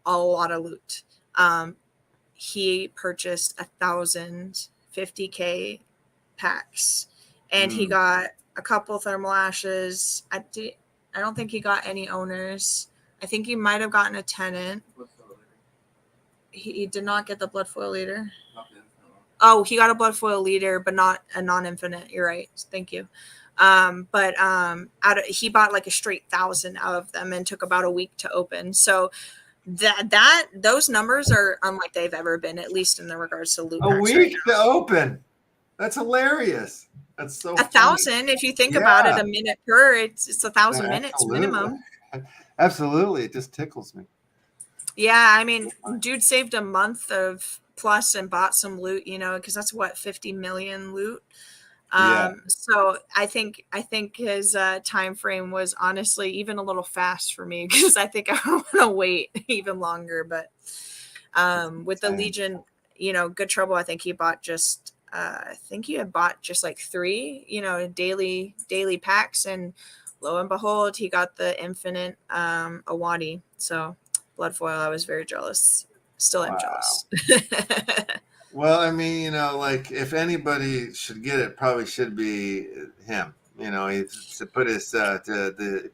a lot of loot. He purchased 1,050K packs, and he got a couple thermal ashes. I don't think he got any owners. I think he might have gotten a tenant. He did not get the blood foil leader. Oh, he got a blood foil leader, but not a non-infinite. You're right. Thank you. He bought like a straight 1,000 out of them and took about a week to open. So those numbers are unlike they've ever been, at least in the regards to loot packs. A week to open. That's hilarious. That's so 1,000. If you think about it, a minute per, it's 1,000 minutes minimum. Absolutely, it just tickles me. Yeah, I mean, dude saved a month of plus and bought some loot, because that's what 50 million loot. So I think his time frame was honestly even a little fast for me, because I think I want to wait even longer. But with the Legion, Good Trouble, I think he bought just like 3, daily packs, and lo and behold, he got the infinite Awadi. So blood foil, I was very jealous. Still am jealous. Well, I mean, like if anybody should get it, probably should be him. He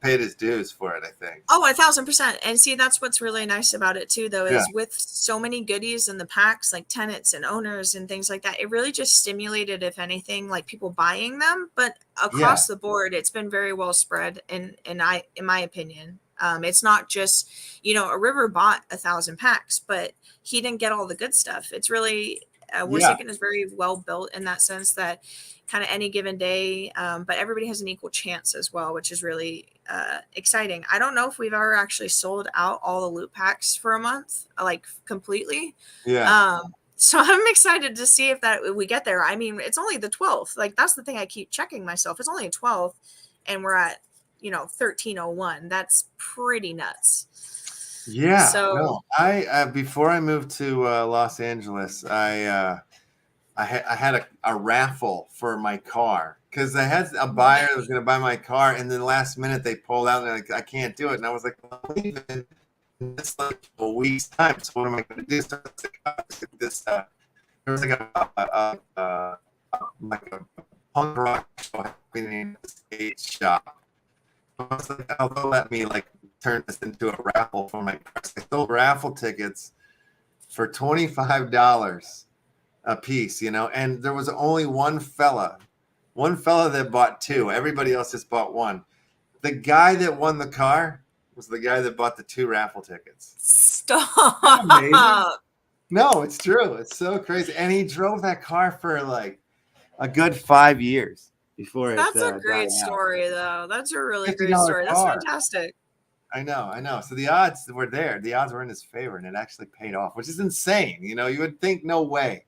paid his dues for it, I think. Oh, 1,000%. And see, that's what's really nice about it too, though, is with so many goodies in the packs, like tenants and owners and things like that, it really just stimulated, if anything, like people buying them. But across the board, it's been very well spread. In my opinion, it's not just, a River bought 1,000 packs, but he didn't get all the good stuff. It's really Warsaken is very well built in that sense that kind of any given day, but everybody has an equal chance as well, which is really exciting. I don't know if we've ever actually sold out all the loot packs for a month, like completely. So I'm excited to see if we get there. I mean, it's only the 12th. Like, that's the thing I keep checking myself. It's only the 12th, and we're at 1301. That's pretty nuts. Yeah. So I before I moved to Los Angeles, I had a raffle for my car, because I had a buyer that was going to buy my car, and then last minute they pulled out and I can't do it. And I was like, well, it's like a week's time. So what am I going to do? So there was like a punk rock show happening in the skate shop. I was like, oh, they'll let me turn this into a raffle for my car. I sold raffle tickets for $25 a piece, and there was only one fella that bought 2. Everybody else just bought 1. The guy that won the car was the guy that bought the 2 raffle tickets. Stop. No, it's true. It's so crazy. And he drove that car for like a good 5 years before That's a great story, though. That's a really great story. That's fantastic. I know. So the odds were there. The odds were in his favor, and it actually paid off, which is insane. You would think no way,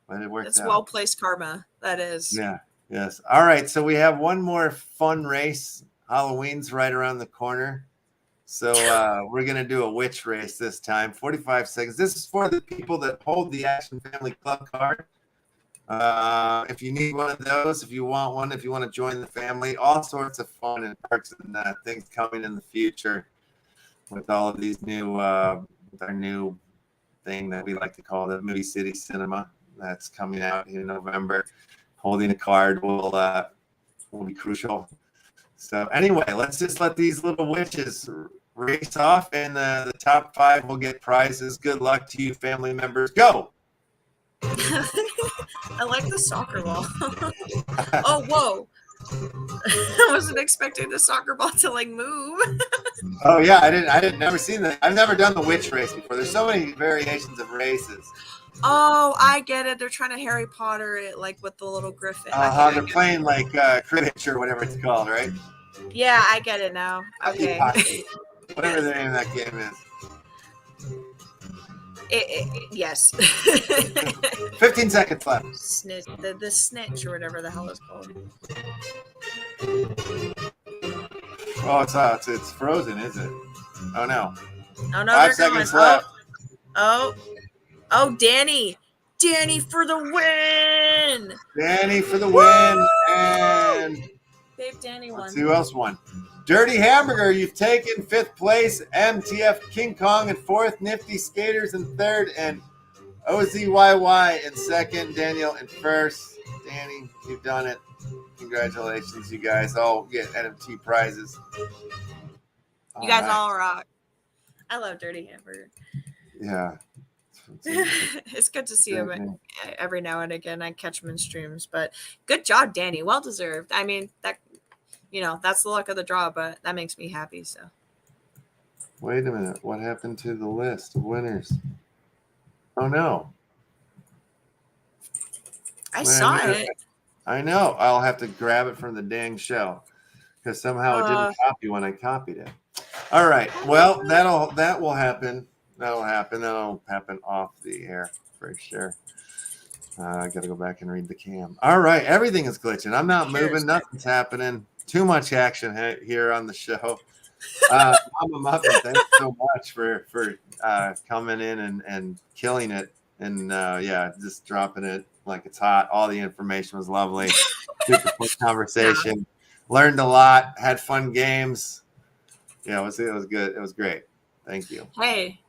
but it worked out. It's well-placed karma. That is. Yeah. Yes. All right. So we have one more fun race. Halloween's right around the corner. So we're going to do a witch race this time. 45 seconds. This is for the people that hold the Action Family Club card. If you need one of those, if you want one, if you want to join the family, all sorts of fun and perks and things coming in the future with all of these new, with our new thing that we like to call the Movie City Cinema that's coming out in November. Holding a card will be crucial. So anyway, let's just let these little witches race off, and the top 5 will get prizes. Good luck to you, family members. Go! I like the soccer ball. Oh, whoa. I wasn't expecting the soccer ball to like move. Oh yeah, I didn't never seen that. I've never done the witch race before. There's so many variations of races. Oh, I get it. They're trying to Harry Potter it like with the little griffin. They're playing like cribbage or whatever it's called, right? Yeah, I get it now. Okay. Whatever the name of that game is. Yes. 15 seconds left. Snitch, the snitch or whatever the hell it's called. Oh, it's frozen, is it? Oh no. Oh no, 5 seconds left. Oh, Danny for the win. Danny for the win, and Babe, Danny won. let's see who else won. Dirty Hamburger, you've taken 5th place. MTF King Kong in 4th. Nifty Skaters in 3rd, and OZYY in 2nd. Daniel in 1st. Danny, you've done it. Congratulations, you guys all get NFT prizes. You guys all rock. I love Dirty Hamburger. Yeah. It's good to see him every now and again. I catch him in streams, but good job, Danny. Well deserved. I mean, that, that's the luck of the draw, but that makes me happy. So wait a minute. What happened to the list of winners? Oh no. I saw it. I know. I'll have to grab it from the dang show because somehow it didn't copy when I copied it. All right. Well, that will happen. That'll happen. That'll happen off the air for sure. I got to go back and read the cam. All right. Everything is glitching. I'm not moving. Nothing's happening. Too much action here on the show. Mama Muffin, thanks so much for coming in and killing it. And just dropping it like it's hot. All the information was lovely. Super quick conversation. Learned a lot. Had fun games. Yeah, it was good. It was great. Thank you. Hey,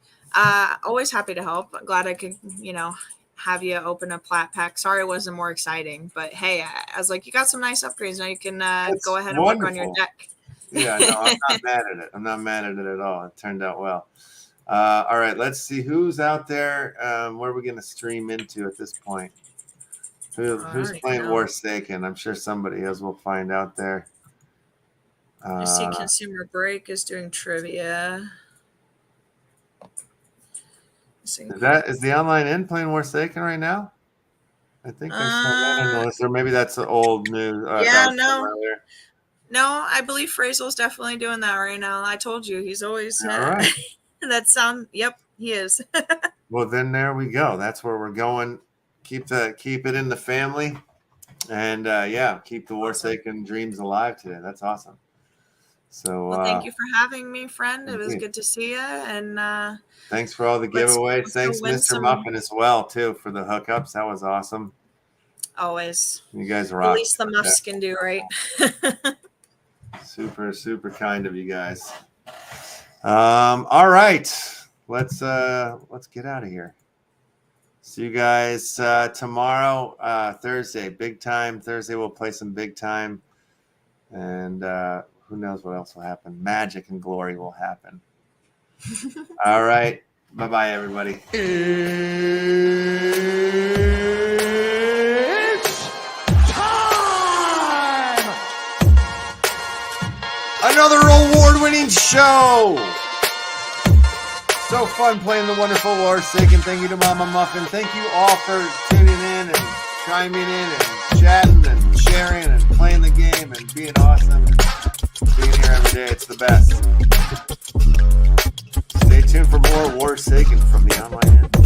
always happy to help. Glad I could, have you open a plat pack. Sorry it wasn't more exciting, but hey, I was like, you got some nice upgrades. Now you can go ahead and work on your deck. Yeah, no, I'm not mad at it. I'm not mad at it at all. It turned out well. All right, let's see who's out there. Where are we going to stream into at this point? Who's playing Warsaken? I'm sure somebody else will find out there. I see Consumer Break is doing trivia. Is the online in playing Warsaken right now? I think I saw that on the list, or maybe that's the old news. No, I believe Frazel's definitely doing that right now. I told you, he's always all right. That sound. Yep, he is. Well, then there we go. That's where we're going. Keep it in the family, and keep the Warsaken dreams alive today. That's awesome. So thank you for having me, friend. It was good to see you, and thanks for all the giveaways. Thanks, Mr. Muffin, as well too, for the hookups. That was awesome. Always. You guys rock. At least the muffs can do, right? Super, super kind of you guys. All right, let's get out of here. See you guys tomorrow, Thursday, big time. Thursday we'll play some big time, and who knows what else will happen? Magic and glory will happen. All right, bye bye, everybody. It's time. Another award-winning show. So fun playing the wonderful Warsaken. Thank you to Mama Muffin. Thank you all for tuning in and chiming in and chatting and sharing and playing the game and being awesome and being here every day. It's the best. Stay tuned for more Warsaken from the online end.